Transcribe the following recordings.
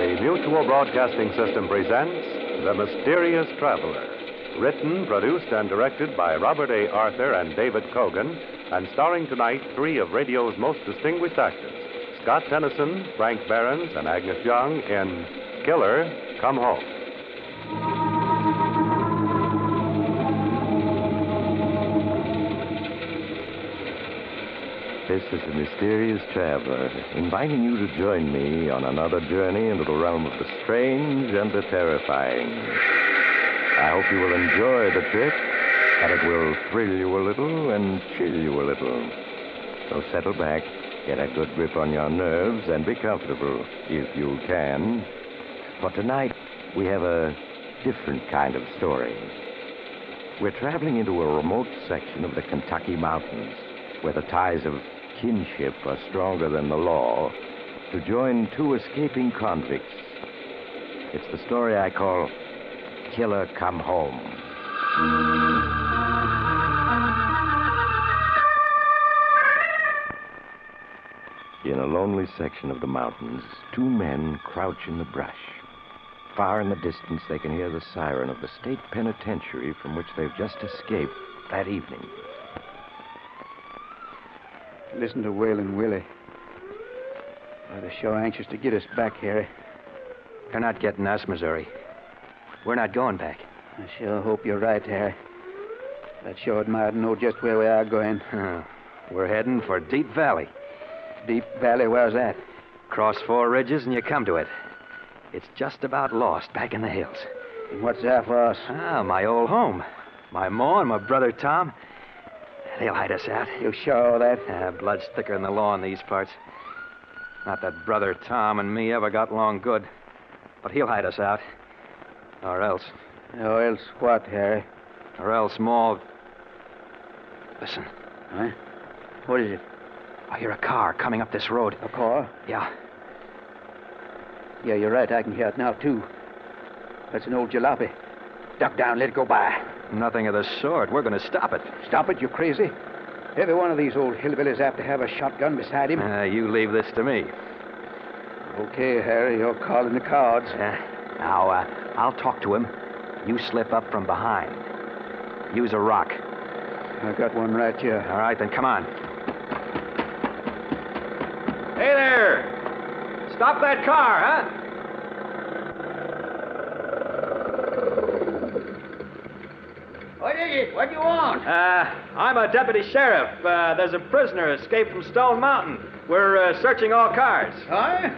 The Mutual Broadcasting System presents The Mysterious Traveler. Written, produced, and directed by Robert A. Arthur and David Cogan, and starring tonight three of radio's most distinguished actors, Scott Tennyson, Frank Behrens, and Agnes Young in Killer, Come Home. This is the Mysterious Traveler, inviting you to join me on another journey into the realm of the strange and the terrifying. I hope you will enjoy the trip, that it will thrill you a little and chill you a little. So settle back, get a good grip on your nerves, and be comfortable, if you can. For tonight, we have a different kind of story. We're traveling into a remote section of the Kentucky mountains, where the ties of kinship are stronger than the law, to join two escaping convicts. It's the story I call Killer Come Home. In a lonely section of the mountains, two men crouch in the brush. Far in the distance, they can hear the siren of the state penitentiary from which they've just escaped that evening. Listen to Waylon Willie. They're sure anxious to get us back, Harry. They're not getting us, Missouri. We're not going back. I sure hope you're right, Harry. I'd sure admire to know just where we are going. We're heading for Deep Valley. Deep Valley, where's that? Cross four ridges and you come to it. It's just about lost back in the hills. And what's that for us? My old home. My ma and my brother Tom. They'll hide us out. You sure of that? Blood's thicker than the law in these parts. Not that brother Tom and me ever got along good. But he'll hide us out. Or else. Or else what, Harry? Or else Ma... Listen. Huh? What is it? I hear a car coming up this road. A car? Yeah. Yeah, you're right. I can hear it now, too. That's an old jalopy. Duck down, let it go by. Nothing of the sort. We're going to stop it. Stop it, you crazy? Every one of these old hillbillies have to have a shotgun beside him. You leave this to me. Okay, Harry, you're calling the cards. Now, I'll talk to him. You slip up from behind. Use a rock. I got one right here. All right, then come on. Hey there! Stop that car, huh? What is it? What do you want? I'm a deputy sheriff. There's a prisoner escaped from Stone Mountain. We're searching all cars. Huh?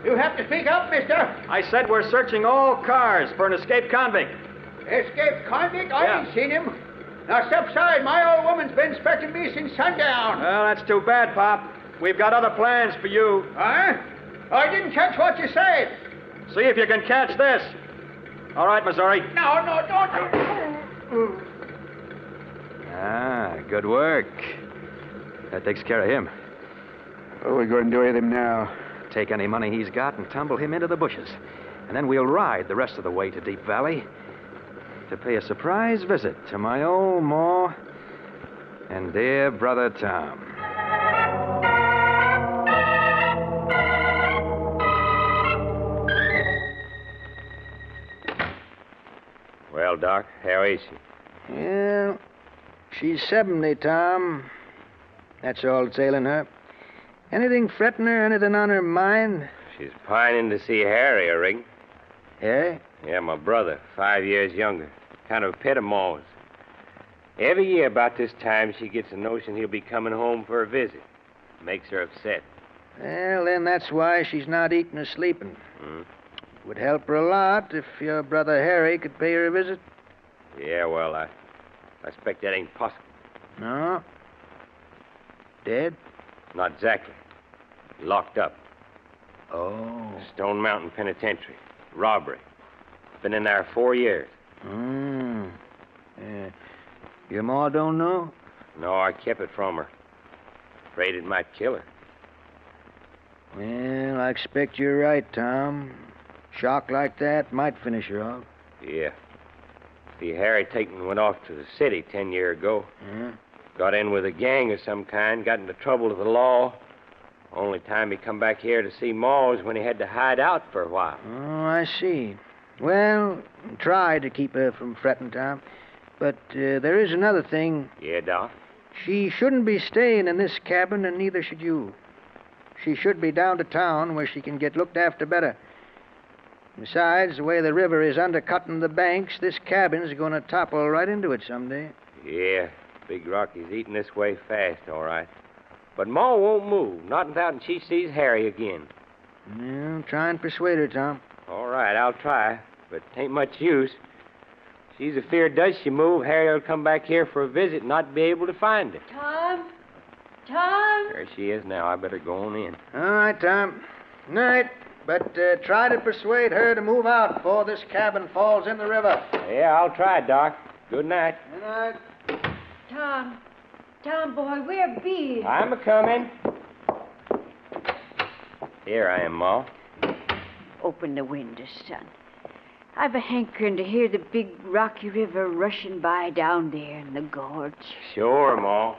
You have to speak up, mister. I said we're searching all cars for an escaped convict. Escaped convict? I ain't seen him. Now, step aside. My old woman's been expecting me since sundown. Well, that's too bad, Pop. We've got other plans for you. Huh? I didn't catch what you said. See if you can catch this. All right, Missouri. No, don't. Good work. That takes care of him. What are we going to do with him now? Take any money he's got and tumble him into the bushes. And then we'll ride the rest of the way to Deep Valley to pay a surprise visit to my old Ma and dear brother Tom. Well, Doc, how is she? Well, she's 70, Tom. That's all that's ailing her. Anything fretting her? Anything on her mind? She's pining to see Harry, I reckon. Harry? Yeah, my brother, 5 years younger. Kind of a pet of Ma's. Every year about this time, she gets a notion he'll be coming home for a visit. Makes her upset. Well, then that's why she's not eating or sleeping. Would help her a lot if your brother Harry could pay her a visit. Yeah, well, I expect that ain't possible. No? Dead? Not exactly. Locked up. Oh. Stone Mountain Penitentiary. Robbery. Been in there 4 years. Your ma don't know? No, I kept it from her. Afraid it might kill her. Well, I expect you're right, Tom. Shock like that might finish her off. Yeah. See, Harry Tatum went off to the city 10 years ago. Yeah? Got in with a gang of some kind, got into trouble with the law. Only time he come back here to see Ma is when he had to hide out for a while. Oh, I see. Well, try to keep her from fretting, Tom. But there is another thing. Yeah, Doc? She shouldn't be staying in this cabin, and neither should you. She should be down to town where she can get looked after better. Besides, the way the river is undercutting the banks, this cabin's going to topple right into it someday. Yeah, Big Rocky's eating this way fast, all right. But Ma won't move, not until she sees Harry again. Well, try and persuade her, Tom. All right, I'll try, but it ain't much use. She's afeard does she move, Harry will come back here for a visit and not be able to find her. Tom? Tom? There she is now. I better go on in. All right, Tom. Night. But try to persuade her to move out before this cabin falls in the river. Yeah, I'll try, Doc. Good night. Good night. Tom. Tom, boy, where be? I'm a-coming. Here I am, Ma. Open the window, son. I've a hankering to hear the big rocky river rushing by down there in the gorge. Sure, Ma.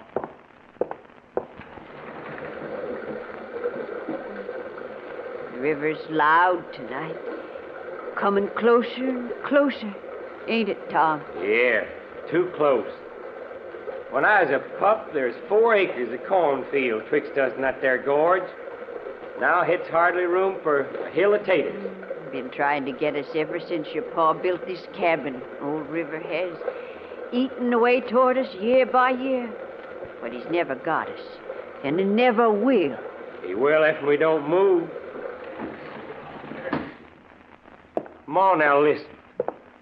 The river's loud tonight. Coming closer and closer. Ain't it, Tom? Yeah, too close. When I was a pup, there's 4 acres of cornfield twixt us and that there gorge. Now it's hardly room for a hill of taters. Been trying to get us ever since your pa built this cabin, old River has. Eating away toward us year by year. But he's never got us. And he never will. He will if we don't move. Ma, now listen.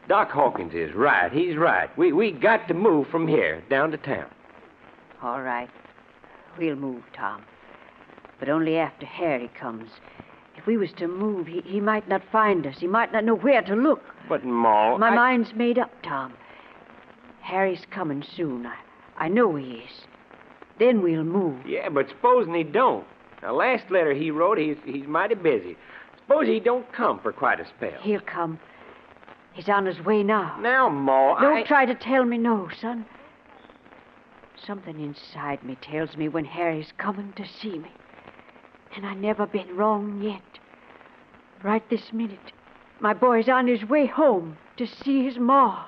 Doc Hawkins is right. He's right. We got to move from here down to town. All right. We'll move, Tom. But only after Harry comes. If we was to move, he might not find us. He might not know where to look. But, Ma... My mind's made up, Tom. Harry's coming soon. I know he is. Then we'll move. Yeah, but supposing he don't. Now, last letter he wrote, he's mighty busy. Suppose he don't come for quite a spell. He'll come. He's on his way now. Now, Ma, Don't try to tell me no, son. Something inside me tells me when Harry's coming to see me. And I never been wrong yet. Right this minute, my boy's on his way home to see his ma.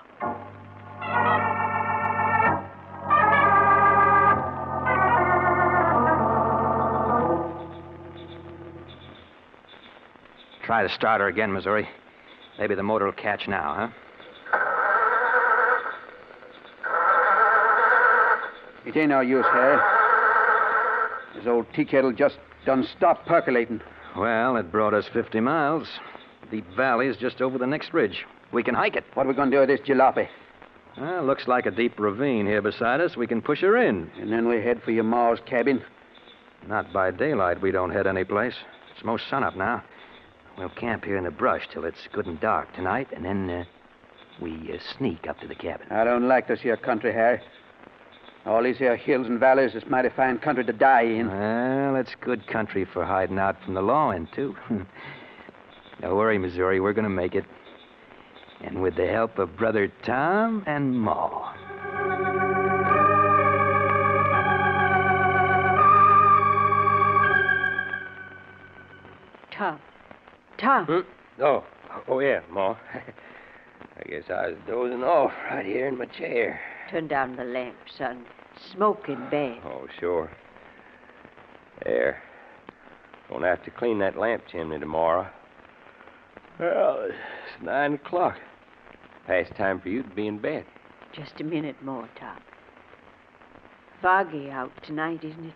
Try to start her again, Missouri. Maybe the motor will catch now, huh? It ain't no use, Harry. This old tea kettle just done stopped percolating. Well, it brought us 50 miles. Deep Valley is just over the next ridge. We can hike it. What are we going to do with this jalopy? Well, looks like a deep ravine here beside us. We can push her in. And then we head for your ma's cabin? Not by daylight. We don't head any place. It's most sunup now. We'll camp here in the brush till it's good and dark tonight, and then we sneak up to the cabin. I don't like this here country, Harry. All these here hills and valleys is mighty fine country to die in. Well, it's good country for hiding out from the law in, too. Don't worry, Missouri. We're going to make it. And with the help of Brother Tom and Ma. Tom. Oh, yeah, Ma. I guess I was dozing off right here in my chair. Turn down the lamp, son. Smoking bad. Oh, sure. There. Gonna have to clean that lamp chimney tomorrow. Well, it's 9 o'clock. Past time for you to be in bed. Just a minute more, Tom. Foggy out tonight, isn't it?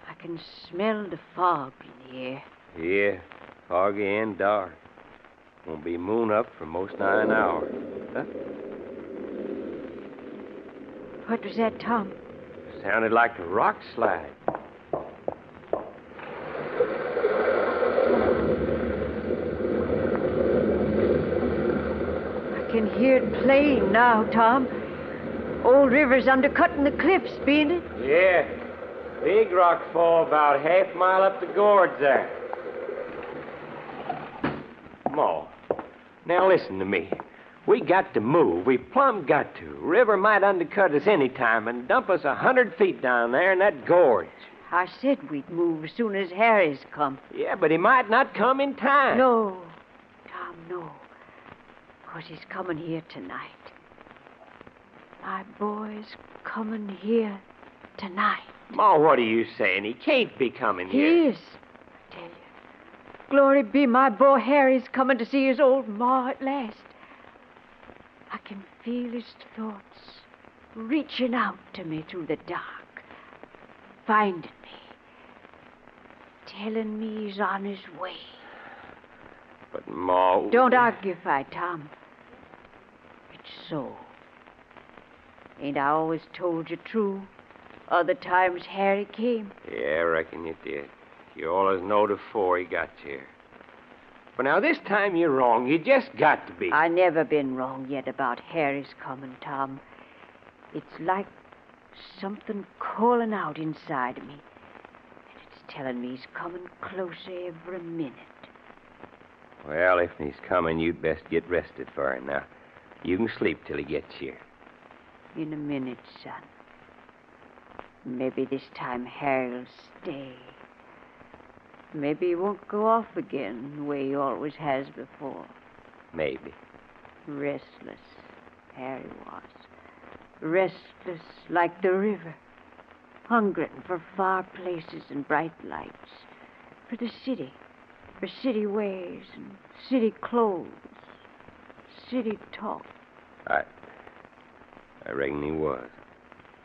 I can smell the fog in the air. Yeah, foggy and dark. Won't be moon up for most nigh an hour. Huh? What was that, Tom? Sounded like a rock slide. I can hear it playing now, Tom. Old River's undercutting the cliffs, beain't it? Yeah. Big rock fall about half mile up the gorge there. Ma, now listen to me. We got to move. We plumb got to. River might undercut us any time and dump us 100 feet down there in that gorge. I said we'd move as soon as Harry's come. Yeah, but he might not come in time. No, Tom, no. Because he's coming here tonight. My boy's coming here tonight. Ma, what are you saying? He can't be coming He here. is, I tell you. Glory be, my boy Harry's coming to see his old ma at last. I can feel his thoughts reaching out to me through the dark, finding me, telling me he's on his way. But, Ma... Don't argue, Tom. It's so. Ain't I always told you true? Other times Harry came. Yeah, I reckon you did. You always knowed afore he got here. But now this time you're wrong. You just got to be. I never been wrong yet about Harry's coming, Tom. It's like something calling out inside of me. And it's telling me he's coming closer every minute. Well, if he's coming, you'd best get rested for him now. You can sleep till he gets here. In a minute, son. Maybe this time Harry'll stay. Maybe he won't go off again the way he always has before. Maybe. Restless, Harry was. Restless like the river. Hungering for far places and bright lights. For the city. For city ways and city clothes. City talk. I reckon he was.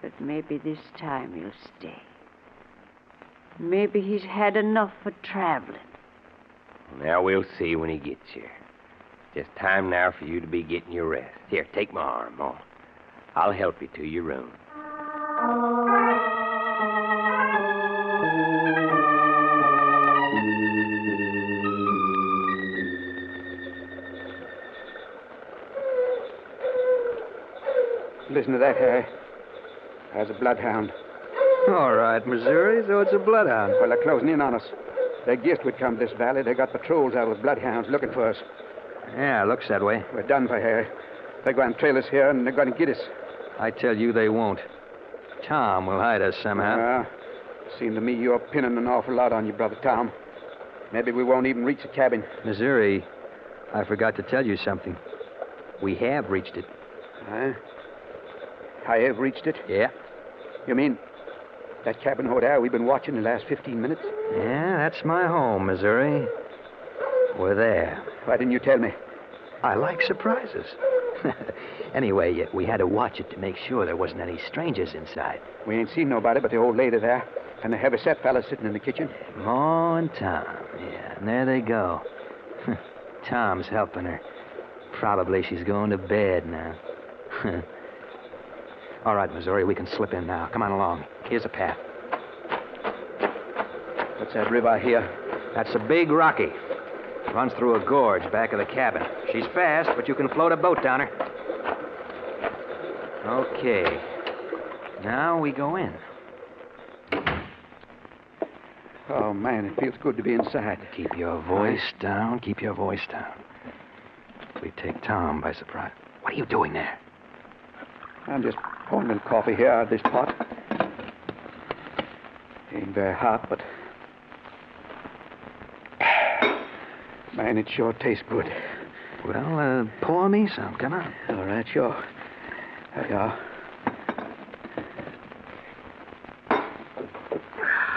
But maybe this time he'll stay. Maybe he's had enough of traveling. Now we'll see when he gets here. Just time now for you to be getting your rest. Here, take my arm, Ma. I'll help you to your room. Listen to that, Harry. There's a bloodhound. All right, Missouri, so it's a bloodhound. Well, they're closing in on us. They guessed we'd come to this valley. They got patrols out with bloodhounds looking for us. Yeah, looks that way. We're done for, Harry. They're going to trail us here, and they're going to get us. I tell you they won't. Tom will hide us somehow. Seemed to me you're pinning an awful lot on you, Brother Tom. Maybe we won't even reach the cabin. Missouri, I forgot to tell you something. We have reached it. Huh? I have reached it? Yeah. You mean that cabin over there we've been watching the last 15 minutes? Yeah, that's my home, Missouri. We're there. Why didn't you tell me? I like surprises. Anyway, we had to watch it to make sure there wasn't any strangers inside. We ain't seen nobody but the old lady there and the heavy-set fella sitting in the kitchen. Ma and Tom, yeah, and there they go. Tom's helping her. Probably she's going to bed now. All right, Missouri, we can slip in now. Come on along. Here's a path. What's that river here? That's a big Rocky. Runs through a gorge back of the cabin. She's fast, but you can float a boat down her. Okay. Now we go in. Oh, man, it feels good to be inside. Keep your voice down. Keep your voice down. We take Tom by surprise. What are you doing there? I'm just pouring a little coffee here out of this pot. Ain't very hot, but... Man, it sure tastes good. Well, pour me some. Come on. All right, sure. There you are.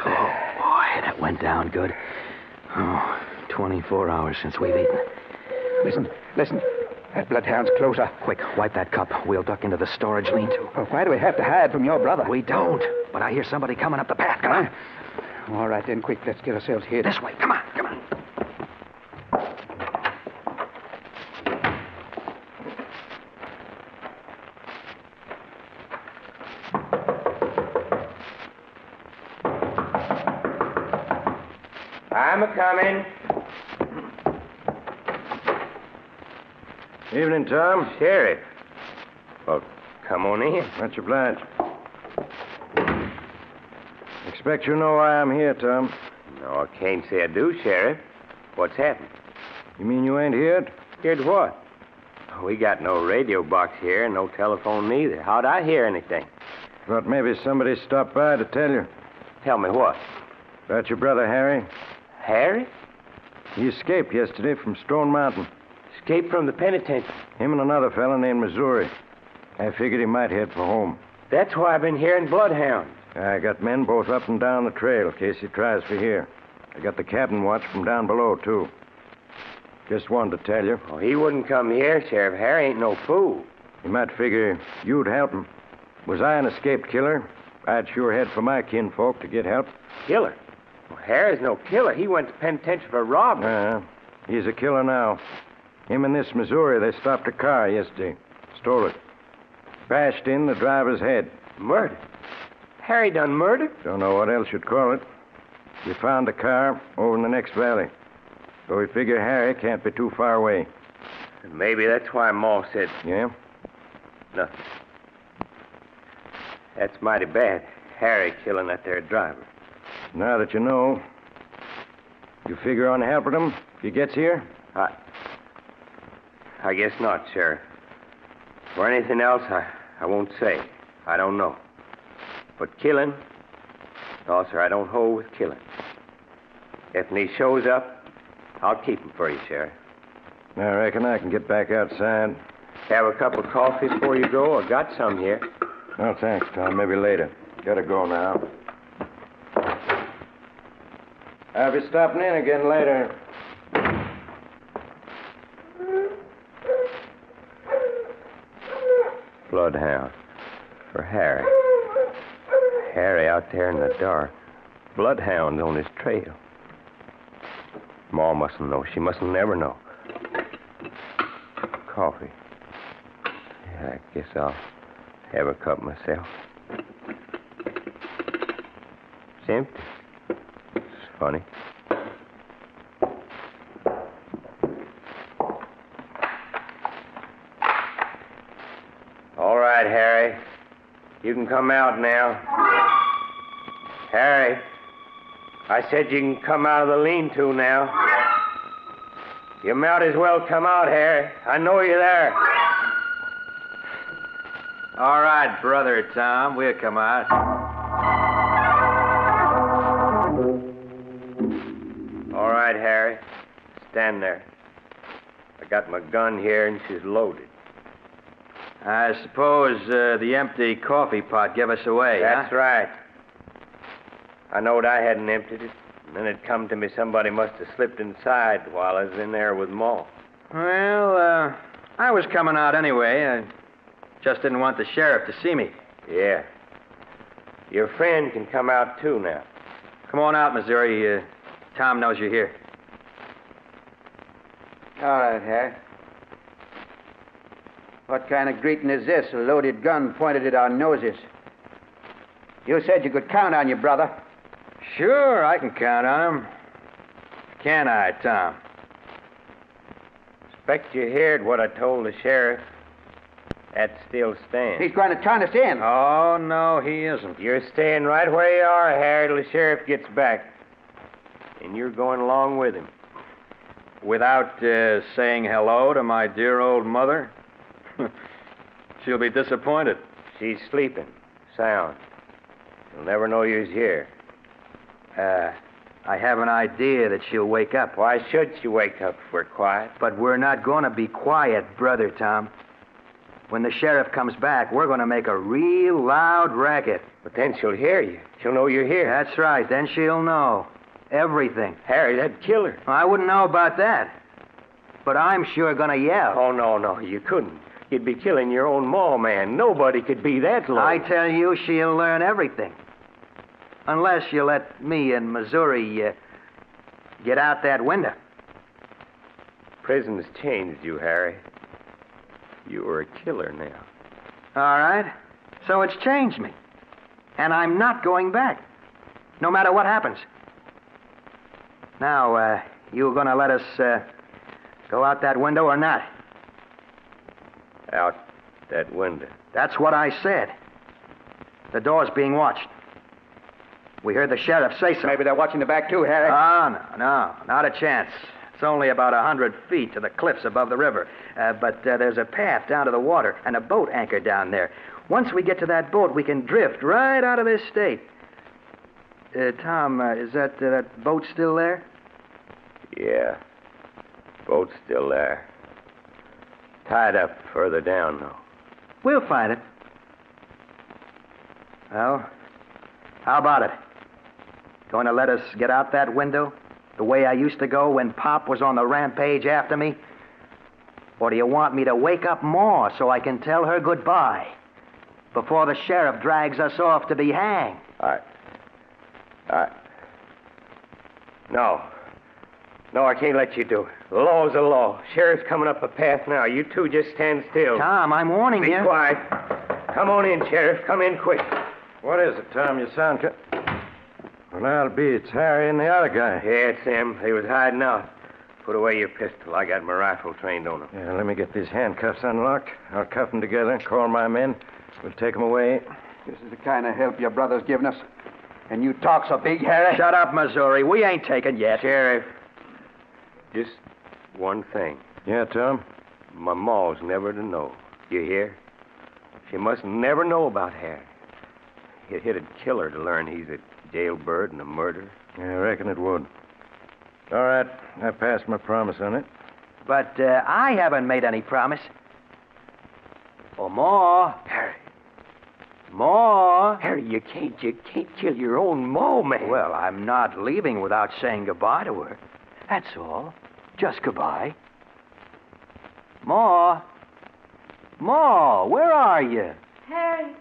Oh, boy, that went down good. 24 hours since we've eaten. Listen. That bloodhound's closer. Quick, wipe that cup. We'll duck into the storage lean-to. Well, why do we have to hide from your brother? We don't. But I hear somebody coming up the path. Come on. All right, then, quick. Let's get ourselves hid. This way. Come on. I'm a-coming. Evening, Tom. Sheriff. Well, come on in. Much obliged. Expect you know why I'm here, Tom. No, I can't say I do, Sheriff. What's happened? You mean you ain't here? Heard what? We got no radio box here and no telephone neither. How'd I hear anything? Thought maybe somebody stopped by to tell you. Tell me what? About your brother, Harry. Harry? He escaped yesterday from Stone Mountain. Escaped from the penitentiary. Him and another fella named Missouri. I figured he might head for home. That's why I've been hearing bloodhounds. I got men both up and down the trail in case he tries for here. I got the cabin watch from down below, too. Just wanted to tell you. Oh, he wouldn't come here, Sheriff. Harry ain't no fool. You might figure you'd help him. Was I an escaped killer, I'd sure head for my kinfolk to get help. Killer? Well, Harry's no killer. He went to penitentiary for robbery. He's a killer now. Him and this Missouri, they stopped a car yesterday. Stole it. Bashed in the driver's head. Murder? Harry done murder? Don't know what else you'd call it. We found the car over in the next valley. So we figure Harry can't be too far away. Maybe that's why Ma said... Yeah? Nothing. That's mighty bad. Harry killing that there driver. Now that you know, you figure on helping him if he gets here? I guess not, Sheriff. For anything else, I won't say. I don't know. But killing? No, sir, I don't hold with killing. If he shows up, I'll keep him for you, Sheriff. I reckon I can get back outside. Have a cup of coffee before you go? I got some here. Oh, thanks, Tom. Maybe later. Gotta go now. I'll be stopping in again later. Bloodhound. For Harry. Harry out there in the dark. Bloodhound on his trail. Ma mustn't know. She mustn't never know. Coffee. Yeah, I guess I'll have a cup myself. It's empty. It's funny. All right, Harry. You can come out now. Harry, I said you can come out of the lean-to now. You might as well come out, Harry. I know you're there. All right, Brother Tom, we'll come out. All right, Harry. Stand there. I got my gun here, and she's loaded. I suppose the empty coffee pot gave us away, That's right. I knowed I hadn't emptied it. And then it come to me somebody must have slipped inside while I was in there with Ma. Well, I was coming out anyway. I just didn't want the sheriff to see me. Yeah. Your friend can come out, too, now. Come on out, Missouri. Tom knows you're here. All right, Harry. What kind of greeting is this? A loaded gun pointed at our noses. You said you could count on your brother. Sure, I can count on him. Can I, Tom? Expect you heard what I told the sheriff. That still stands. He's going to turn us in. Oh, no, he isn't. You're staying right where you are, Harry, till the sheriff gets back. And you're going along with him. Without saying hello to my dear old mother? She'll be disappointed. She's sleeping. Sound. She'll never know you're here. I have an idea that she'll wake up. Why should she wake up if we're quiet? But we're not going to be quiet, Brother Tom. When the sheriff comes back, we're going to make a real loud racket. But then she'll hear you. She'll know you're here. That's right. Then she'll know. Everything. Harry, that'd kill her. I wouldn't know about that. But I'm sure going to yell. Oh, no, you couldn't. You'd be killing your own ma, man. Nobody could be that low. I tell you, she'll learn everything. Unless you let me and Missouri get out that window. Prison's changed you, Harry. You are a killer now. All right. So it's changed me. And I'm not going back. No matter what happens. Now, you going to let us go out that window or not? Out that window. That's what I said. The door's being watched. We heard the sheriff say so. Maybe they're watching the back, too, Harry. Oh, no, not a chance. It's only about 100 feet to the cliffs above the river. But there's a path down to the water and a boat anchored down there. Once we get to that boat, we can drift right out of this state. Tom, is that boat still there? Yeah. Boat's still there. Tied up further down, though. We'll find it. Well, how about it? Going to let us get out that window the way I used to go when Pop was on the rampage after me? Or do you want me to wake up more so I can tell her goodbye before the sheriff drags us off to be hanged? All right. No. No, I can't let you do it. The law's the law. Sheriff's coming up a path now. You two just stand still. Tom, I'm warning you. Be quiet. Come on in, Sheriff. Come in quick. What is it, Tom? You sound... Well, I'll be. It's Harry and the other guy. Yeah, it's them. They was hiding out. Put away your pistol. I got my rifle trained on them. Yeah, let me get these handcuffs unlocked. I'll cuff them together and call my men. We'll take them away. This is the kind of help your brother's giving us. And you talk so big, Harry. Shut up, Missouri. We ain't taken yet. Sheriff, just one thing. Yeah, Tom? My ma's never to know. You hear? She must never know about Harry. It'd kill her to learn he's a jailbird and a murderer. Yeah, I reckon it would. All right, I passed my promise on it. But I haven't made any promise. Oh, Ma. Harry. Ma. Harry, you can't kill your own ma, man. Well, I'm not leaving without saying goodbye to her. That's all. Just goodbye. Ma. Ma, where are you? Harry.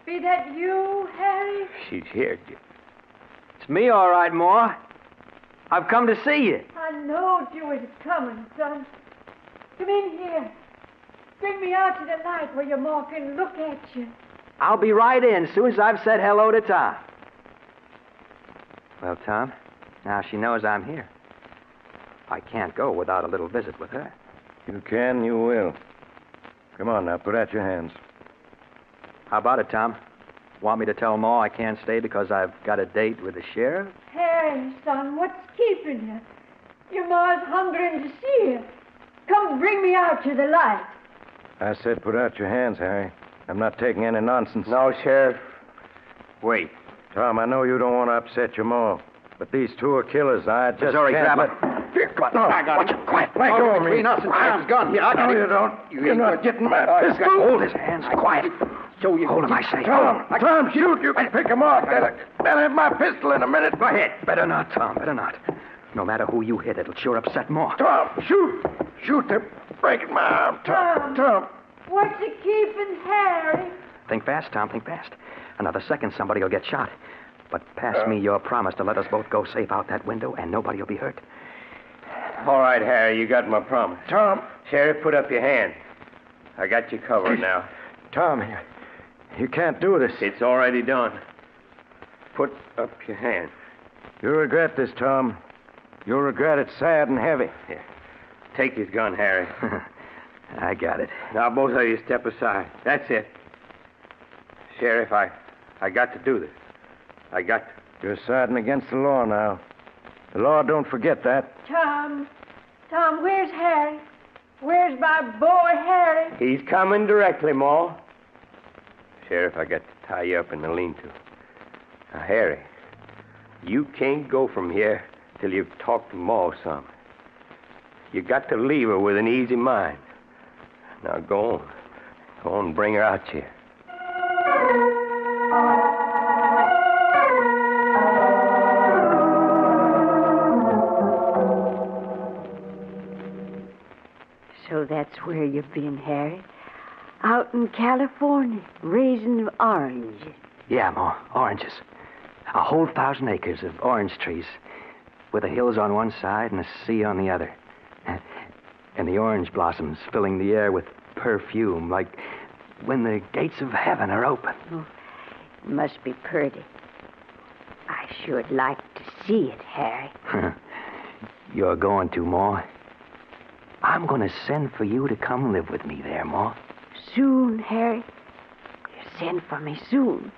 Be that you, Harry? She's here. It's me, all right, Ma. I've come to see you. I knowed you was coming, son. Come in here. Bring me out to the light where your ma can look at you. I'll be right in as soon as I've said hello to Tom. Well, Tom, now she knows I'm here. I can't go without a little visit with her. You can, you will. Come on now, put out your hands. How about it, Tom? Want me to tell Ma I can't stay because I've got a date with the sheriff? Harry, son, what's keeping you? Your ma's hungering to see you. Come bring me out to the light. I said put out your hands, Harry. I'm not taking any nonsense. No, Sheriff. Wait. Tom, I know you don't want to upset your ma, but these two are killers. I just Missouri, can't grab it. No, I got watch him. it. Quiet. Let go of me. Between us and Tom's gun. Here, I got No, him. you don't. You're ain't not gonna- getting my Oh, pistol. Hold his hands. Quiet. Show you. Hold him, I say. Tom, shoot. You can pick him off. They'll have my pistol in a minute. Go ahead. Better not, Tom. Better not. No matter who you hit, it'll sure upset Ma. Tom, shoot. Shoot. They're breaking my arm. Tom. What's it keeping Harry? Think fast, Tom. Think fast. Another second, somebody will get shot. But pass me your promise to let us both go safe out that window, and nobody will be hurt. All right, Harry, you got my promise. Tom. Sheriff, put up your hand. I got you covered now. Tom, you can't do this. It's already done. Put up your hand. You'll regret this, Tom. You'll regret it sad and heavy. Here. Take his gun, Harry. I got it. Now, both of you step aside. That's it. Sheriff, I got to do this. I got to. You're siding against the law now. The law don't forget that. Tom, where's Harry? Where's my boy Harry? He's coming directly, Ma. Sheriff, I got to tie you up in the lean-to. Now, Harry, you can't go from here till you've talked to Ma some. You got to leave her with an easy mind. Now, go on. Go on and bring her out here. So that's where you've been, Harry. Out in California, raising oranges. Yeah, Ma. Oranges. A whole 1,000 acres of orange trees, with the hills on one side and the sea on the other. And the orange blossoms filling the air with perfume, like when the gates of heaven are open. Oh, it must be pretty. I should like to see it, Harry. You're going to, Ma. I'm going to send for you to come live with me there, Ma. Soon, Harry. You send for me soon.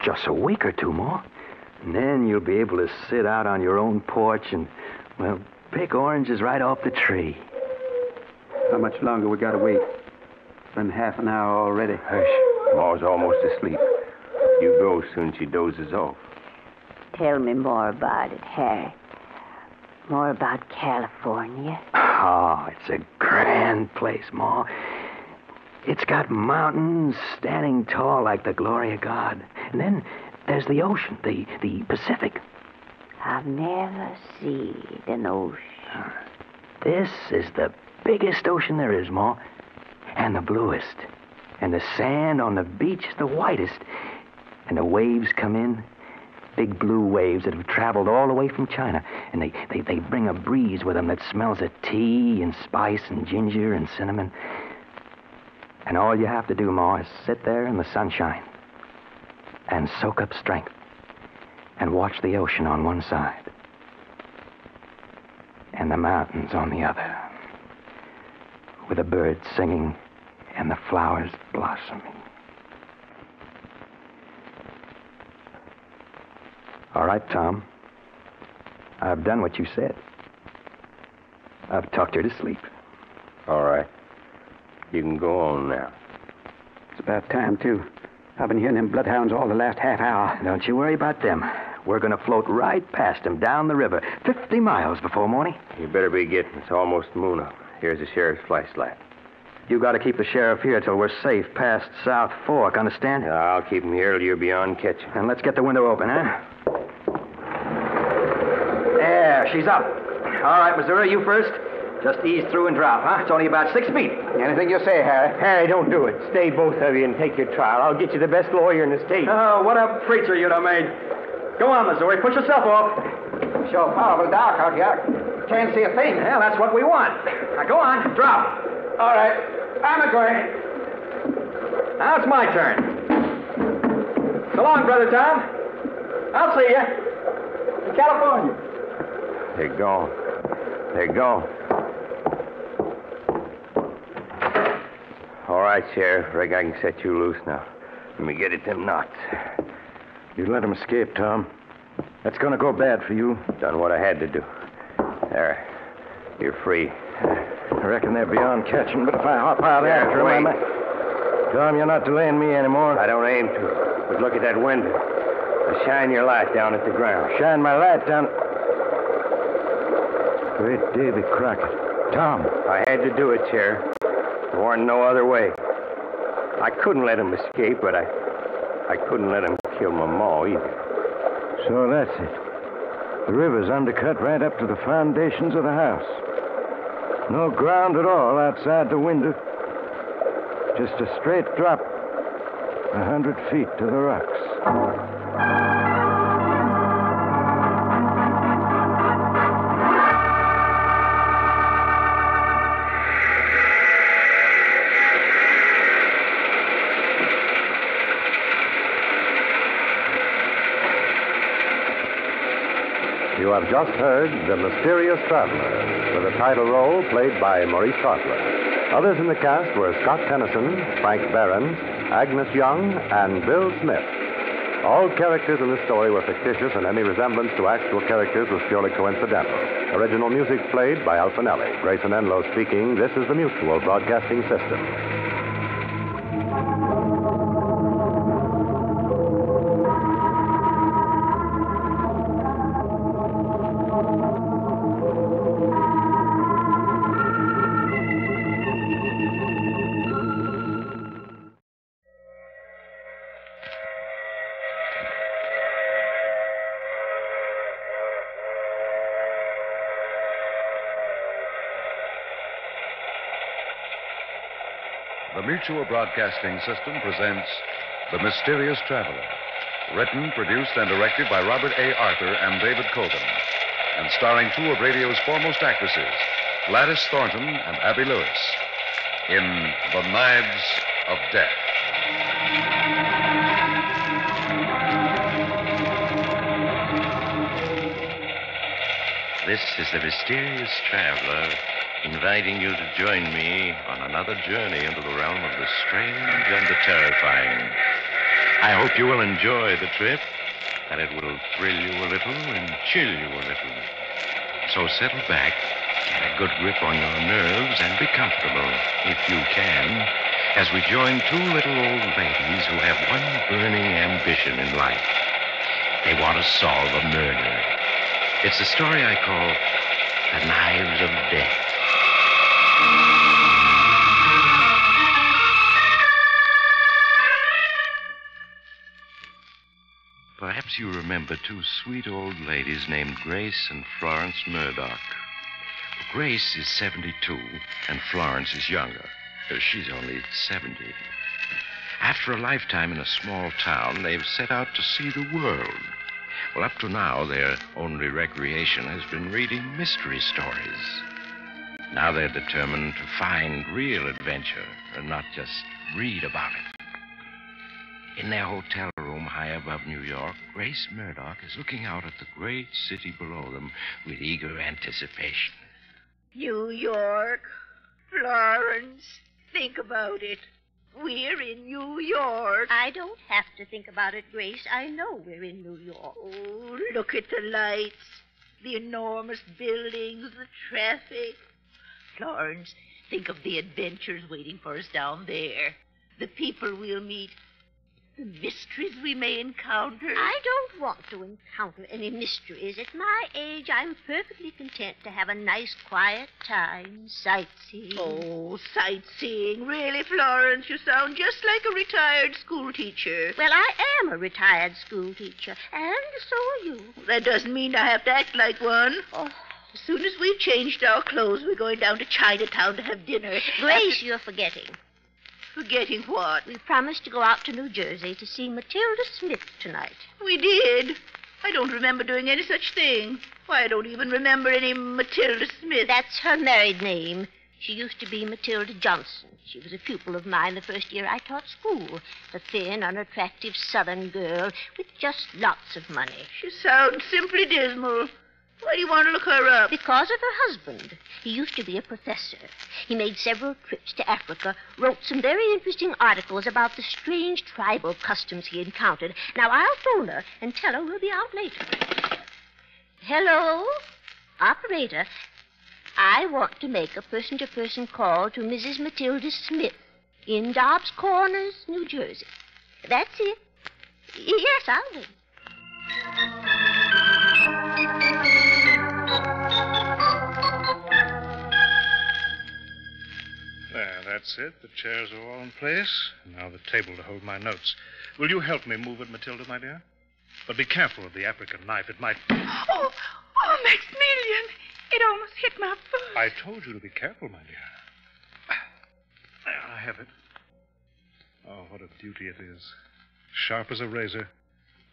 Just a week or two, Ma. And then you'll be able to sit out on your own porch and, well, pick oranges right off the tree. How much longer we gotta wait? It's been half an hour already. Hush. Ma's almost asleep. You go as soon as she dozes off. Tell me more about it, Harry. More about California. Oh, it's a grand place, Ma. It's got mountains standing tall like the glory of God. And then there's the ocean, the Pacific. I've never seen an ocean. This is the biggest ocean there is, Ma. And the bluest. And the sand on the beach is the whitest. And the waves come in. Big blue waves that have traveled all the way from China. And they bring a breeze with them that smells of tea and spice and ginger and cinnamon. And all you have to do, Ma, is sit there in the sunshine and soak up strength and watch the ocean on one side and the mountains on the other, with the birds singing and the flowers blossoming. All right, Tom. I've done what you said. I've talked her to sleep. All right. You can go on now. It's about time, too. I've been hearing them bloodhounds all the last half hour. Don't you worry about them. We're going to float right past them down the river, 50 miles before morning. You better be getting. It's almost moon up. Here's the sheriff's flashlight. You got to keep the sheriff here till we're safe past South Fork, understand? Yeah, I'll keep him here till you're beyond catching. And let's get the window open, huh? There, she's up. All right, Missouri, you first. Just ease through and drop, huh? It's only about 6 feet. Anything you say, Harry. Harry, don't do it. Stay, both of you, and take your trial. I'll get you the best lawyer in the state. Oh, what a preacher you'd have made. Go on, Missouri. Push yourself off. Sure powerful dark out here. Can't see a thing. Well, that's what we want. Now, go on. Drop. All right. I'm a-going. Now it's my turn. So long, Brother Tom. I'll see you. In California. They're gone. They're gone. All right, Sheriff. Rick, I can set you loose now. Let me get at them knots. You let him escape, Tom. That's going to go bad for you. Done what I had to do. There. You're free. I reckon they're beyond catching, but if I hop out after wait. them, Tom, you're not delaying me anymore. I don't aim to. But look at that window. Now shine your light down at the ground. Shine my light down. Great Davy Crockett. Tom. I had to do it, Sheriff. There wasn't no other way. I couldn't let him escape, but I couldn't let him kill my ma either. So that's it. The river's undercut right up to the foundations of the house. No ground at all outside the window. Just a straight drop, 100 feet to the rocks. You have just heard The Mysterious Traveler, with a title role played by Maurice Costler. Others in the cast were Scott Tennyson, Frank Behrens, Agnes Young, and Bill Smith. All characters in this story were fictitious, and any resemblance to actual characters was purely coincidental. Original music played by Alfinelli. Grayson Enlow speaking. This is the Mutual Broadcasting System. The Mutual Broadcasting System presents The Mysterious Traveler, written, produced, and directed by Robert A. Arthur and David Cogan, and starring two of radio's foremost actresses, Gladys Thornton and Abby Lewis, in The Knives of Death. This is the Mysterious Traveler, inviting you to join me on another journey into the realm of the strange and the terrifying. I hope you will enjoy the trip, that it will thrill you a little and chill you a little. So settle back, get a good grip on your nerves, and be comfortable, if you can, as we join two little old ladies who have one burning ambition in life. They want to solve a murder. It's a story I call The Knives of Death. Perhaps you remember two sweet old ladies named Grace and Florence Murdoch. Grace is 72, and Florence is younger. She's only 70. After a lifetime in a small town, they've set out to see the world. Well, up to now, their only recreation has been reading mystery stories. Now they're determined to find real adventure and not just read about it. In their hotel room high above New York, Grace Murdoch is looking out at the great city below them with eager anticipation. New York, Florence, think about it. We're in New York. I don't have to think about it, Grace. I know we're in New York. Oh, look at the lights, the enormous buildings, the traffic. Florence, think of the adventures waiting for us down there. The people we'll meet. The mysteries we may encounter. I don't want to encounter any mysteries. At my age, I'm perfectly content to have a nice, quiet time sightseeing. Oh, sightseeing. Really, Florence, you sound just like a retired school teacher. Well, I am a retired school teacher, and so are you. That doesn't mean I have to act like one. Oh. As soon as we've changed our clothes, we're going down to Chinatown to have dinner. Grace, you're forgetting. Forgetting what? We promised to go out to New Jersey to see Matilda Smith tonight. We did. I don't remember doing any such thing. Why, I don't even remember any Matilda Smith. That's her married name. She used to be Matilda Johnson. She was a pupil of mine the first year I taught school. A thin, unattractive Southern girl with just lots of money. She sounds simply dismal. Why do you want to look her up? Because of her husband. He used to be a professor. He made several trips to Africa, wrote some very interesting articles about the strange tribal customs he encountered. Now, I'll phone her and tell her we'll be out later. Hello? Operator, I want to make a person-to-person call to Mrs. Matilda Smith in Dobbs Corners, New Jersey. That's it. Yes, I'll wait. There, that's it. The chairs are all in place. Now the table to hold my notes. Will you help me move it, Matilda, my dear? But be careful of the African knife. It might... Oh, Maximilian! It almost hit my foot. I told you to be careful, my dear. There, I have it. Oh, what a beauty it is. Sharp as a razor.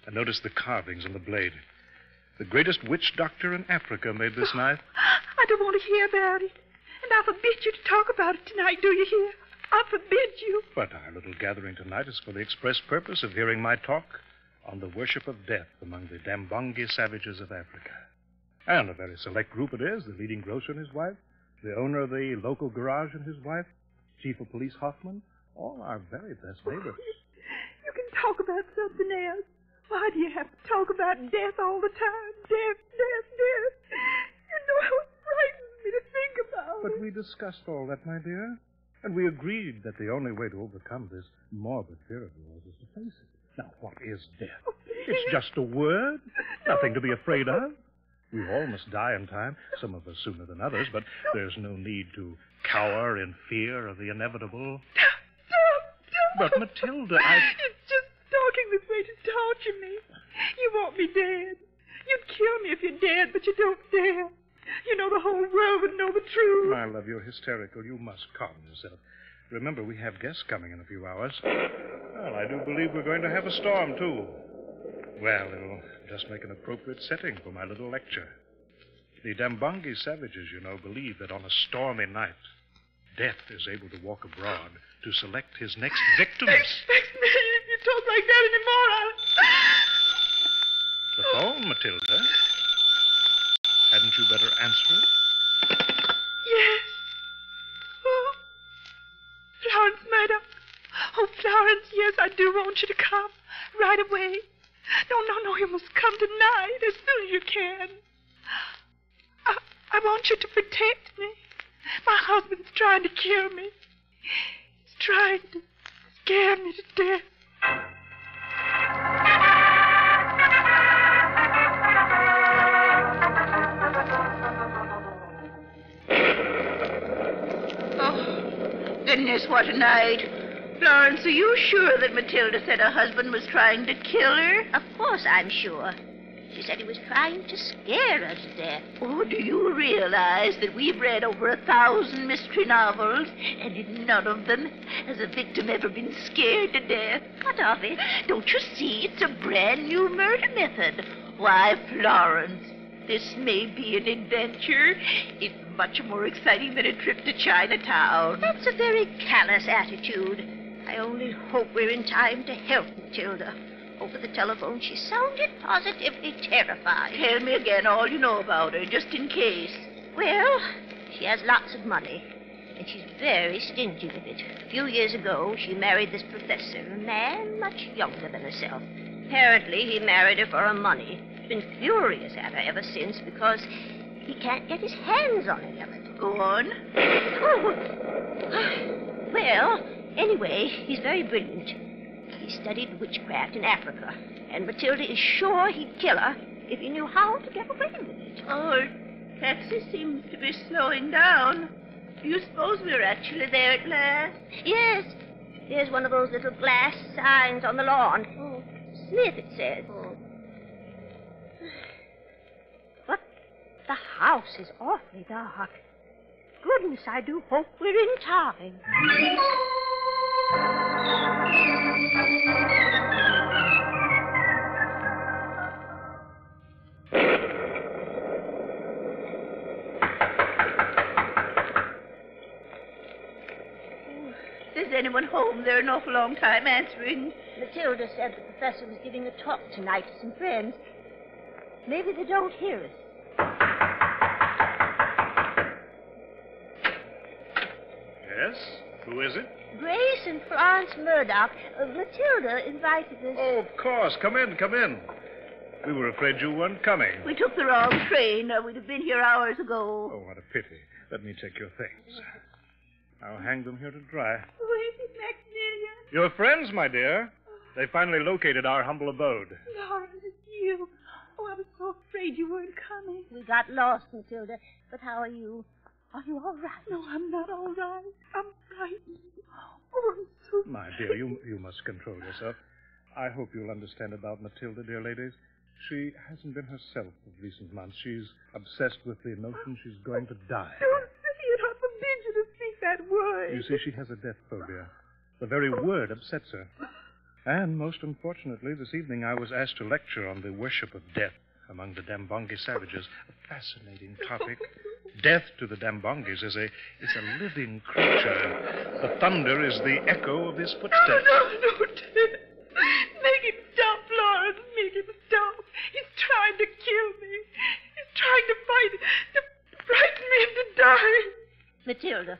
And notice the carvings on the blade. The greatest witch doctor in Africa made this knife. I don't want to hear about it. And I forbid you to talk about it tonight, do you hear? I forbid you. But our little gathering tonight is for the express purpose of hearing my talk on the worship of death among the Dambongi savages of Africa. And a very select group it is. The leading grocer and his wife, the owner of the local garage and his wife, Chief of Police Hoffman, all our very best neighbors. You can talk about something else. Why do you have to talk about death all the time? Death, death, death. You know how it frightens me to think about it. But we discussed all that, my dear. And we agreed that the only way to overcome this morbid fear of yours is to face it. Now, what is death? Oh, it's just a word. Nothing to be afraid of. We all must die in time, some of us sooner than others, but there's no need to cower in fear of the inevitable. But, Matilda, You're just talking this way to torture me. You want me dead. You'd kill me if you're dead, but you don't dare. You know the whole world would know the truth. My love, you're hysterical. You must calm yourself. Remember, we have guests coming in a few hours. Well, I do believe we're going to have a storm, too. Well, it'll just make an appropriate setting for my little lecture. The Dambongi savages, you know, believe that on a stormy night, Death is able to walk abroad to select his next victims. Maximilian, if you talk like that anymore, The phone, Matilda. Hadn't you better answer it? Yes. Oh, Florence Murdoch. Oh, Florence, yes, I do want you to come right away. No, you must come tonight as soon as you can. I want you to protect me. My husband's trying to kill me. He's trying to scare me to death. Goodness, what a night. Florence, are you sure that Matilda said her husband was trying to kill her? Of course I'm sure. She said he was trying to scare her to death. Oh, do you realize that we've read over 1,000 mystery novels, and in none of them has a victim ever been scared to death? What of it? Don't you see? It's a brand new murder method. Why, Florence, this may be an adventure, if much more exciting than a trip to Chinatown. That's a very callous attitude. I only hope we're in time to help Matilda. Over the telephone, she sounded positively terrified. Tell me again all you know about her, just in case. Well, she has lots of money, and she's very stingy with it. A few years ago, she married this professor, a man much younger than herself. Apparently, he married her for her money. He's been furious at her ever since because he can't get his hands on any of it. Go on. Oh. Well, anyway, he's very brilliant. He studied witchcraft in Africa, and Matilda is sure he'd kill her if he knew how to get away with it. Oh, taxi seems to be slowing down. Do you suppose we're actually there at last? Yes. There's one of those little glass signs on the lawn. Oh, Smith, it says. Oh. But the house is awfully dark. Goodness, I do hope we're in time. Is anyone home? They're an awful long time answering. Matilda said the professor was giving a talk tonight to some friends. Maybe they don't hear us. Yes? Who is it? Grace and Florence Murdoch. Matilda invited us. Oh, of course. Come in, come in. We were afraid you weren't coming. We took the wrong train. We'd have been here hours ago. Oh, what a pity. Let me take your things. I'll hang them here to dry. Where's it, Maximilian? Your friends, my dear. They finally located our humble abode. Lawrence, it's you. Oh, I was so afraid you weren't coming. We got lost, Matilda. But how are you? Are you all right? No, I'm not all right. I'm frightened. Oh, I'm so... My dear, you must control yourself. I hope you'll understand about Matilda, dear ladies. She hasn't been herself of recent months. She's obsessed with the notion she's going to die. Don't say it. I forbid you to speak that word. You see, she has a death phobia. The very word upsets her. And most unfortunately, this evening I was asked to lecture on the worship of death among the Dambongi savages. A fascinating topic. Death to the Dambongis is a living creature. The thunder is the echo of his footsteps. No, Ted. Make him stop, Lawrence. Make him stop. He's trying to kill me. He's trying to frighten me into dying. Matilda.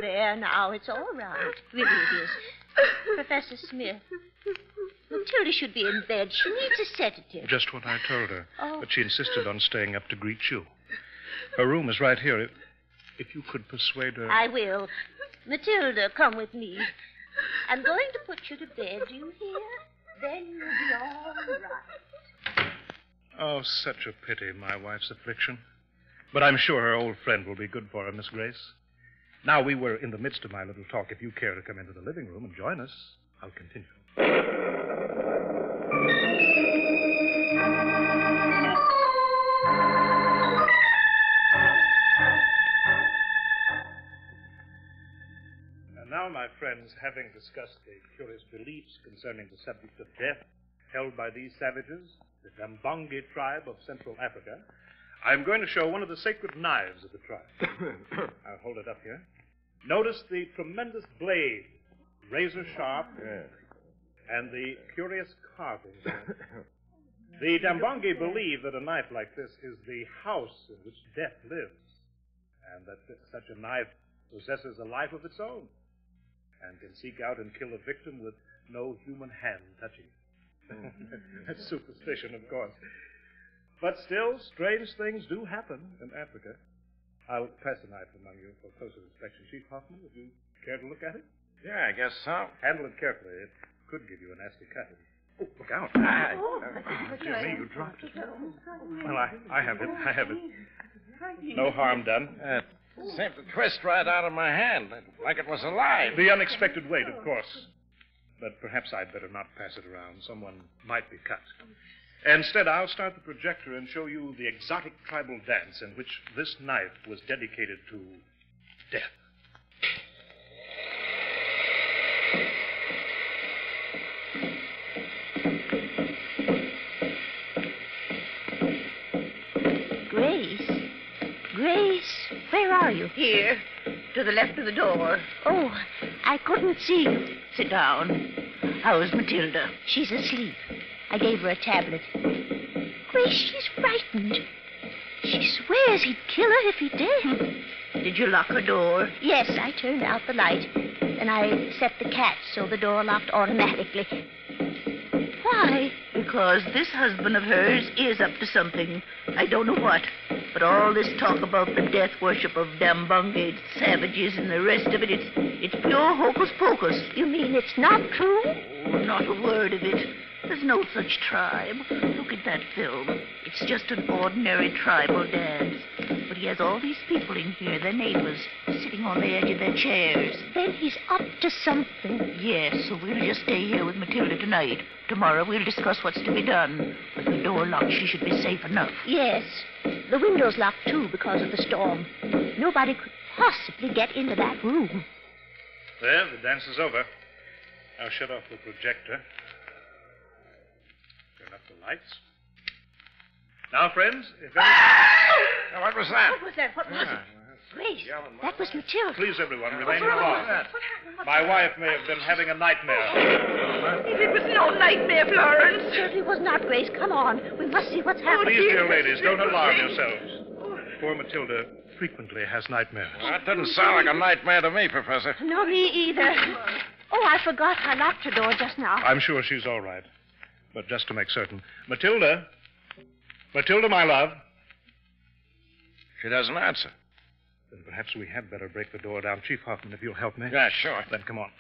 There, now, it's all right. Really it is. Professor Smith. Matilda should be in bed. She needs a sedative. Just what I told her. Oh. But she insisted on staying up to greet you. Her room is right here. If you could persuade her... I will. Matilda, come with me. I'm going to put you to bed, do you hear? Then you'll be all right. Oh, such a pity, my wife's affliction. But I'm sure her old friend will be good for her, Miss Grace. Now, we were in the midst of my little talk. If you care to come into the living room and join us, I'll continue. And now, my friends, having discussed the curious beliefs concerning the subject of death held by these savages, the Dambongi tribe of Central Africa, I'm going to show one of the sacred knives of the tribe. I'll hold it up here. Notice the tremendous blade, razor sharp, and the curious carving. The Dambongi believe that a knife like this is the house in which death lives, and that such a knife possesses a life of its own, and can seek out and kill a victim with no human hand touching it. That's superstition, of course. But still, strange things do happen in Africa. I'll pass the knife among you for closer inspection. Chief Hoffman, would you care to look at it? Yeah, I guess so. Handle it carefully. It could give you a nasty cut. Oh, look out. Dear me, you dropped it. Well, I have it. No harm done. Seemed to twist right out of my hand, like it was alive. The unexpected weight, of course. But perhaps I'd better not pass it around. Someone might be cut. Instead, I'll start the projector and show you the exotic tribal dance in which this knife was dedicated to death. Grace, where are you? Here, to the left of the door. Oh, I couldn't see you. Sit down. How's Matilda? She's asleep. I gave her a tablet. Grace, she's frightened. She swears he'd kill her if he did. Did you lock her door? Yes, I turned out the light. Then I set the catch so the door locked automatically. Why? Because this husband of hers is up to something. I don't know what. But all this talk about the death worship of Dambungate savages and the rest of it's pure hocus pocus. You mean it's not true? Oh, not a word of it. There's no such tribe. Look at that film. It's just an ordinary tribal dance. But he has all these people in here, their neighbors, sitting on the edge of their chairs. Then he's up to something. Yes, so we'll just stay here with Matilda tonight. Tomorrow we'll discuss what's to be done. With the door locked, she should be safe enough. Yes. The window's locked, too, because of the storm. Nobody could possibly get into that room. There, the dance is over. I'll shut off the projector. Turn up the lights. Now, friends, if any... Now, what was that? What was that? What was it? Grace, that was Matilda. Please, everyone, remain calm. My wife may have been having a nightmare. It was no nightmare, Florence. Certainly was not, Grace. Come on. We must see what's happening. Please, dear ladies, don't alarm yourselves. Poor Matilda frequently has nightmares. Well, that doesn't sound like a nightmare to me, Professor. No, me either. Oh, I forgot. I locked her door just now. I'm sure she's all right. But just to make certain. Matilda, my love. She doesn't answer. Then perhaps we had better break the door down. Chief Hoffman, if you'll help me. Yeah, sure. Then come on.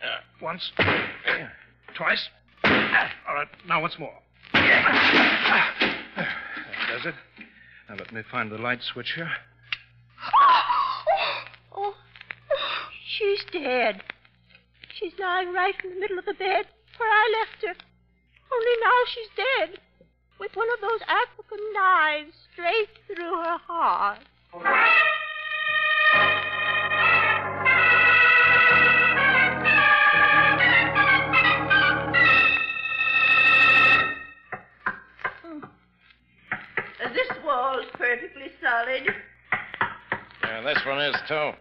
Once. Twice. All right, now once more. That does it. Now let me find the light switch here. Oh, she's dead. She's lying right in the middle of the bed where I left her. Only now she's dead. With one of those African knives straight through her heart. This wall's perfectly solid. Yeah, this one is, too.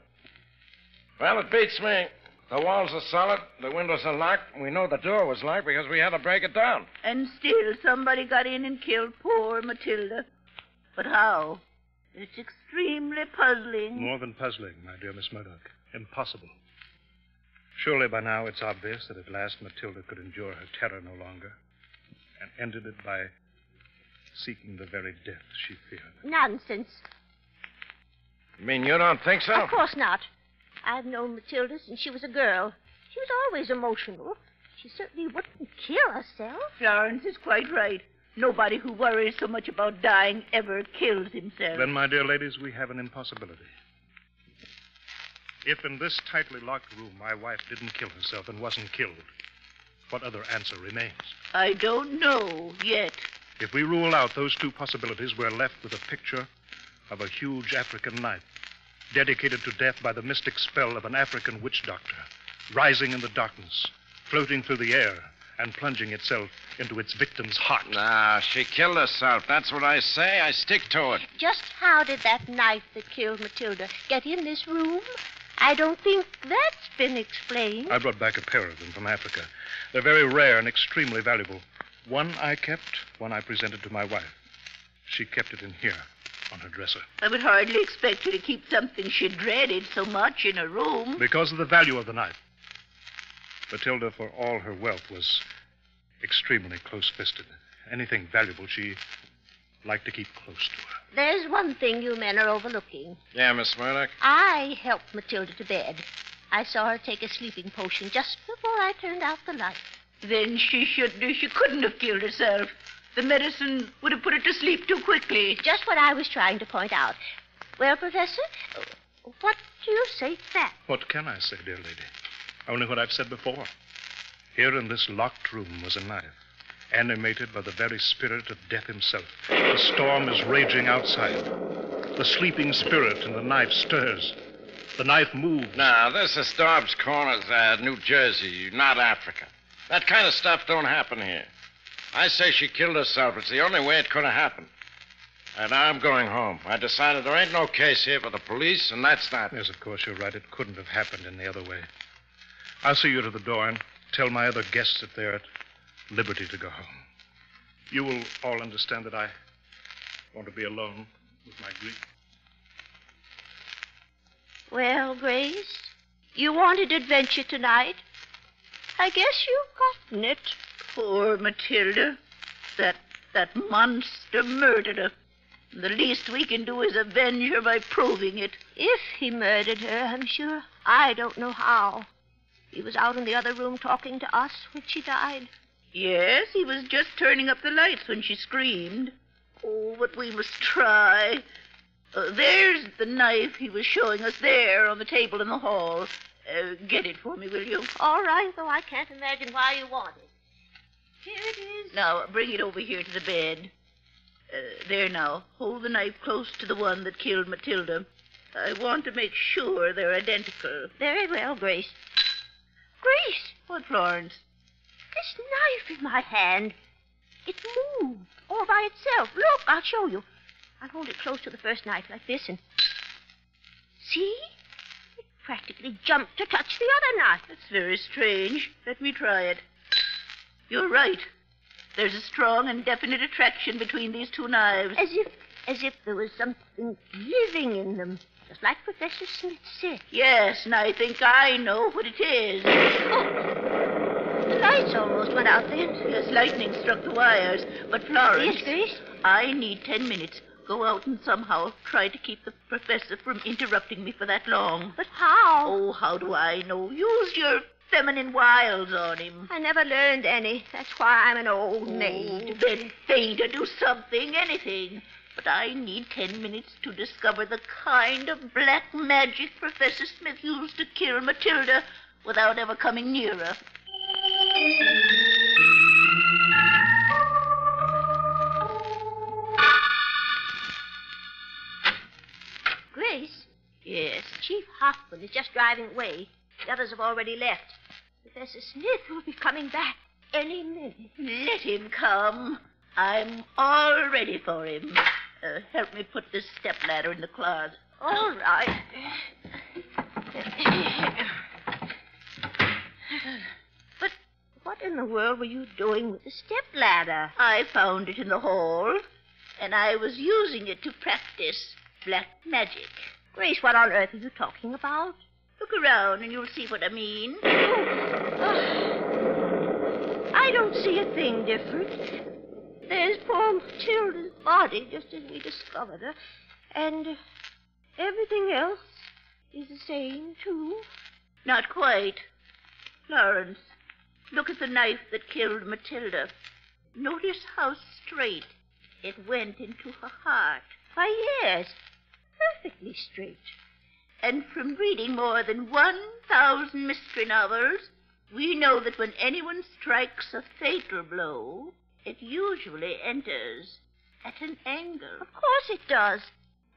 Well, it beats me. The walls are solid, the windows are locked, and we know the door was locked because we had to break it down. And still somebody got in and killed poor Matilda. But how? It's extremely puzzling. More than puzzling, my dear Miss Murdoch. Impossible. Surely by now it's obvious that at last Matilda could endure her terror no longer and ended it by seeking the very death she feared. Nonsense. You mean you don't think so? Of course not. I've known Matilda since she was a girl. She was always emotional. She certainly wouldn't kill herself. Florence is quite right. Nobody who worries so much about dying ever kills himself. Then, my dear ladies, we have an impossibility. If in this tightly locked room my wife didn't kill herself and wasn't killed, what other answer remains? I don't know yet. If we rule out those two possibilities, we're left with a picture of a huge African knife, dedicated to death by the mystic spell of an African witch doctor, rising in the darkness, floating through the air, and plunging itself into its victim's heart. Nah, she killed herself. That's what I say. I stick to it. Just how did that knife that killed Matilda get in this room? I don't think that's been explained. I brought back a pair of them from Africa. They're very rare and extremely valuable. One I kept, one I presented to my wife. She kept it in here, on her dresser. I would hardly expect her to keep something she dreaded so much in her room. Because of the value of the knife. Matilda, for all her wealth, was extremely close-fisted. Anything valuable she liked to keep close to her. There's one thing you men are overlooking. Yeah, Miss Murdoch? I helped Matilda to bed. I saw her take a sleeping potion just before I turned out the light. Then she couldn't have killed herself. The medicine would have put her to sleep too quickly. Just what I was trying to point out. Well, Professor, What do you say to that? What can I say, dear lady? Only what I've said before. Here in this locked room was a knife, animated by the very spirit of death himself. The storm is raging outside. The sleeping spirit in the knife stirs. The knife moves. Now, this is Dobbs Corners, New Jersey, not Africa. That kind of stuff don't happen here. I say she killed herself. It's the only way it could have happened. And I'm going home. I decided there ain't no case here for the police, and that's that. Yes, of course, you're right. It couldn't have happened any other way. I'll see you to the door and tell my other guests that they're at liberty to go home. You will all understand that I want to be alone with my grief. Well, Grace, you wanted adventure tonight. I guess you've gotten it. Poor Matilda. That monster murdered her. The least we can do is avenge her by proving it. If he murdered her, I'm sure I don't know how. He was out in the other room talking to us when she died. Yes, he was just turning up the lights when she screamed. Oh, but we must try. There's the knife he was showing us there on the table in the hall. Get it for me, will you? All right, though I can't imagine why you want it. Here it is. Now, bring it over here to the bed. There now. Hold the knife close to the one that killed Matilda. I want to make sure they're identical. Very well, Grace. Grace! What, Florence? This knife in my hand. It moved all by itself. Look, I'll show you. I'll hold it close to the first knife like this and... See? It practically jumped to touch the other knife. That's very strange. Let me try it. You're right. There's a strong and definite attraction between these two knives. As if there was something living in them, just like Professor Smith said. Yes, and I think I know what it is. Oh, the lights almost went out then. Yes, lightning struck the wires. But, Florence... Yes, Grace? I need 10 minutes. Go out and somehow try to keep the professor from interrupting me for that long. But how? Oh, how do I know? Use your feminine wiles on him. I never learned any. That's why I'm an old maid. Then faint or do something, anything. But I need 10 minutes to discover the kind of black magic Professor Smith used to kill Matilda without ever coming near her. Grace? Yes? Chief Hoffman is just driving away. The others have already left. Professor Smith will be coming back any minute. Let him come. I'm all ready for him. Help me put this stepladder in the closet. All right. But what in the world were you doing with the stepladder? I found it in the hall, and I was using it to practice black magic. Grace, what on earth are you talking about? Look around and you'll see what I mean. I don't see a thing different. There's poor Matilda's body, just as we discovered her. And everything else is the same, too. Not quite. Florence, look at the knife that killed Matilda. Notice how straight it went into her heart. Why, yes, perfectly straight. And from reading more than 1,000 mystery novels, we know that when anyone strikes a fatal blow, it usually enters at an angle. Of course it does.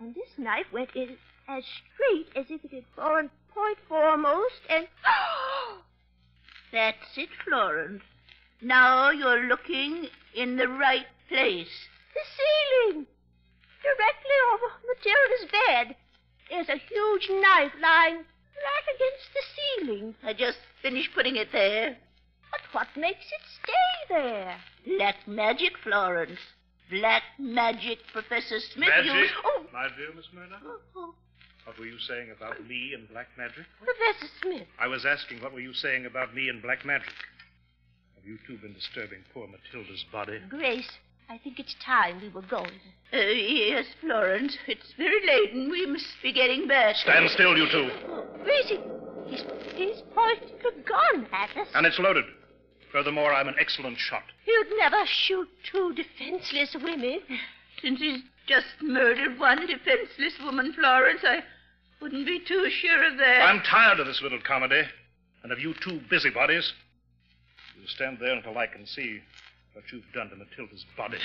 And this knife went in as straight as if it had fallen point foremost and... That's it, Florence. Now you're looking in the right place. The ceiling! Directly over Matilda's bed. There's a huge knife lying right against the ceiling. I just finished putting it there. But what makes it stay there? Black magic, Florence. Black magic, Professor Smith. Magic? Oh. My dear Miss Murdoch? What were you saying about me and black magic? Professor Smith. I was asking what were you saying about me and black magic. Have you two been disturbing poor Matilda's body? Grace, I think it's time we were going. Yes, Florence. It's very late and we must be getting back. Stand still, you two. Gracie, he's pointing a gun at us. And it's loaded. Furthermore, I'm an excellent shot. You'd never shoot two defenseless women. Since he's just murdered one defenseless woman, Florence, wouldn't be too sure of that. I'm tired of this little comedy and of you two busybodies. You stand there until I can see what you've done to Matilda's body.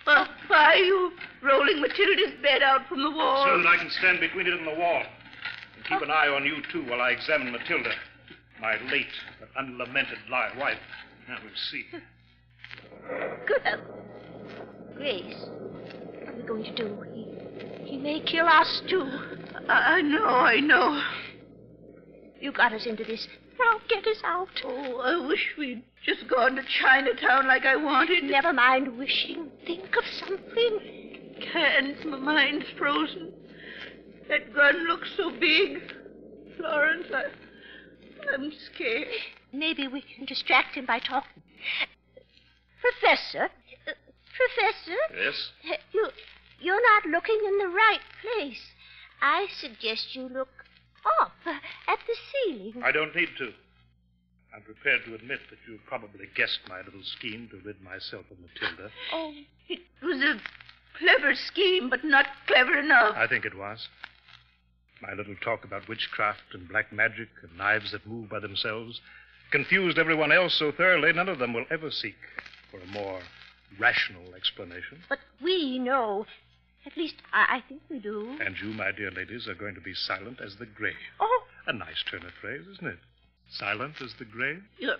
Well, why are you rolling Matilda's bed out from the wall? So that I can stand between it and the wall and keep an eye on you two while I examine Matilda, my late but unlamented wife. Now we'll see. Good heavens. Grace, what are we going to do? He may kill us, too. I know. You got us into this. Now get us out. Oh, I wish we'd just gone to Chinatown like I wanted. Never mind wishing. Think of something. Can't. My mind's frozen. That gun looks so big. Florence, I'm scared. Maybe we can distract him by talking. Professor? Yes? You're not looking in the right place. I suggest you look up at the ceiling. I don't need to. I'm prepared to admit that you probably guessed my little scheme to rid myself of Matilda. Oh, it was a clever scheme, but not clever enough. I think it was. My little talk about witchcraft and black magic and knives that move by themselves confused everyone else so thoroughly none of them will ever seek for a more rational explanation. But we know. At least, I think we do. And you, my dear ladies, are going to be silent as the grave. Oh. A nice turn of phrase, isn't it? Silent as the grave? You're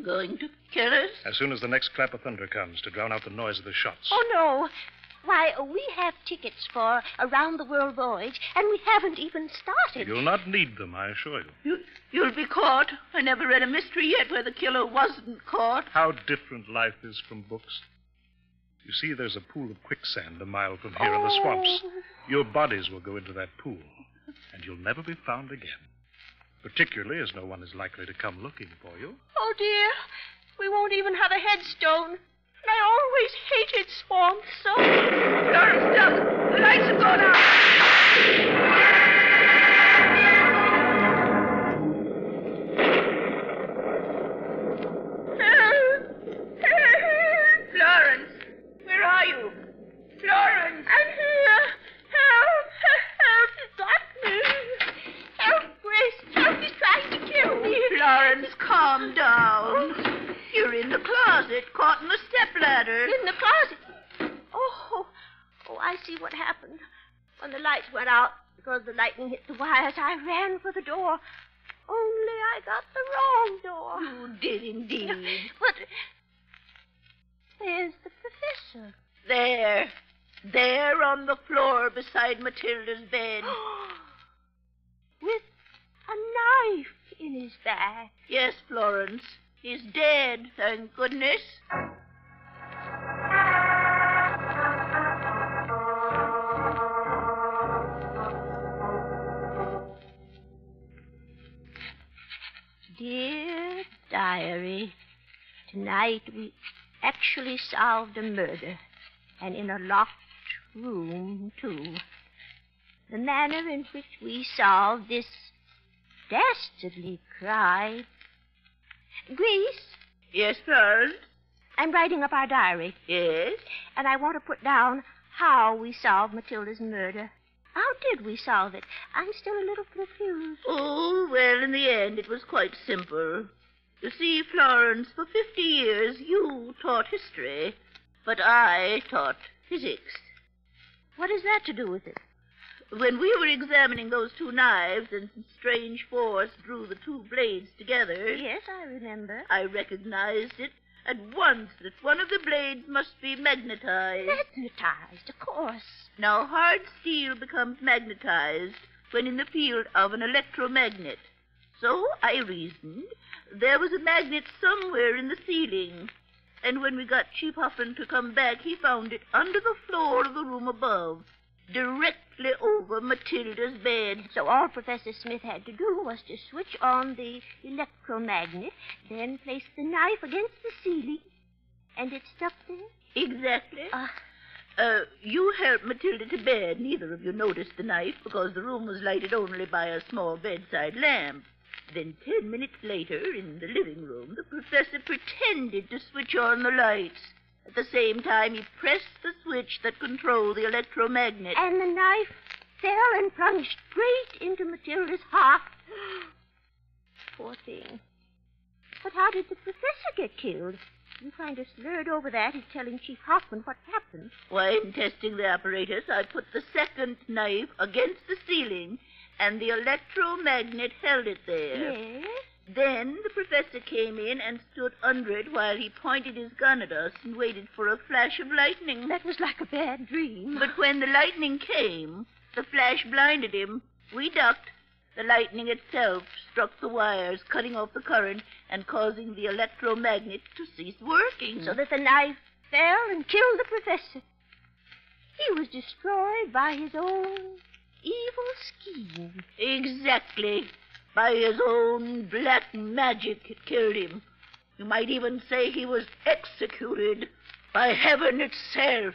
going to kill us? As soon as the next clap of thunder comes to drown out the noise of the shots. Oh, no. Why, we have tickets for a round-the-world voyage, and we haven't even started. You'll not need them, I assure you. You'll be caught. I never read a mystery yet where the killer wasn't caught. How different life is from books. You see, there's a pool of quicksand a mile from here in the swamps. Your bodies will go into that pool, and you'll never be found again. Particularly as no one is likely to come looking for you. Oh, dear. We won't even have a headstone. And I always hated swamps so. Florence, stop. The lights have gone out. Florence, where are you? Florence! I'm here. Help! He's got me. Help, Grace. Help, he's trying to kill me. Florence, calm down. You're in the closet, caught in the stepladder. In the closet? Oh, I see what happened. When the lights went out, because the lightning hit the wires, I ran for the door. Only I got the wrong door. You did indeed. But where's the professor? There on the floor beside Matilda's bed. With a knife in his back. Yes, Florence. He's dead, thank goodness. Dear Diary, tonight we actually solved a murder, and in a locked room, too. The manner in which we solved this dastardly crime. Grace? Yes, Florence? I'm writing up our diary. Yes? And I want to put down how we solved Matilda's murder. How did we solve it? I'm still a little confused. Oh, well, in the end, it was quite simple. You see, Florence, for 50 years you taught history, but I taught physics. What has that to do with it? When we were examining those two knives and some strange force drew the two blades together... Yes, I remember. I recognized it at once that one of the blades must be magnetized. Magnetized, of course. Now, hard steel becomes magnetized when in the field of an electromagnet. So I reasoned there was a magnet somewhere in the ceiling. And when we got Chief Huffman to come back, he found it under the floor of the room above, directly over Matilda's bed. So all Professor Smith had to do was to switch on the electromagnet, then place the knife against the ceiling, and it stuck there? Exactly. You helped Matilda to bed. Neither of you noticed the knife because the room was lighted only by a small bedside lamp. Then 10 minutes later, in the living room, the professor pretended to switch on the lights. At the same time, he pressed the switch that controlled the electromagnet. And the knife fell and plunged straight into Matilda's heart. Poor thing. But how did the professor get killed? You kind of slurred over that in telling Chief Hoffman what happened. Why, in testing the apparatus, I put the second knife against the ceiling, and the electromagnet held it there. Yes? Then the professor came in and stood under it while he pointed his gun at us and waited for a flash of lightning. That was like a bad dream. But when the lightning came, the flash blinded him. We ducked. The lightning itself struck the wires, cutting off the current and causing the electromagnet to cease working. So that the knife fell and killed the professor. He was destroyed by his own evil scheme. Exactly. By his own black magic, it killed him. You might even say he was executed by heaven itself.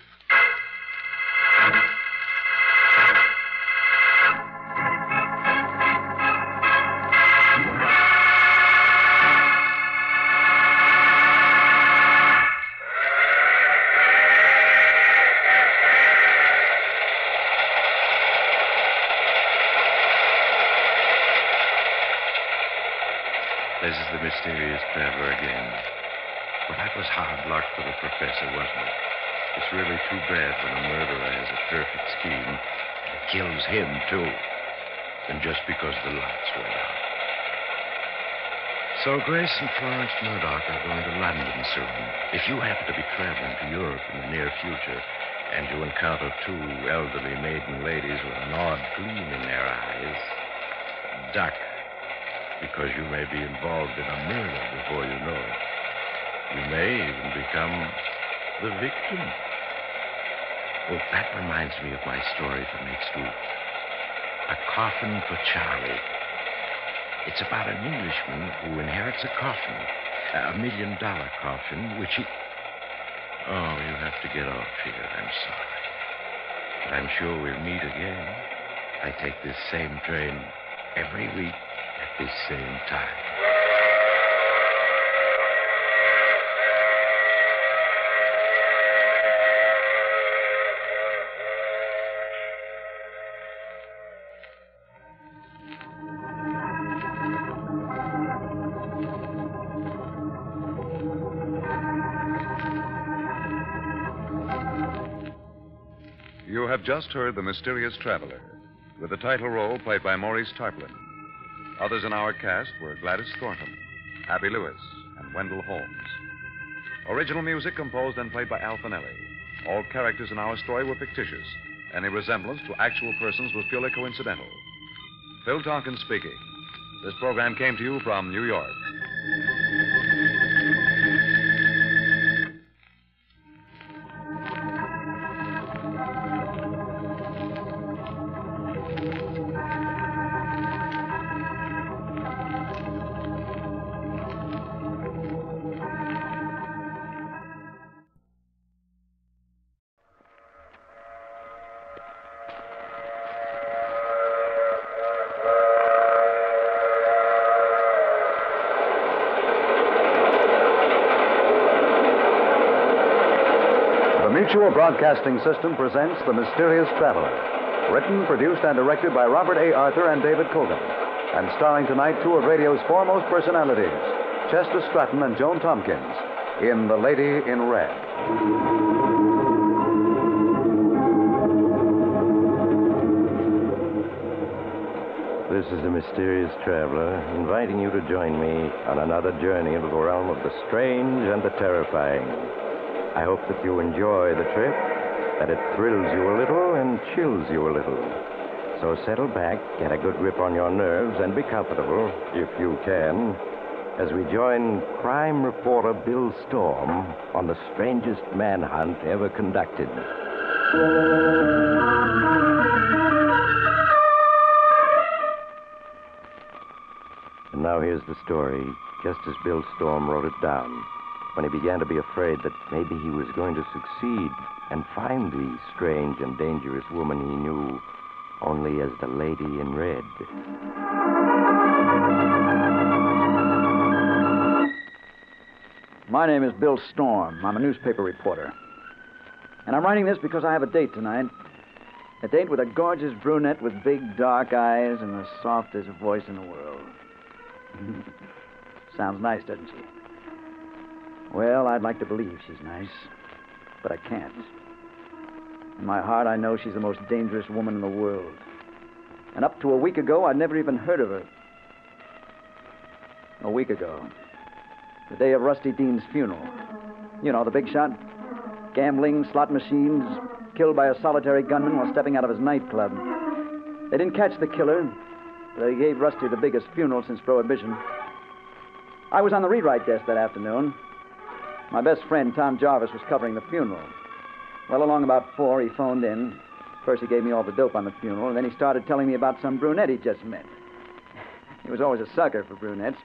This is the mysterious traveler again. But that was hard luck for the professor, wasn't it? It's really too bad when a murderer has a perfect scheme and kills him, too. And just because the lights went out. So Grace and Florence Murdoch are going to London soon. If you happen to be traveling to Europe in the near future and you encounter two elderly maiden ladies with an odd gleam in their eyes, duck. Because you may be involved in a murder before you know it. You may even become the victim. Oh, that reminds me of my story for next week. A Coffin for Charlie. It's about an Englishman who inherits a coffin, $1 million coffin, which he... Oh, you have to get off here. I'm sorry. But I'm sure we'll meet again. I take this same train every week. At this same time. You have just heard The Mysterious Traveler, with the title role played by Maurice Tarplin. Others in our cast were Gladys Thornton, Abby Lewis, and Wendell Holmes. Original music composed and played by Al Finelli. All characters in our story were fictitious. Any resemblance to actual persons was purely coincidental. Phil Tompkins speaking. This program came to you from New York. Mutual Broadcasting System presents The Mysterious Traveler. Written, produced, and directed by Robert A. Arthur and David Cogan. And starring tonight two of radio's foremost personalities, Chester Stratton and Joan Tompkins, in The Lady in Red. This is the Mysterious Traveler, inviting you to join me on another journey into the realm of the strange and the terrifying. I hope that you enjoy the trip, that it thrills you a little and chills you a little. So settle back, get a good grip on your nerves, and be comfortable, if you can, as we join crime reporter Bill Storm on the strangest manhunt ever conducted. And now here's the story, just as Bill Storm wrote it down, when he began to be afraid that maybe he was going to succeed and find the strange and dangerous woman he knew only as the Lady in Red. My name is Bill Storm. I'm a newspaper reporter. And I'm writing this because I have a date tonight A date with a gorgeous brunette with big dark eyes and the softest voice in the world. Sounds nice, doesn't she? Well, I'd like to believe she's nice, but I can't. In my heart, I know she's the most dangerous woman in the world. And up to a week ago, I'd never even heard of her. A week ago, the day of Rusty Dean's funeral. You know, the big shot. Gambling, slot machines, killed by a solitary gunman while stepping out of his nightclub. They didn't catch the killer, but they gave Rusty the biggest funeral since Prohibition. I was on the rewrite desk that afternoon. My best friend, Tom Jarvis, was covering the funeral. Well, along about 4, he phoned in. First, he gave me all the dope on the funeral, and then he started telling me about some brunette he just met. He was always a sucker for brunettes.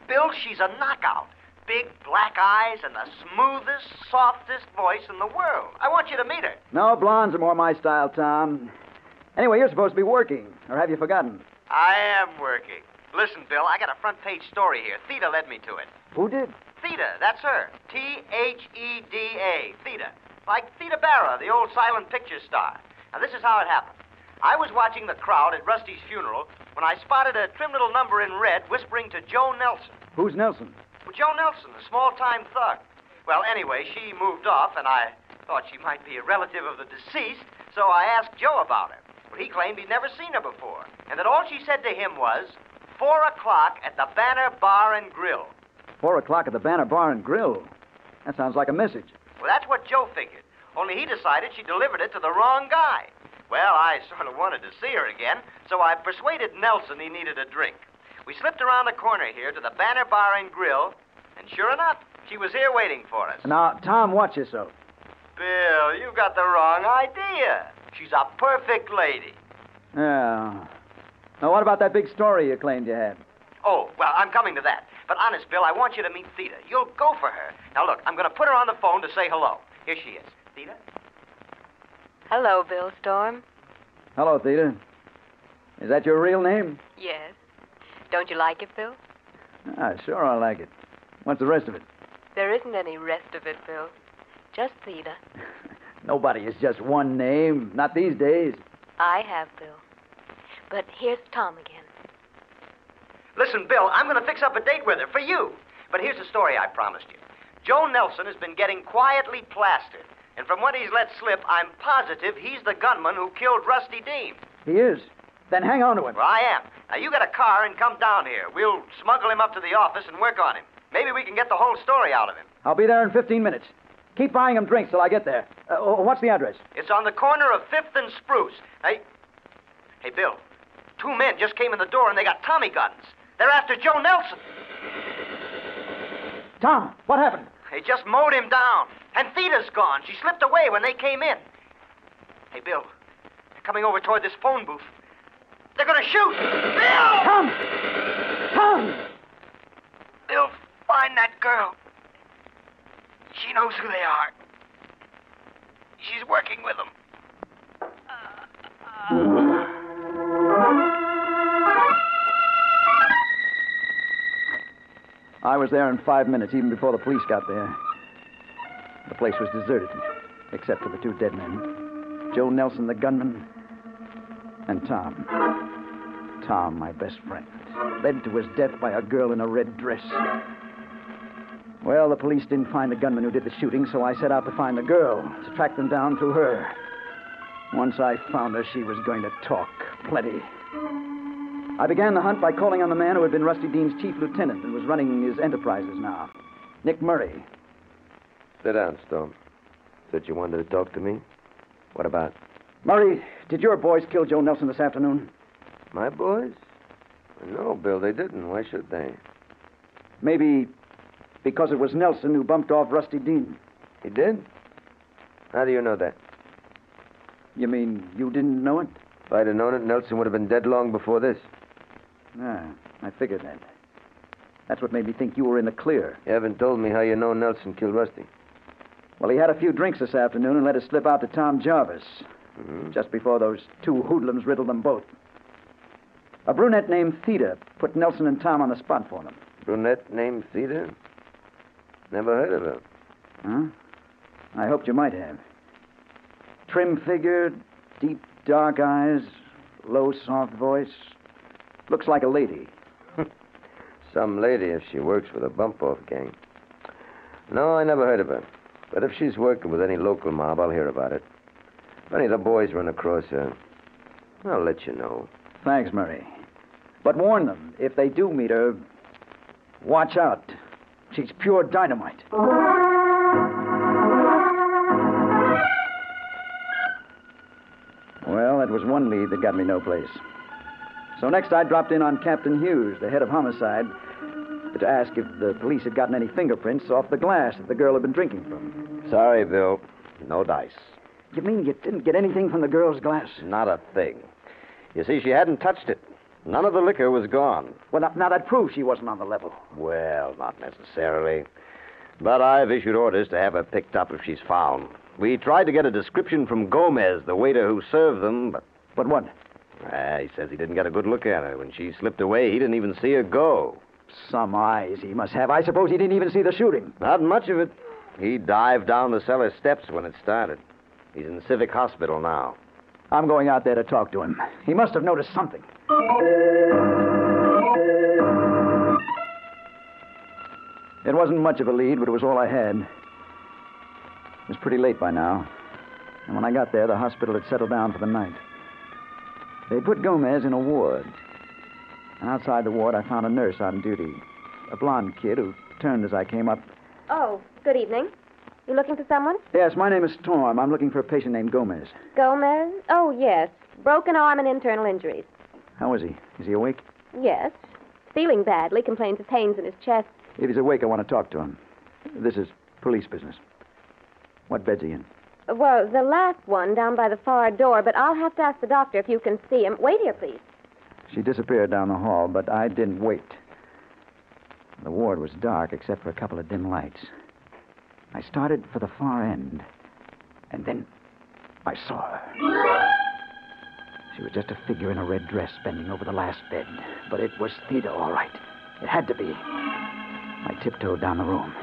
Bill, she's a knockout. Big black eyes and the smoothest, softest voice in the world. I want you to meet her. No, blondes are more my style, Tom. Anyway, you're supposed to be working, or have you forgotten? I am working. Listen, Bill, I got a front-page story here. Theda led me to it. Who did? Theda, that's her. Theda. Theda. Like Theda Barra, the old silent picture star. Now, this is how it happened. I was watching the crowd at Rusty's funeral when I spotted a trim little number in red whispering to Joe Nelson. Who's Nelson? Well, Joe Nelson, the small-time thug. Well, anyway, she moved off, and I thought she might be a relative of the deceased, so I asked Joe about her. Well, he claimed he'd never seen her before, and that all she said to him was, 4 o'clock at the Banner Bar and Grill. 4 o'clock at the Banner Bar and Grill? That sounds like a message. Well, that's what Joe figured, only he decided she delivered it to the wrong guy. Well, I sort of wanted to see her again, so I persuaded Nelson he needed a drink. We slipped around the corner here to the Banner Bar and Grill, and sure enough, she was here waiting for us. Now, Tom, watch yourself. Bill, you got the wrong idea. She's a perfect lady. Yeah. Now, what about that big story you claimed you had? Oh, well, I'm coming to that. But honest, Bill, I want you to meet Theda. You'll go for her. Now, look, I'm going to put her on the phone to say hello. Here she is. Theda? Hello, Bill Storm. Hello, Theda. Is that your real name? Yes. Don't you like it, Bill? Ah, sure I like it. What's the rest of it? There isn't any rest of it, Bill. Just Theda. Nobody is just one name. Not these days. I have, Bill. But here's Tom again. Listen, Bill, I'm going to fix up a date with her for you. But here's the story I promised you. Joe Nelson has been getting quietly plastered. And from what he's let slip, I'm positive he's the gunman who killed Rusty Dean. He is? Then hang on to him. Well, I am. Now, you get a car and come down here. We'll smuggle him up to the office and work on him. Maybe we can get the whole story out of him. I'll be there in 15 minutes. Keep buying him drinks till I get there. What's the address? It's on the corner of 5th and Spruce. Hey, Bill, 2 men just came in the door and they got Tommy guns. They're after Joe Nelson. Tom, what happened? They just mowed him down. And Theda's gone. She slipped away when they came in. Hey, Bill, they're coming over toward this phone booth. They're going to shoot. Bill! Tom! Tom! Bill, find that girl. She knows who they are. She's working with them. I was there in 5 minutes, even before the police got there. The place was deserted, except for the 2 dead men. Joe Nelson, the gunman, and Tom. Tom, my best friend, led to his death by a girl in a red dress. Well, the police didn't find the gunman who did the shooting, so I set out to find the girl, to track them down through her. Once I found her, she was going to talk plenty. I began the hunt by calling on the man who had been Rusty Dean's chief lieutenant and was running his enterprises now, Nick Murray. Sit down, Storm. Said you wanted to talk to me? What about? Murray, did your boys kill Joe Nelson this afternoon? My boys? No, Bill, they didn't. Why should they? Maybe because it was Nelson who bumped off Rusty Dean. He did? How do you know that? You mean you didn't know it? If I'd have known it, Nelson would have been dead long before this. Ah, I figured that. That's what made me think you were in the clear. You haven't told me how you know Nelson killed Rusty. Well, he had a few drinks this afternoon and let it slip out to Tom Jarvis. Mm-hmm. Just before those 2 hoodlums riddled them both. A brunette named Theda put Nelson and Tom on the spot for them. Brunette named Theda? Never heard of her. Huh? I hoped you might have. Trim-figured, deep dark eyes, low, soft voice. Looks like a lady. Some lady if she works with a bump-off gang. No, I never heard of her. But if she's working with any local mob, I'll hear about it. If any of the boys run across her, I'll let you know. Thanks, Murray. But warn them, if they do meet her, watch out. She's pure dynamite. Well, that was one lead that got me no place. So next I dropped in on Captain Hughes, the head of homicide, to ask if the police had gotten any fingerprints off the glass that the girl had been drinking from. Sorry, Bill. No dice. You mean you didn't get anything from the girl's glass? Not a thing. You see, she hadn't touched it. None of the liquor was gone. Well, now that proves she wasn't on the level. Well, not necessarily. But I've issued orders to have her picked up if she's found. We tried to get a description from Gomez, the waiter who served them, but... But what? He says he didn't get a good look at her. When she slipped away, he didn't even see her go. Some eyes he must have. I suppose he didn't even see the shooting. Not much of it. He dived down the cellar steps when it started. He's in the Civic Hospital now. I'm going out there to talk to him. He must have noticed something. It wasn't much of a lead, but it was all I had. It was pretty late by now. And when I got there, the hospital had settled down for the night. They put Gomez in a ward. And outside the ward, I found a nurse on duty. A blonde kid who turned as I came up. Oh, good evening. You looking for someone? Yes, my name is Storm. I'm looking for a patient named Gomez. Gomez? Oh, yes. Broken arm and internal injuries. How is he? Is he awake? Yes. Feeling badly. Complains of pains in his chest. If he's awake, I want to talk to him. This is police business. What bed's he in? Well, the last one down by the far door, but I'll have to ask the doctor if you can see him. Wait here, please. She disappeared down the hall, but I didn't wait. The ward was dark except for a couple of dim lights. I started for the far end, and then I saw her. She was just a figure in a red dress bending over the last bed, but it was Theda, all right. It had to be. I tiptoed down the room.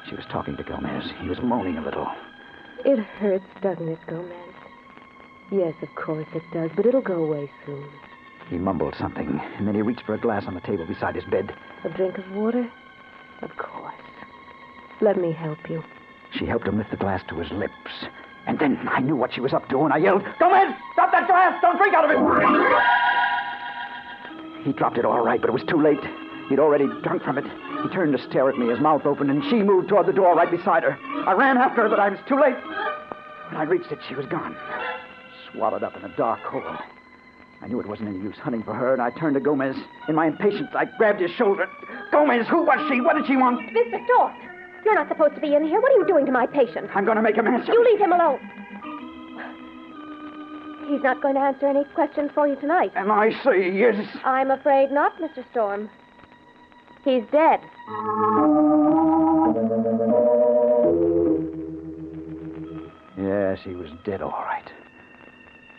She was talking to Gomez. He was moaning a little. It hurts, doesn't it, Gomez? Yes, of course it does, but it'll go away soon. He mumbled something, and then he reached for a glass on the table beside his bed. A drink of water? Of course. Let me help you. She helped him lift the glass to his lips. And then I knew what she was up to, and I yelled, Gomez, stop that glass! Don't drink out of it! He dropped it all right, but it was too late. He'd already drunk from it. He turned to stare at me, his mouth open, and she moved toward the door right beside her. I ran after her, but I was too late. When I reached it, she was gone. Swallowed up in a dark hole. I knew it wasn't any use hunting for her, and I turned to Gomez. In my impatience, I grabbed his shoulder. Gomez, who was she? What did she want? Mr. Storm, you're not supposed to be in here. What are you doing to my patient? I'm going to make him answer. You leave him alone. He's not going to answer any questions for you tonight. And I say yes. I'm afraid not, Mr. Storm. He's dead. Yes, he was dead, all right.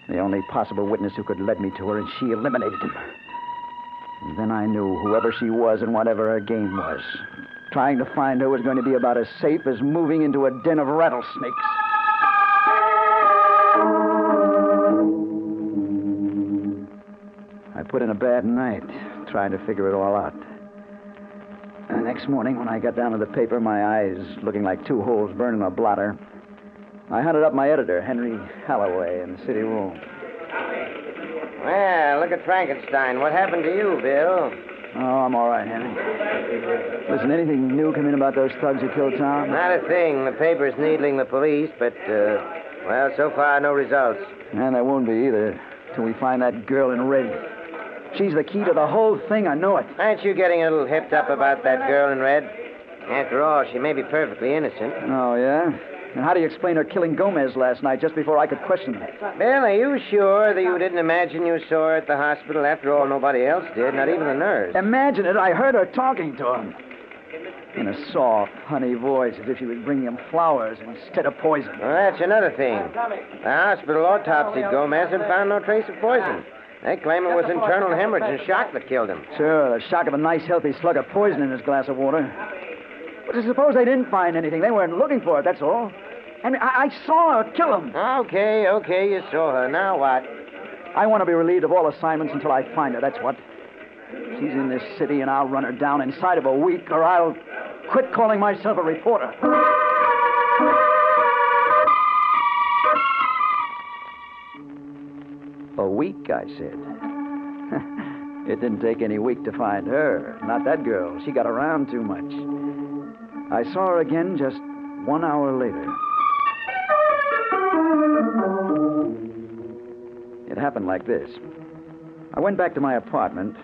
The only possible witness who could lead me to her, and she eliminated him. And then I knew whoever she was and whatever her game was, trying to find her was going to be about as safe as moving into a den of rattlesnakes. I put in a bad night, trying to figure it all out. And the next morning, when I got down to the paper, my eyes looking like two holes burned in a blotter, I hunted up my editor, Henry Holloway, in the city room. Well, look at Frankenstein. What happened to you, Bill? Oh, I'm all right, Henry. Listen, anything new come in about those thugs who killed Tom? Not a thing. The paper's needling the police, but, well, so far, no results. And there won't be either, till we find that girl in red. She's the key to the whole thing, I know it. Aren't you getting a little hipped up about that girl in red? After all, she may be perfectly innocent. Oh, yeah? And how do you explain her killing Gomez last night just before I could question her? Bill, are you sure that you didn't imagine you saw her at the hospital? After all, nobody else did, not even the nurse. Imagine it. I heard her talking to him. In a soft, honey voice, as if she was bringing him flowers instead of poison. Well, that's another thing. The hospital autopsied Gomez and found no trace of poison. They claim it was internal hemorrhage and shock that killed him. Sure, the shock of a nice, healthy slug of poison in his glass of water. But I suppose they didn't find anything. They weren't looking for it, that's all. And I saw her kill him. Okay, you saw her. Now what? I want to be relieved of all assignments until I find her, that's what. She's in this city, and I'll run her down inside of a week, or I'll quit calling myself a reporter. A week, I said. It didn't take any week to find her. Not that girl. She got around too much. I saw her again just 1 hour later. It happened like this. I went back to my apartment,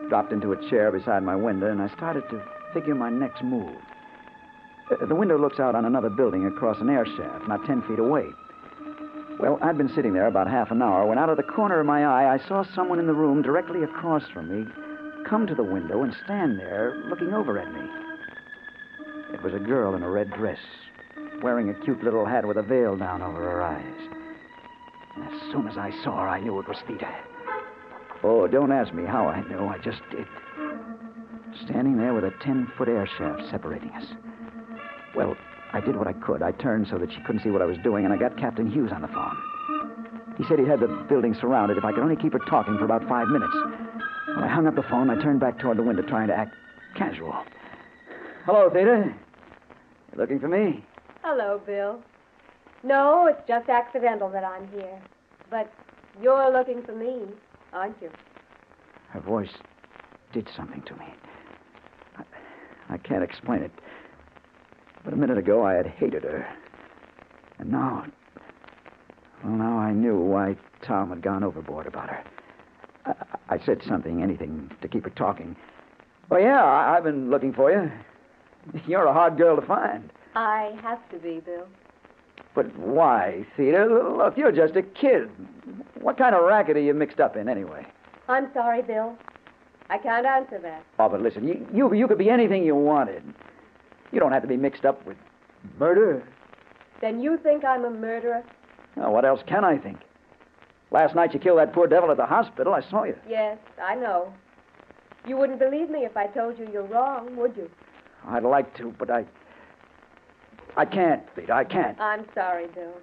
dropped into a chair beside my window, and I started to figure my next move. The window looks out on another building across an air shaft, not 10 feet away. Well, I'd been sitting there about half an hour when out of the corner of my eye, I saw someone in the room directly across from me come to the window and stand there looking over at me. It was a girl in a red dress, wearing a cute little hat with a veil down over her eyes. And as soon as I saw her, I knew it was Theta. Oh, don't ask me how I knew. I just did. Standing there with a 10-foot air shaft separating us. Well, I did what I could. I turned so that she couldn't see what I was doing, and I got Captain Hughes on the phone. He said he had the building surrounded if I could only keep her talking for about 5 minutes. When I hung up the phone, I turned back toward the window, trying to act casual. Hello, Theta. You looking for me? Hello, Bill. No, it's just accidental that I'm here. But you're looking for me, aren't you? Her voice did something to me. I can't explain it. But a minute ago, I had hated her. And now... Well, now I knew why Tom had gone overboard about her. I said something, anything, to keep her talking. Oh, yeah, I've been looking for you. You're a hard girl to find. I have to be, Bill. But why, Theta? Look, you're just a kid. What kind of racket are you mixed up in, anyway? I'm sorry, Bill. I can't answer that. Oh, but listen, you could be anything you wanted. You don't have to be mixed up with murder. Then you think I'm a murderer? Well, what else can I think? Last night you killed that poor devil at the hospital. I saw you. Yes, I know. You wouldn't believe me if I told you you're wrong, would you? I'd like to, but I can't, Theta. I can't. I'm sorry, Bill.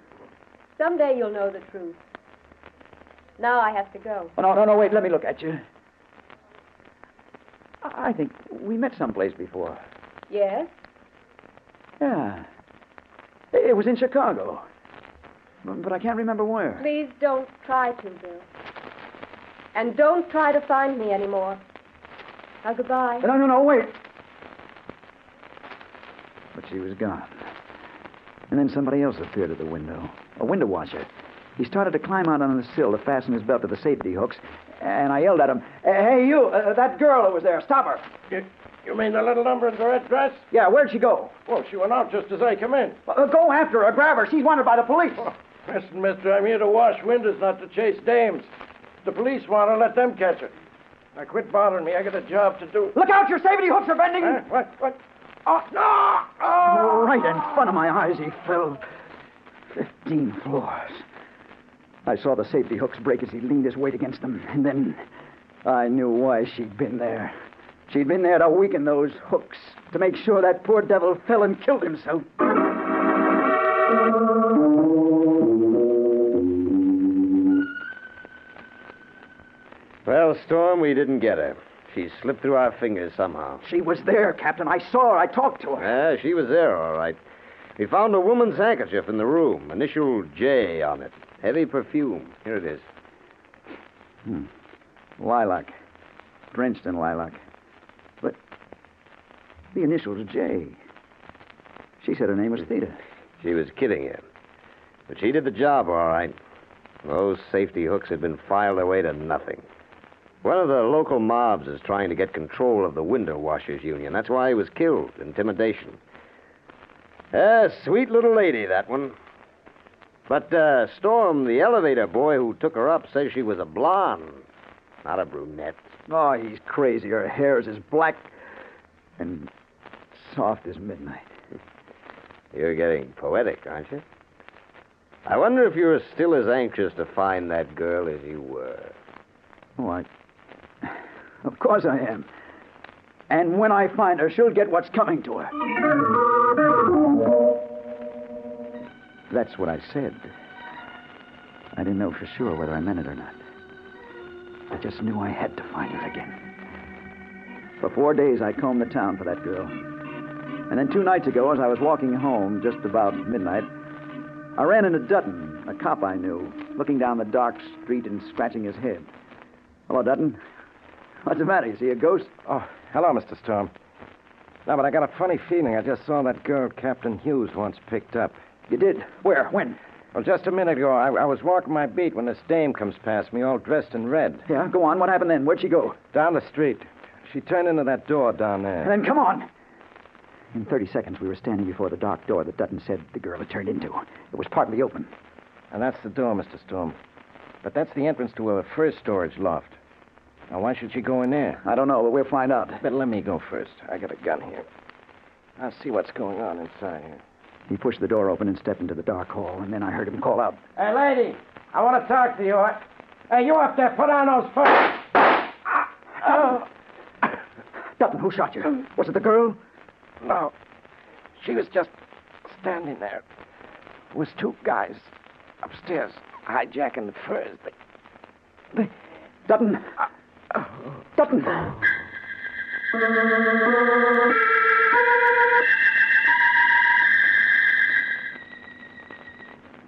Someday you'll know the truth. Now I have to go. Oh, no, wait. Let me look at you. I think we met someplace before. Yes? Yeah. It was in Chicago. But I can't remember where. Please don't try to, Bill. And don't try to find me anymore. Now, goodbye. No, wait. But she was gone. And then somebody else appeared at the window. A window washer. He started to climb out on the sill to fasten his belt to the safety hooks. And I yelled at him, "Hey, you, that girl who was there, stop her." You mean the little number in the red dress? Yeah, where'd she go? Well, she went out just as I come in. Go after her, grab her. She's wanted by the police. Oh, listen, mister, I'm here to wash windows, not to chase dames. If the police want her, let them catch her. Now, quit bothering me. I got a job to do. Look out, your safety hooks are bending. What? Oh, no! Oh! Right in front of my eyes, he fell 15 floors. I saw the safety hooks break as he leaned his weight against them, and then I knew why she'd been there. She'd been there to weaken those hooks, to make sure that poor devil fell and killed himself. Well, Storm, we didn't get her. She slipped through our fingers somehow. She was there, Captain. I saw her. I talked to her. Yeah, she was there, all right. We found a woman's handkerchief in the room. Initial J on it. Heavy perfume. Here it is. Lilac. Drenched in lilac. But the initials J. She said her name was Theta. She was kidding you. But she did the job, all right. Those safety hooks had been filed away to nothing. One of the local mobs is trying to get control of the window washers union. That's why he was killed. Intimidation. Sweet little lady, that one. But, Storm, the elevator boy who took her up, says she was a blonde, not a brunette. Oh, he's crazy. Her hair is as black and soft as midnight. You're getting poetic, aren't you? I wonder if you're still as anxious to find that girl as you were. Oh, Of course I am. And when I find her, she'll get what's coming to her. That's what I said. I didn't know for sure whether I meant it or not. I just knew I had to find her again. For 4 days, I combed the town for that girl. And then 2 nights ago, as I was walking home just about midnight, I ran into Dutton, a cop I knew, looking down the dark street and scratching his head. Hello, Dutton. What's the matter? You see a ghost? Oh, hello, Mr. Storm. No, but I got a funny feeling. I just saw that girl Captain Hughes once picked up. You did? Where? When? Well, just a minute ago. I was walking my beat when this dame comes past me, all dressed in red. Yeah, go on. What happened then? Where'd she go? Down the street. She turned into that door down there. Then come on. In 30 seconds, we were standing before the dark door that Dutton said the girl had turned into. It was partly open. And that's the door, Mr. Storm. But that's the entrance to her first storage loft. Now, why should she go in there? I don't know, but we'll find out. But let me go first. I got a gun here. I'll see what's going on inside here. He pushed the door open and stepped into the dark hall, and then I heard him call out. Hey, lady, I want to talk to you. Hey, you up there, put on those first. Dutton, who shot you? Was it the girl? No. She was just standing there. There was 2 guys upstairs hijacking the furs. Dutton. Dutton.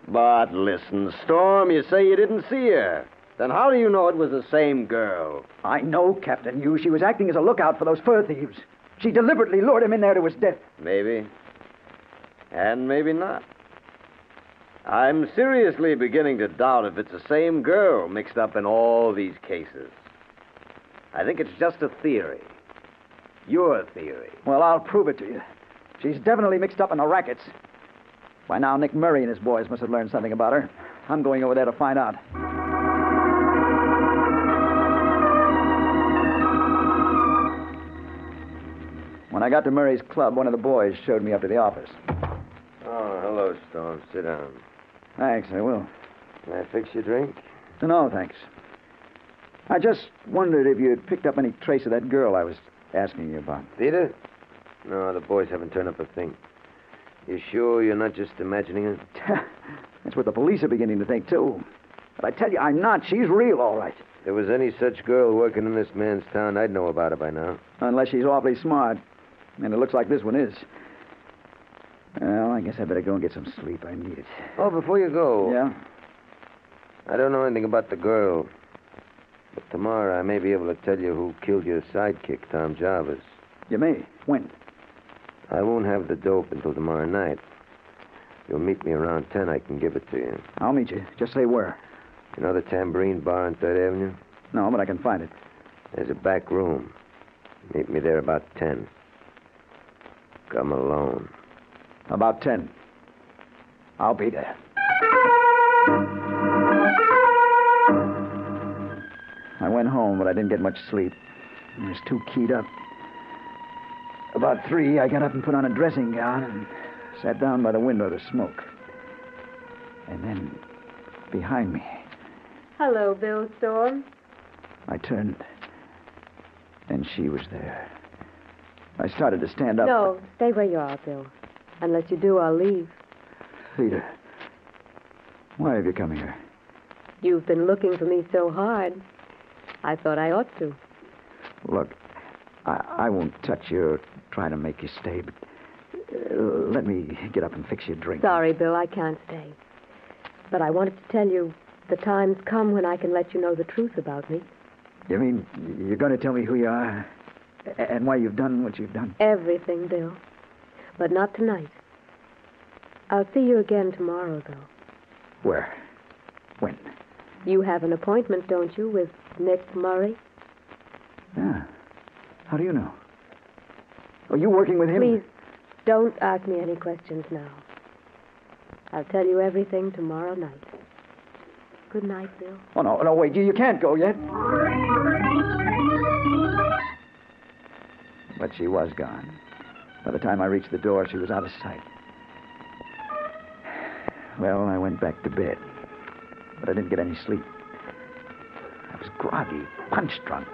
But listen, Storm, you say you didn't see her. Then how do you know it was the same girl? I know, Captain Hughes. She was acting as a lookout for those fur thieves. She deliberately lured him in there to his death. Maybe. And maybe not. I'm seriously beginning to doubt if it's the same girl mixed up in all these cases. I think it's just a theory. Your theory. Well, I'll prove it to you. She's definitely mixed up in the rackets. By now, Nick Murray and his boys must have learned something about her. I'm going over there to find out. When I got to Murray's club, one of the boys showed me up to the office. Oh, hello, Storm. Sit down. Thanks, I will. Can I fix your drink? No, thanks. I just wondered if you had picked up any trace of that girl I was asking you about. Peter? No, the boys haven't turned up a thing. You sure you're not just imagining it? That's what the police are beginning to think, too. But I tell you, I'm not. She's real, all right. If there was any such girl working in this man's town, I'd know about her by now. Unless she's awfully smart. And it looks like this one is. Well, I guess I better go and get some sleep. I need it. Oh, before you go. Yeah? I don't know anything about the girl. But tomorrow I may be able to tell you who killed your sidekick, Tom Jarvis. You may. When? I won't have the dope until tomorrow night. If you'll meet me around 10, I can give it to you. I'll meet you. Just say where. You know the Tambourine Bar on 3rd Avenue? No, but I can find it. There's a back room. Meet me there about 10. Come alone. About 10. I'll be there. I went home, but I didn't get much sleep. I was too keyed up. About 3, I got up and put on a dressing gown and sat down by the window to smoke. And then, behind me, Hello, Bill Storm. I turned, and she was there. I started to stand up. No, stay where you are, Bill. Unless you do, I'll leave. Theda, why have you come here? You've been looking for me so hard. I thought I ought to. Look, I won't touch you or try to make you stay, but let me get up and fix you a drink. Sorry, Bill, I can't stay. But I wanted to tell you the time's come when I can let you know the truth about me. You mean you're going to tell me who you are and why you've done what you've done? Everything, Bill. But not tonight. I'll see you again tomorrow, though. Where? When? You have an appointment, don't you, with Nick Murray? Yeah. How do you know? Are you working with him? Please, don't ask me any questions now. I'll tell you everything tomorrow night. Good night, Bill. Oh, no, wait. You can't go yet. But she was gone. By the time I reached the door, she was out of sight. Well, I went back to bed. But I didn't get any sleep. I was groggy, punch-drunk.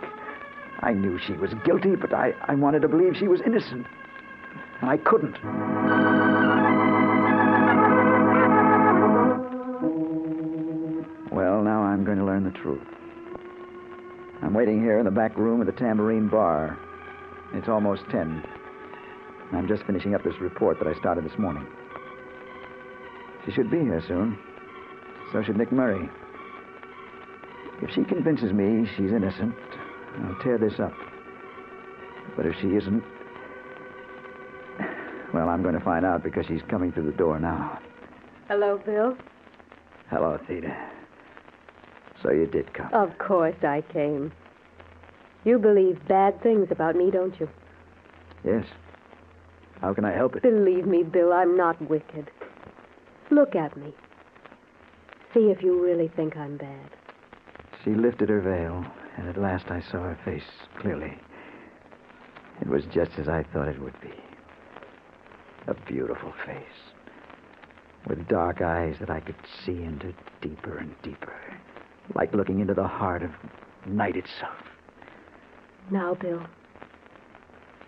I knew she was guilty, but I wanted to believe she was innocent. And I couldn't. I'm going to learn the truth. I'm waiting here in the back room of the Tambourine Bar. It's almost 10. I'm just finishing up this report that I started this morning. She should be here soon. So should Nick Murray. If she convinces me she's innocent, I'll tear this up. But if she isn't, well, I'm going to find out because she's coming through the door now. Hello, Bill. Hello, Theda. So you did come. Of course I came. You believe bad things about me, don't you? Yes. How can I help it? Believe me, Bill, I'm not wicked. Look at me. See if you really think I'm bad. She lifted her veil, and at last I saw her face clearly. It was just as I thought it would be. A beautiful face, with dark eyes that I could see into deeper and deeper, like looking into the heart of night itself. Now, Bill,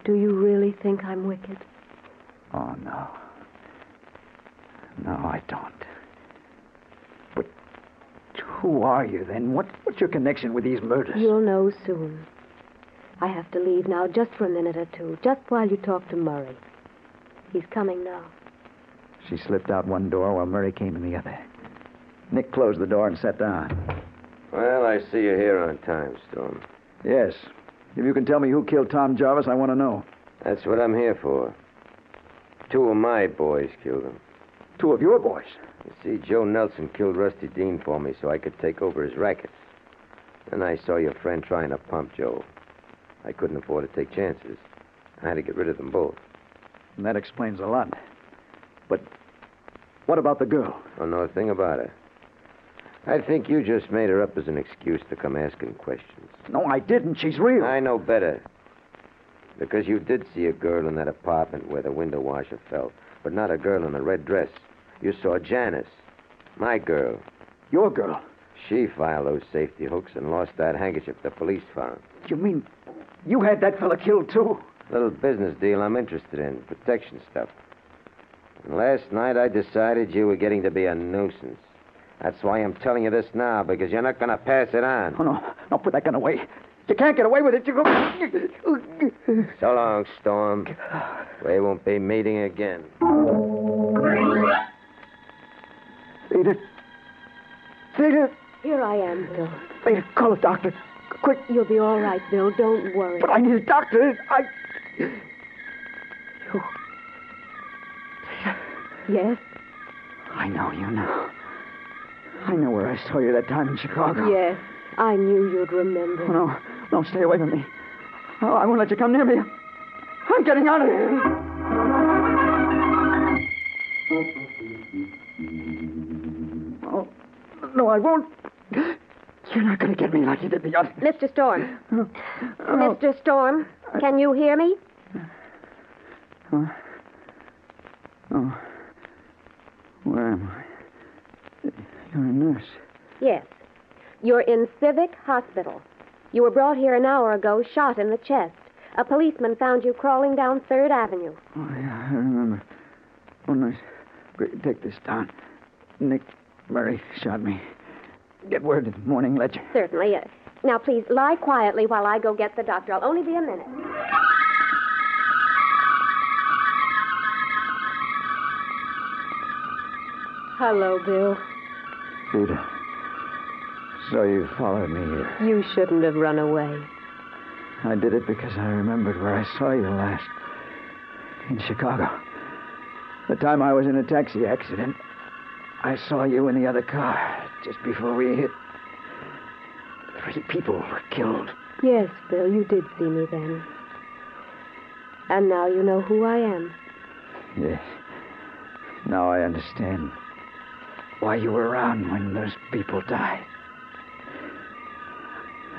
do you really think I'm wicked? Oh, no. No, I don't. But who are you, then? What's your connection with these murders? You'll know soon. I have to leave now just for a minute or two, just while you talk to Murray. He's coming now. She slipped out one door while Murray came in the other. Nick closed the door and sat down. Well, I see you're here on time, Storm. Yes. If you can tell me who killed Tom Jarvis, I want to know. That's what I'm here for. 2 of my boys killed him. 2 of your boys? You see, Joe Nelson killed Rusty Dean for me so I could take over his racket. Then I saw your friend trying to pump Joe. I couldn't afford to take chances. I had to get rid of them both. And that explains a lot. But what about the girl? I don't know a thing about her. I think you just made her up as an excuse to come asking questions. No, I didn't. She's real. I know better. Because you did see a girl in that apartment where the window washer fell, but not a girl in a red dress. You saw Janice, my girl. Your girl? She filed those safety hooks and lost that handkerchief the police found. You mean you had that fella killed, too? Little business deal I'm interested in, protection stuff. And last night I decided you were getting to be a nuisance. That's why I'm telling you this now, because you're not going to pass it on. Oh, no. No, put that gun away. You can't get away with it. You go... So long, Storm. We won't be meeting again. Theda. Theda. Here I am, Bill. Theda, call a doctor. Quick. You'll be all right, Bill. Don't worry. But I need a doctor. Yes? I know you now. I know where I saw you that time in Chicago. Yes. I knew you'd remember. Oh, no, stay away from me. Oh, I won't let you come near me. I'm getting out of here. Oh, no, I won't. You're not going to get me like you did the other. Mr. Storm. Mr. Storm, can you hear me? Oh. Where am I? You're a nurse. Yes. You're in Civic Hospital. You were brought here an hour ago, shot in the chest. A policeman found you crawling down 3rd Avenue. Oh, yeah, I remember. Oh, nurse. Take this down. Nick Murray shot me. Get word to the Morning Ledger. Certainly. Now, please, lie quietly while I go get the doctor. I'll only be a minute. Hello, Bill. Theda. So you followed me here. You shouldn't have run away. I did it because I remembered where I saw you last. In Chicago. The time I was in a taxi accident. I saw you in the other car just before we hit. 3 people were killed. Yes, Bill, you did see me then. And now you know who I am. Yes. Now I understand why you were around when those people died.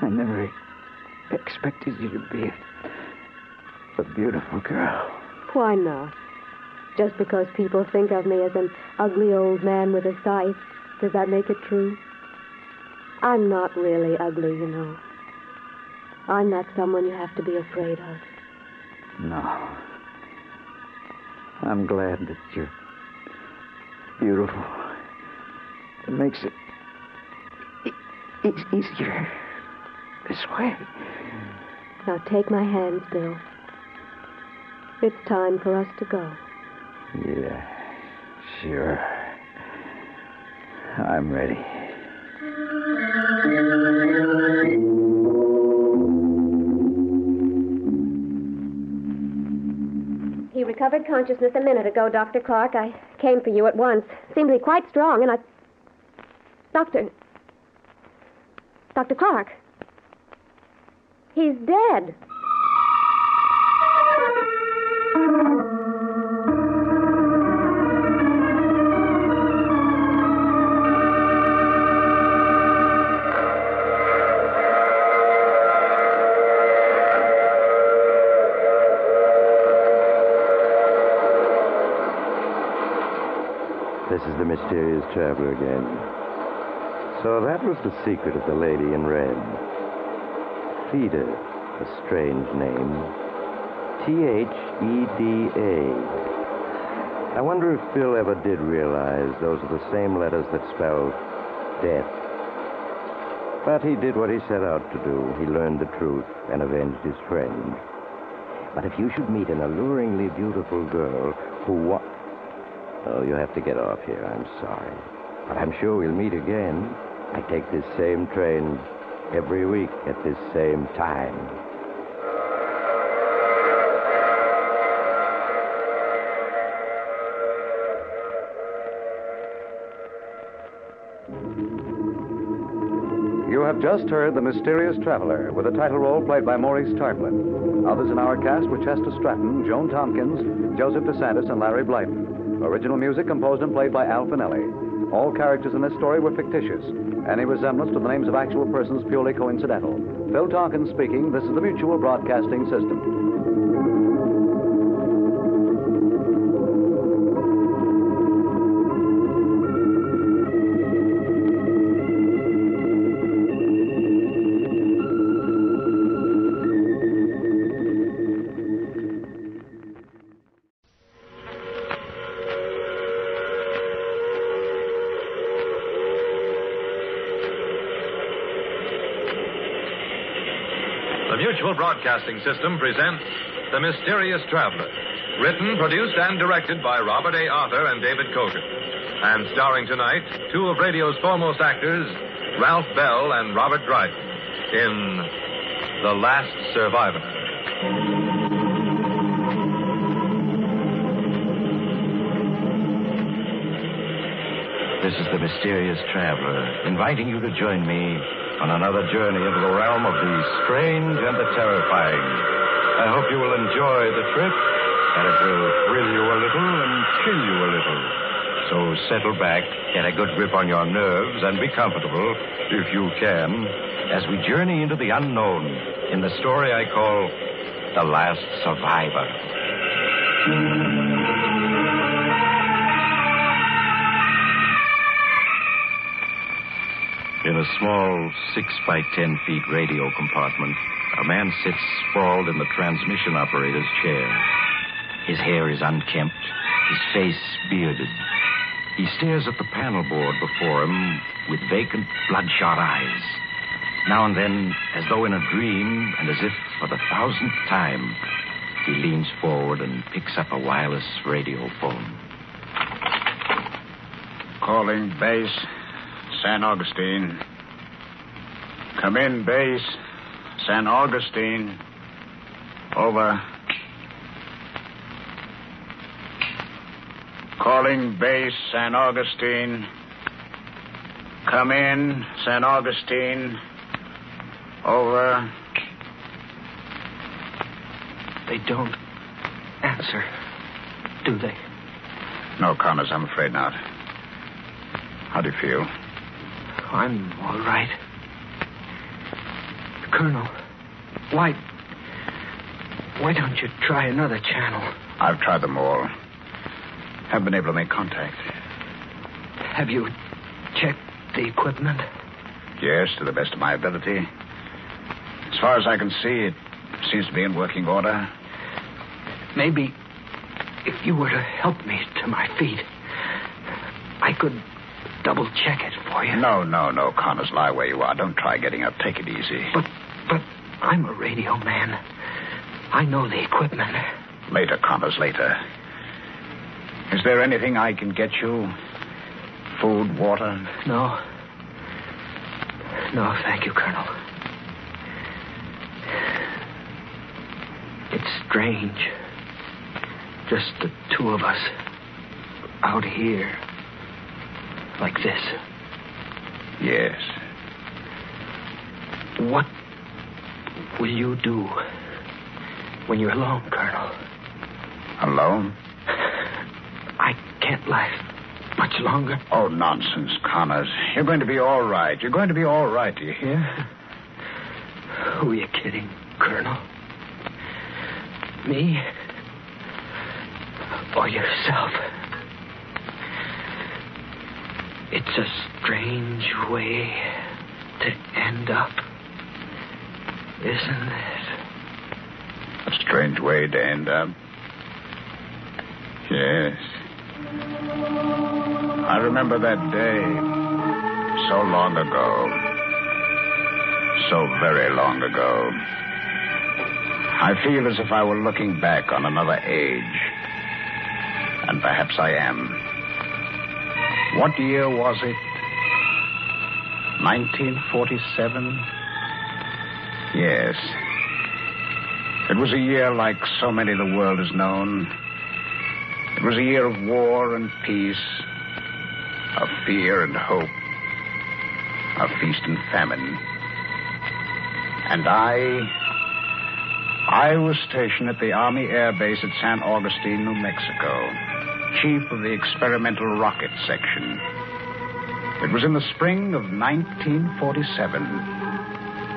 I never expected you to be a beautiful girl. Why not? Just because people think of me as an ugly old man with a scythe, does that make it true? I'm not really ugly, you know. I'm not someone you have to be afraid of. No. I'm glad that you're beautiful. It makes it easier this way. Now take my hands, Bill. It's time for us to go. Yeah, sure. I'm ready. He recovered consciousness a minute ago, Dr. Clark. I came for you at once. Seemed to be quite strong, and I... Dr. Clark. He's dead. This is the mysterious traveler again. So that was the secret of the lady in red. Theda, a strange name. Theda. I wonder if Bill ever did realize those are the same letters that spell death. But he did what he set out to do. He learned the truth and avenged his friend. But if you should meet an alluringly beautiful girl who Oh, you have to get off here. I'm sorry. But I'm sure we'll meet again. I take this same train every week at this same time. You have just heard The Mysterious Traveler, with a title role played by Maurice Tarplin. Others in our cast were Chester Stratton, Joan Tompkins, Joseph DeSantis, and Larry Blyton. Original music composed and played by Al Finelli. All characters in this story were fictitious. Any resemblance to the names of actual persons purely coincidental. Phil Tompkins speaking. This is the Mutual Broadcasting System. The Mutual Broadcasting System presents The Mysterious Traveler, written, produced, and directed by Robert A. Arthur and David Kogan, and starring tonight two of radio's foremost actors, Ralph Bell and Robert Dryden, in The Last Survivor. This is the Mysterious Traveler, inviting you to join me on another journey into the realm of the strange and the terrifying. I hope you will enjoy the trip, and it will thrill you a little and chill you a little. So settle back, get a good grip on your nerves, and be comfortable, if you can, as we journey into the unknown in the story I call The Last Survivor. In a small 6-by-10-feet radio compartment, a man sits sprawled in the transmission operator's chair. His hair is unkempt, his face bearded. He stares at the panel board before him with vacant, bloodshot eyes. Now and then, as though in a dream, and as if for the 1000th time, he leans forward and picks up a wireless radio phone. Calling base. San Augustine. Come in, base. San Augustine. Over. Calling base, San Augustine. Come in, San Augustine. Over. They don't answer, do they? No, Connors, I'm afraid not. How do you feel? I'm all right. Colonel, why don't you try another channel? I've tried them all. Haven't been able to make contact. Have you checked the equipment? Yes, to the best of my ability. As far as I can see, it seems to be in working order. Maybe if you were to help me to my feet, I could double-check it for for you. No, Connors. Lie where you are. Don't try getting up. Take it easy. But I'm a radio man. I know the equipment. Later, Connors, later. Is there anything I can get you? Food, water? No. No, thank you, Colonel. It's strange. Just the two of us out here. Like this. Yes. What will you do when you're alone, Colonel? Alone? I can't last much longer. Oh, nonsense, Connors. You're going to be all right. You're going to be all right, do you hear? Who are you kidding, Colonel? Me? Or yourself? It's a strange way to end up, isn't it? A strange way to end up? Yes. I remember that day so long ago. So very long ago. I feel as if I were looking back on another age. And perhaps I am. What year was it? 1947? Yes. It was a year like so many the world has known. It was a year of war and peace, of fear and hope, of feast and famine. And I was stationed at the Army Air Base at San Augustine, New Mexico, chief of the experimental rocket section. It was in the spring of 1947,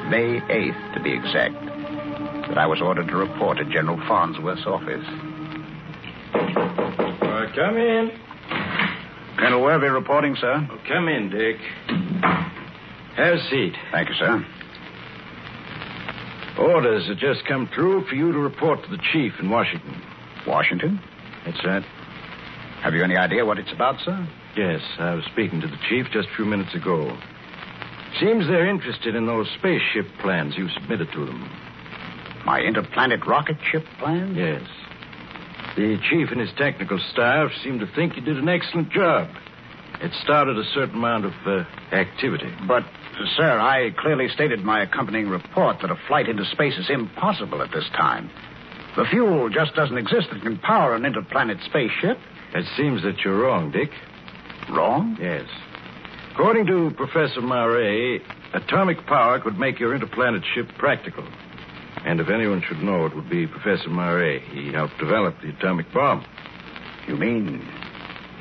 May 8th to be exact, that I was ordered to report at General Farnsworth's office. Come in. Colonel Worthy reporting, sir. Oh, come in, Dick. Have a seat. Thank you, sir. Orders have just come through for you to report to the chief in Washington. Washington? That's right. Have you any idea what it's about, sir? Yes, I was speaking to the chief just a few minutes ago. Seems they're interested in those spaceship plans you submitted to them. My interplanet rocket ship plans? Yes. The chief and his technical staff seem to think you did an excellent job. It started a certain amount of activity. But, sir, I clearly stated in my accompanying report that a flight into space is impossible at this time. The fuel just doesn't exist that can power an interplanet spaceship. It seems that you're wrong, Dick. Wrong? Yes. According to Professor Mare, atomic power could make your interplanet ship practical. And if anyone should know, it would be Professor Mare. He helped develop the atomic bomb. You mean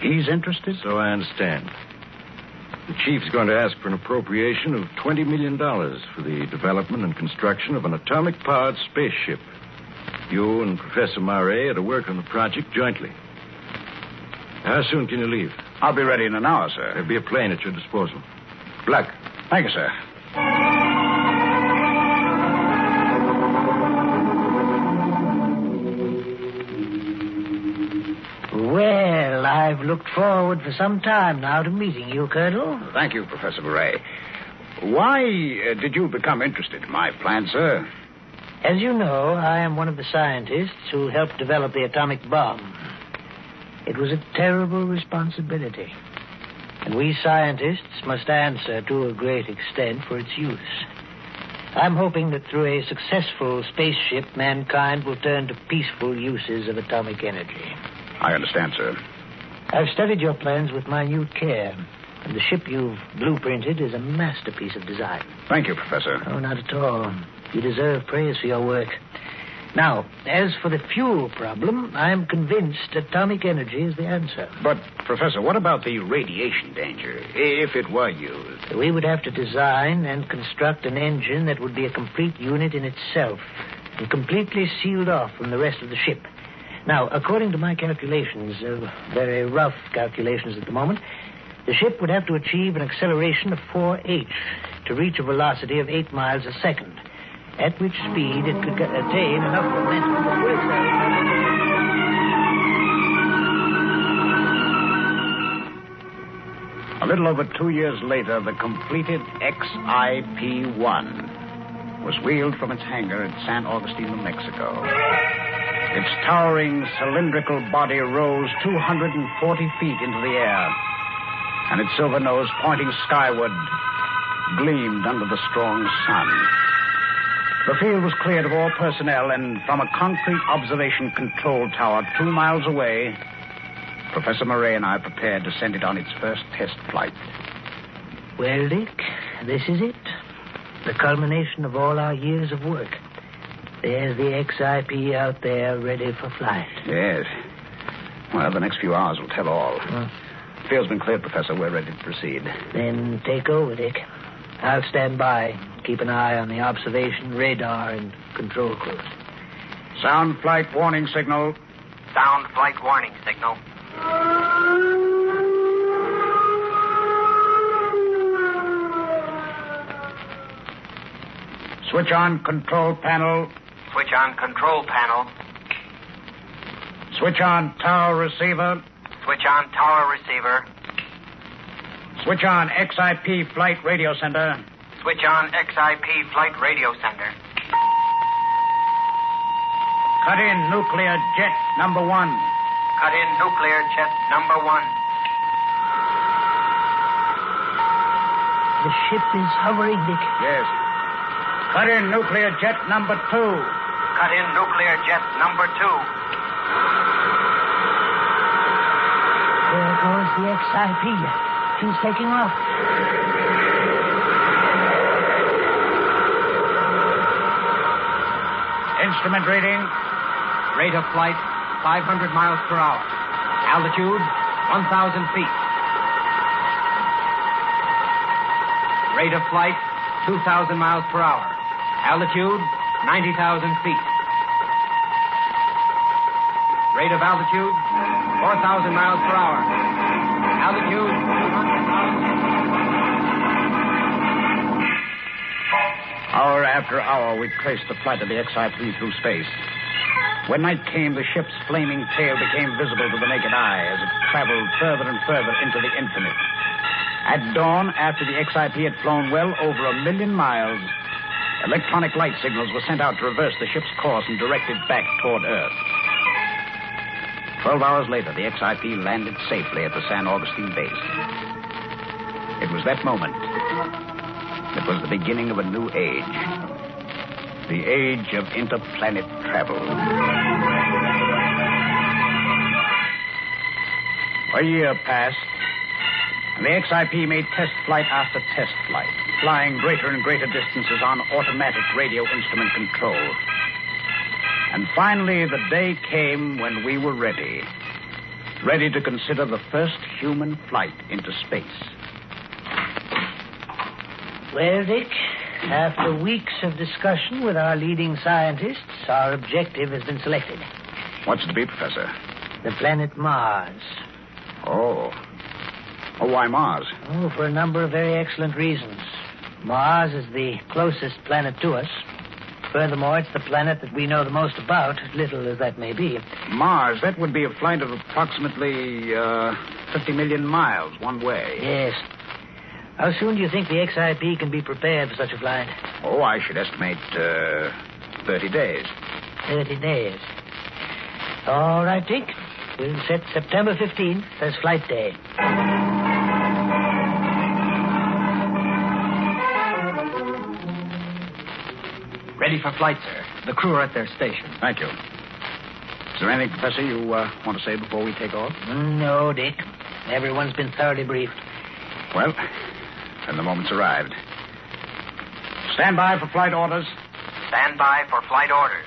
he's interested? So I understand. The chief's going to ask for an appropriation of $20 million for the development and construction of an atomic-powered spaceship. You and Professor Mare are to work on the project jointly. How soon can you leave? I'll be ready in an hour, sir. There'll be a plane at your disposal. Good luck. Thank you, sir. Well, I've looked forward for some time now to meeting you, Colonel. Thank you, Professor Murray. Why did you become interested in my plan, sir? As you know, I am one of the scientists who helped develop the atomic bomb. It was a terrible responsibility, and we scientists must answer to a great extent for its use. I'm hoping that through a successful spaceship, mankind will turn to peaceful uses of atomic energy. I understand, sir. I've studied your plans with minute care, and the ship you've blueprinted is a masterpiece of design. Thank you, Professor. Oh, not at all. You deserve praise for your work. Now, as for the fuel problem, I'm convinced atomic energy is the answer. But, Professor, what about the radiation danger, if it were used? We would have to design and construct an engine that would be a complete unit in itself and completely sealed off from the rest of the ship. Now, according to my calculations, very rough calculations at the moment, the ship would have to achieve an acceleration of 4h to reach a velocity of 8 miles a second, at which speed it could attain enough momentum to pull itself. A little over 2 years later, the completed XIP-1 was wheeled from its hangar at San Augustine, New Mexico. Its towering cylindrical body rose 240 feet into the air, and its silver nose, pointing skyward, gleamed under the strong sun. The field was cleared of all personnel, and from a concrete observation control tower 2 miles away, Professor Murray and I prepared to send it on its first test flight. Well, Dick, this is it. The culmination of all our years of work. There's the XIP out there ready for flight. Yes. Well, the next few hours will tell all. Field's been cleared, Professor. We're ready to proceed. Then take over, Dick. I'll stand by. Keep an eye on the observation, radar, and control crews. Sound flight warning signal. Sound flight warning signal. Switch on control panel. Switch on control panel. Switch on tower receiver. Switch on tower receiver. Switch on XIP flight radio center. Switch on XIP flight radio center. Cut in nuclear jet number 1. Cut in nuclear jet number 1. The ship is hovering, Dick. Yes. Cut in nuclear jet number 2. Cut in nuclear jet number 2. There goes the XIP. She's taking off. Instrument reading. Rate of flight, 500 miles per hour. Altitude, 1,000 feet. Rate of flight, 2,000 miles per hour. Altitude, 90,000 feet. Rate of altitude, 4,000 miles per hour. Altitude, 200,000. Hour after hour, we traced the flight of the XIP through space. When night came, the ship's flaming tail became visible to the naked eye as it traveled further and further into the infinite. At dawn, after the XIP had flown well over 1 million miles, electronic light signals were sent out to reverse the ship's course and direct it back toward Earth. 12 hours later, the XIP landed safely at the San Augustine base. It was that moment that was the beginning of a new age. The age of interplanet travel. A year passed, and the XIP made test flight after test flight, flying greater and greater distances on automatic radio instrument control. And finally, the day came when we were ready. Ready to consider the first human flight into space. Well, Dick, after weeks of discussion with our leading scientists, our objective has been selected. What's it to be, Professor? The planet Mars. Oh, why Mars? Oh, for a number of very excellent reasons. Mars is the closest planet to us. Furthermore, it's the planet that we know the most about, little as that may be. Mars, that would be a flight of approximately 50 million miles one way. Yes. How soon do you think the XIP can be prepared for such a flight? Oh, I should estimate 30 days. 30 days. All right, Dick. We'll set September 15th as flight day. Ready for flight, sir. The crew are at their station. Thank you. Is there anything, Professor, you want to say before we take off? No, Dick. Everyone's been thoroughly briefed. Well, then the moment's arrived. Stand by for flight orders. Stand by for flight orders.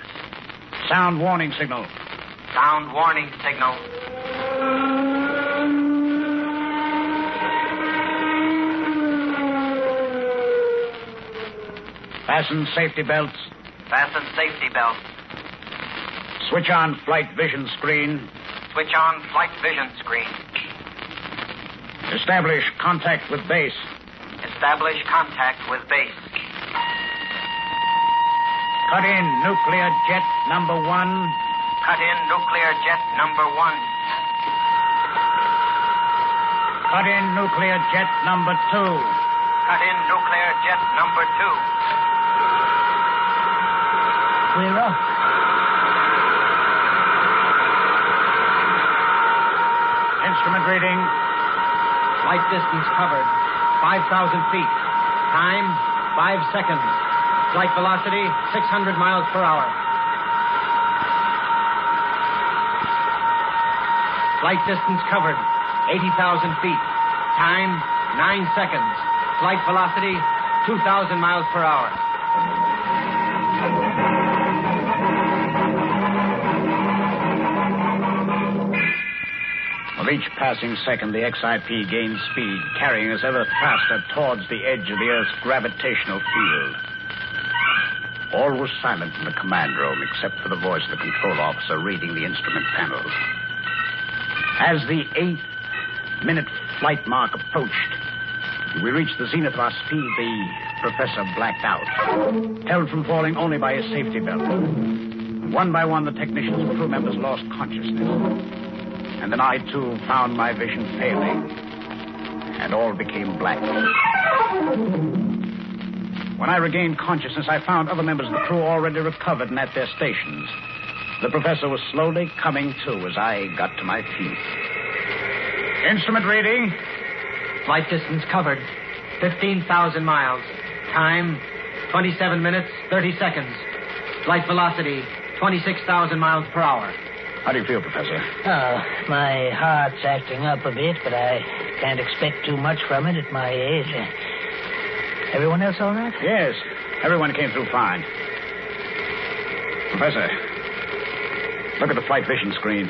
Sound warning signal. Sound warning signal. Fasten safety belts. Fasten safety belts. Switch on flight vision screen. Switch on flight vision screen. Establish contact with base. Establish contact with base. Cut in nuclear jet number 1. Cut in nuclear jet number 1. Cut in nuclear jet number 2. Cut in nuclear jet number 2. We're off. Instrument reading. Flight distance covered, 5,000 feet. Time, 5 seconds. Flight velocity, 600 miles per hour. Flight distance covered, 80,000 feet. Time, 9 seconds. Flight velocity, 2,000 miles per hour. With each passing second, the XIP gains speed, carrying us ever faster towards the edge of the Earth's gravitational field. All was silent in the command room, except for the voice of the control officer reading the instrument panels. As the 8-minute flight mark approached, we reached the zenith of our speed, the professor blacked out, held from falling only by his safety belt. One by one, the technicians and crew members lost consciousness. And then I, too, found my vision failing, and all became black. When I regained consciousness, I found other members of the crew already recovered and at their stations. The professor was slowly coming to as I got to my feet. Instrument reading. Flight distance covered, 15,000 miles. Time, 27 minutes, 30 seconds. Flight velocity, 26,000 miles per hour. How do you feel, Professor? Oh, my heart's acting up a bit, but I can't expect too much from it at my age. Everyone else all right? Yes, everyone came through fine. Professor, look at the flight vision screen.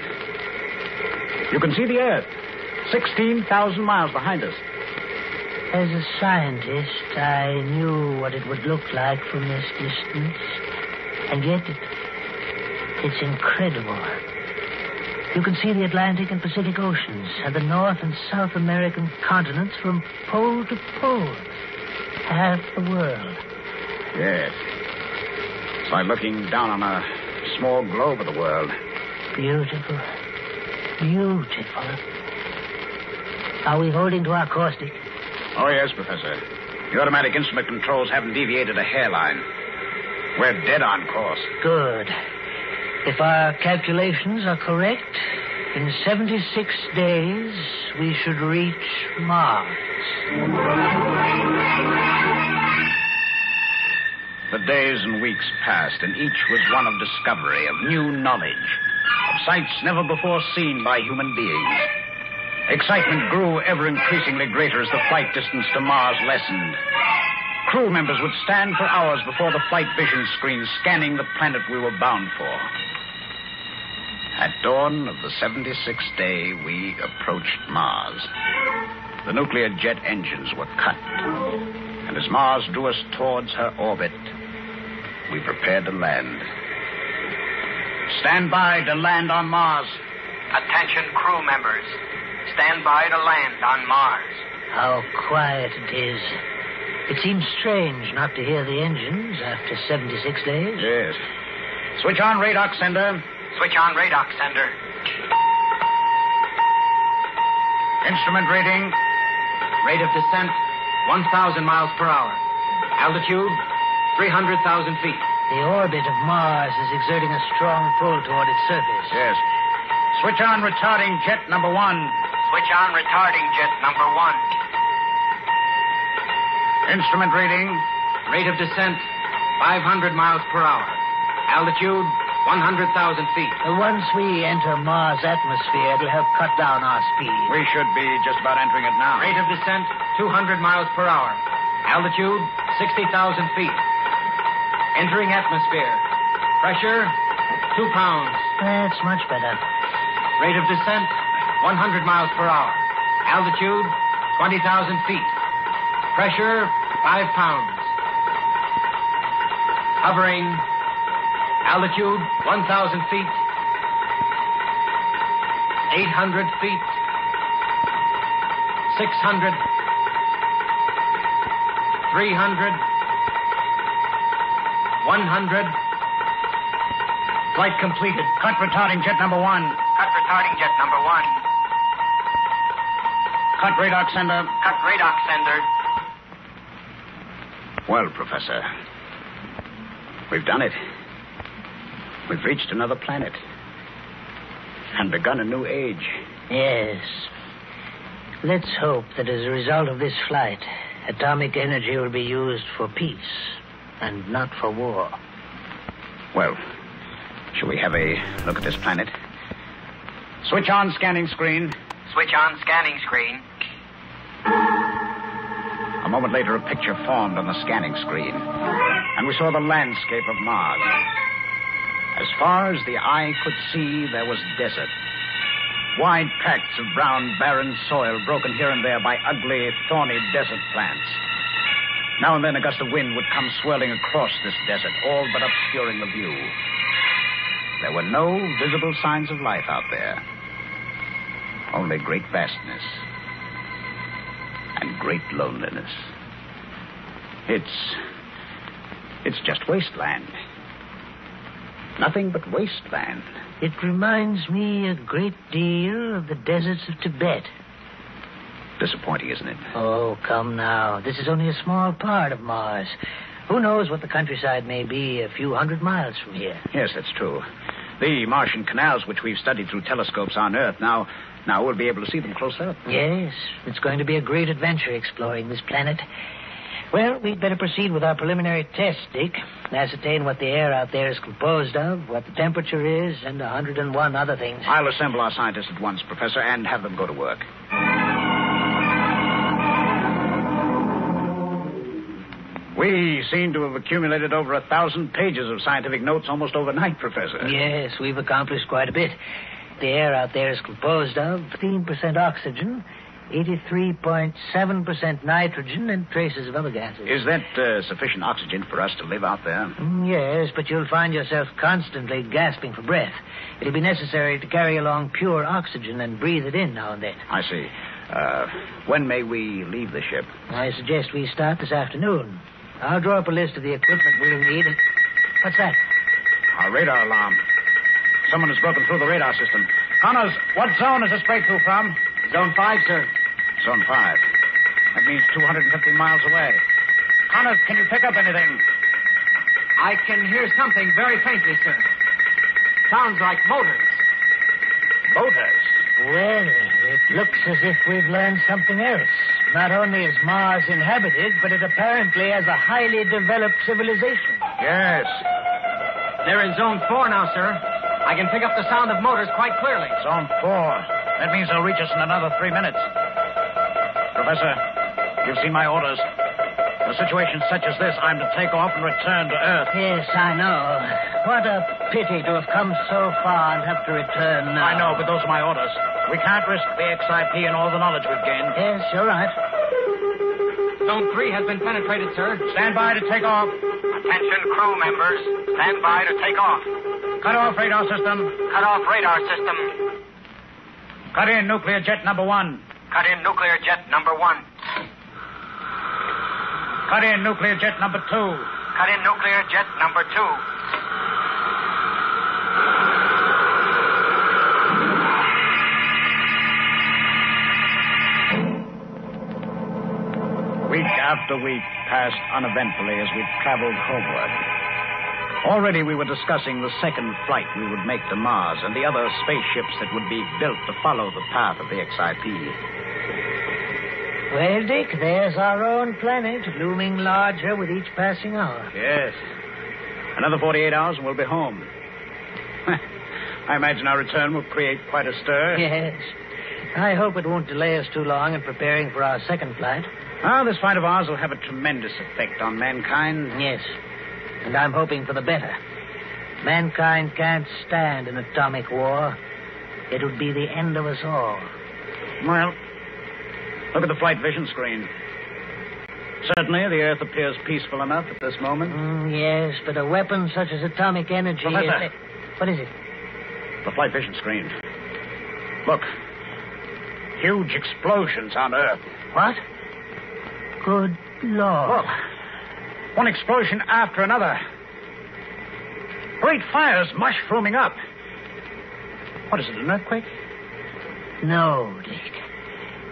You can see the Earth, 16,000 miles behind us. As a scientist, I knew what it would look like from this distance. And yet, it's incredible. You can see the Atlantic and Pacific Oceans and the North and South American continents from pole to pole. Half the world. Yes. It's like looking down on a small globe of the world. Beautiful. Beautiful. Are we holding to our caustic? Oh, yes, Professor. The automatic instrument controls haven't deviated a hairline. We're dead on course. Good. If our calculations are correct, in 76 days, we should reach Mars. The days and weeks passed, and each was one of discovery, of new knowledge, of sights never before seen by human beings. Excitement grew ever increasingly greater as the flight distance to Mars lessened. Crew members would stand for hours before the flight vision screen, scanning the planet we were bound for. At dawn of the 76th day, we approached Mars. The nuclear jet engines were cut, and as Mars drew us towards her orbit, we prepared to land. Stand by to land on Mars. Attention, crew members. Stand by to land on Mars. How quiet it is. It seems strange not to hear the engines after 76 days. Yes. Switch on radar sender. Switch on radar sender. Instrument reading. Rate of descent, 1,000 miles per hour. Altitude, 300,000 feet. The orbit of Mars is exerting a strong pull toward its surface. Yes. Switch on retarding jet number 1. Switch on retarding jet number 1. Instrument reading. Rate of descent, 500 miles per hour. Altitude, 100,000 feet. Once we enter Mars' atmosphere, it'll help cut down our speed. We should be just about entering it now. Rate of descent, 200 miles per hour. Altitude, 60,000 feet. Entering atmosphere. Pressure, 2 pounds. That's much better. Rate of descent, 100 miles per hour. Altitude, 20,000 feet. Pressure, 5 pounds. Hovering. Altitude, 1,000 feet. 800 feet. 600. 300. 100. Flight completed. Cut retarding jet number 1. Cut retarding jet number 1. Cut radar sender. Cut radar sender. Well, Professor, we've done it. We've reached another planet and begun a new age. Yes. Let's hope that as a result of this flight, atomic energy will be used for peace and not for war. Well, shall we have a look at this planet? Switch on scanning screen. Switch on scanning screen. A moment later, a picture formed on the scanning screen, and we saw the landscape of Mars. As far as the eye could see, there was desert. Wide tracts of brown, barren soil broken here and there by ugly, thorny desert plants. Now and then a gust of wind would come swirling across this desert, all but obscuring the view. There were no visible signs of life out there. Only great vastness and great loneliness. It's just wasteland. Nothing but wasteland. It reminds me a great deal of the deserts of Tibet. Disappointing, isn't it? Oh, come now. This is only a small part of Mars. Who knows what the countryside may be a few hundred miles from here? Yes, that's true. The Martian canals, which we've studied through telescopes on Earth, now we'll be able to see them close up. Yes, it's going to be a great adventure exploring this planet. Well, we'd better proceed with our preliminary test, Dick. Ascertain what the air out there is composed of, what the temperature is, and 101 other things. I'll assemble our scientists at once, Professor, and have them go to work. We seem to have accumulated over 1,000 pages of scientific notes almost overnight, Professor. Yes, we've accomplished quite a bit. The air out there is composed of 15% oxygen, 83.7% nitrogen, and traces of other gases. Is that sufficient oxygen for us to live out there? Yes, but you'll find yourself constantly gasping for breath. It'll be necessary to carry along pure oxygen and breathe it in now and then. I see. When may we leave the ship? I suggest we start this afternoon. I'll draw up a list of the equipment we'll need. And... What's that? Our radar alarm. Someone has broken through the radar system. Connors, what zone is this breakthrough from? Zone 5, sir. Zone 5. That means 250 miles away. Connors, can you pick up anything? I can hear something very faintly, sir. Sounds like motors. Motors? Well, it looks as if we've learned something else. Not only is Mars inhabited, but it apparently has a highly developed civilization. Yes. They're in Zone 4 now, sir. I can pick up the sound of motors quite clearly. Zone 4. That means they'll reach us in another 3 minutes. Professor, you've seen my orders. In a situation such as this, I'm to take off and return to Earth. Yes, I know. What a pity to have come so far and have to return now. I know, but those are my orders. We can't risk the XIP and all the knowledge we've gained. Yes, you're right. Zone 3 has been penetrated, sir. Stand by to take off. Attention, crew members. Stand by to take off. Cut off radar system. Cut off radar system. Cut in nuclear jet number 1. Cut in nuclear jet number 1. Cut in nuclear jet number 2. Cut in nuclear jet number 2. Week after week passed uneventfully as we traveled homeward. Already we were discussing the second flight we would make to Mars and the other spaceships that would be built to follow the path of the XIP. Well, Dick, there's our own planet, looming larger with each passing hour. Yes. Another 48 hours and we'll be home. I imagine our return will create quite a stir. Yes. I hope it won't delay us too long in preparing for our second flight. Ah, this flight of ours will have a tremendous effect on mankind. Yes. And I'm hoping for the better. Mankind can't stand an atomic war. It would be the end of us all. Well, look at the flight vision screen. Certainly, the Earth appears peaceful enough at this moment. Yes, but a weapon such as atomic energy... Professor. What is it? The flight vision screen. Look. Huge explosions on Earth. What? Good Lord. Look. One explosion after another. Great fires mushrooming up. What is it, an earthquake? No, Dick.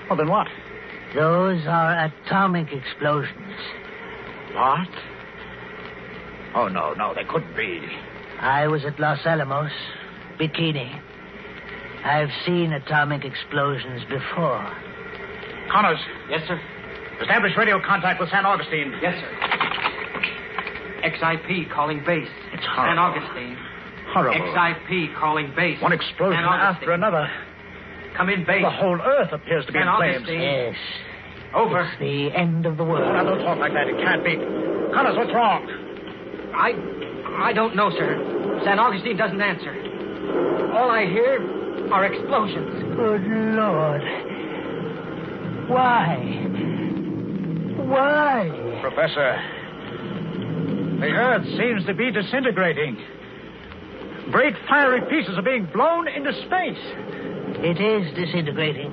Well, then what? Those are atomic explosions. What? Oh, no, they couldn't be. I was at Los Alamos, Bikini. I've seen atomic explosions before. Connors. Yes, sir. Establish radio contact with San Augustine. Yes, sir. XIP calling base. It's horrible. San Augustine. Horrible. XIP calling base. One explosion San Augustine. after another. Come in, base. The whole Earth appears to be San in flames. Augustine. Yes. Over. It's the end of the world. Now, don't talk like that. It can't be. Connors, what's wrong? I don't know, sir. San Augustine doesn't answer. All I hear are explosions. Good Lord. Why? Professor, the Earth seems to be disintegrating. Great fiery pieces are being blown into space. It is disintegrating.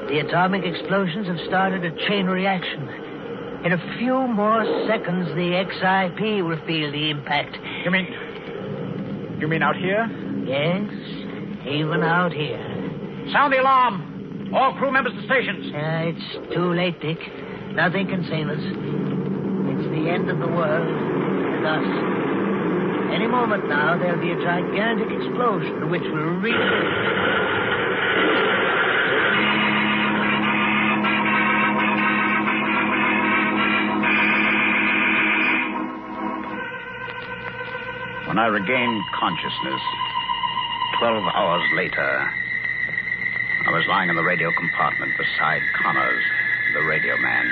The atomic explosions have started a chain reaction. In a few more seconds, the XIP will feel the impact. You mean out here? Yes, even out here. Sound the alarm. All crew members to stations. It's too late, Dick. Nothing can save us. It's the end of the world and us. Any moment now, there'll be a gigantic explosion which will When I regained consciousness, 12 hours later, I was lying in the radio compartment beside Connors, the radio man.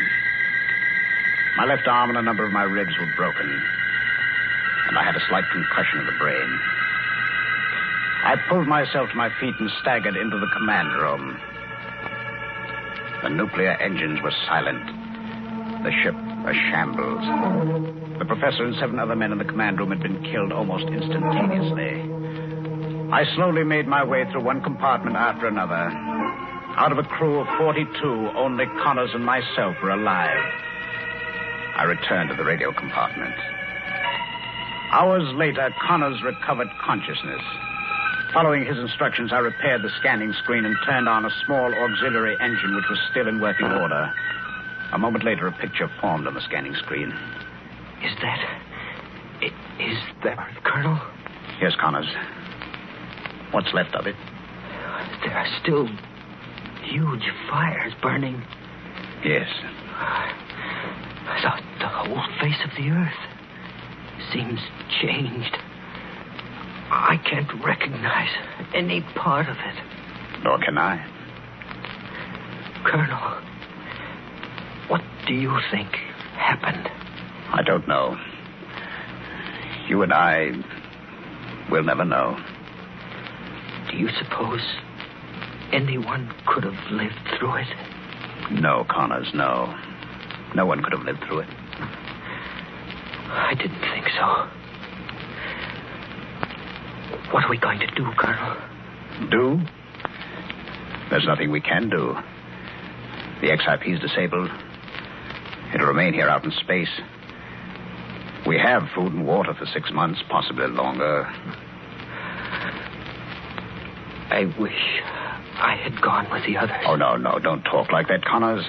My left arm and a number of my ribs were broken, and I had a slight concussion of the brain. I pulled myself to my feet and staggered into the command room. The nuclear engines were silent. The ship a shambles. The professor and 7 other men in the command room had been killed almost instantaneously. I slowly made my way through one compartment after another. Out of a crew of 42, only Connors and myself were alive. I returned to the radio compartment. Hours later, Connors recovered consciousness. Following his instructions, I repaired the scanning screen and turned on a small auxiliary engine which was still in working order. A moment later, a picture formed on the scanning screen. Is that Colonel? Yes, Connors. What's left of it? There are still huge fires burning. Yes. The whole face of the Earth seems changed. I can't recognize any part of it. Nor can I. Colonel, what do you think happened? I don't know. You and I will never know. Do you suppose anyone could have lived through it? No, Connors, no. No one could have lived through it. I didn't think so. What are we going to do, Colonel? Do? There's nothing we can do. The XIP's disabled. It'll remain here out in space. We have food and water for 6 months, possibly longer. I wish I had gone with the others. Oh, no. Don't talk like that, Connors.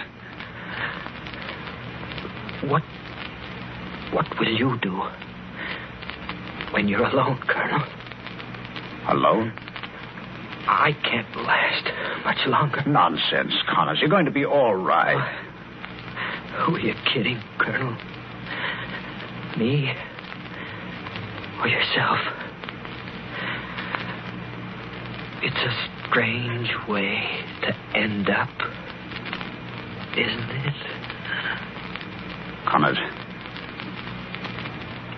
What will you do when you're alone, Colonel? Alone? I can't last much longer. Nonsense, Connors. You're going to be all right. Who are you kidding, Colonel? Me? Or yourself? It's a strange way to end up, isn't it? Connors.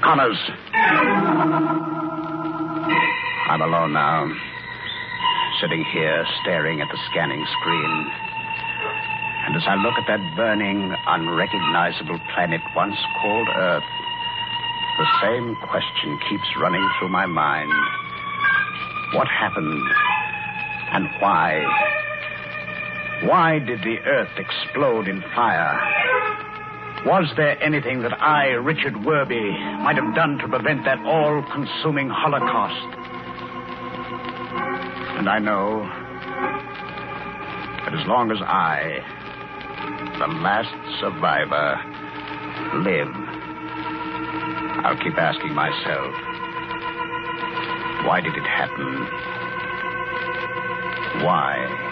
Connors! I'm alone now. Sitting here, staring at the scanning screen. And as I look at that burning, unrecognizable planet once called Earth, the same question keeps running through my mind. What happened? And why? Why did the Earth explode in fire? Was there anything that I, Richard Werby, might have done to prevent that all-consuming Holocaust? And I know But as long as I, the last survivor, live, I'll keep asking myself, why did it happen? Why?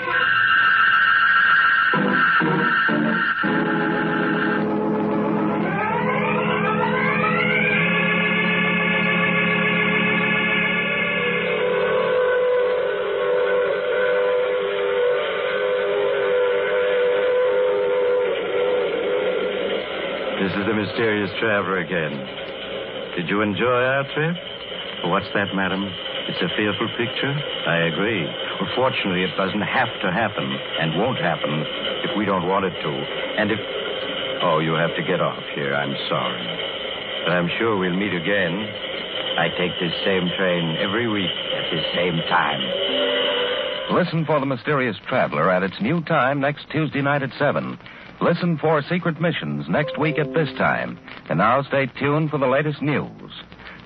This is the mysterious traveler again. Did you enjoy our trip? What's that, madam? It's a fearful picture? I agree. Well, fortunately, it doesn't have to happen and won't happen if we don't want it to. And if... Oh, you have to get off here. I'm sorry. But I'm sure we'll meet again. I take this same train every week at this same time. Listen for The Mysterious Traveler at its new time next Tuesday night at 7. Listen for Secret Missions next week at this time. And now stay tuned for the latest news.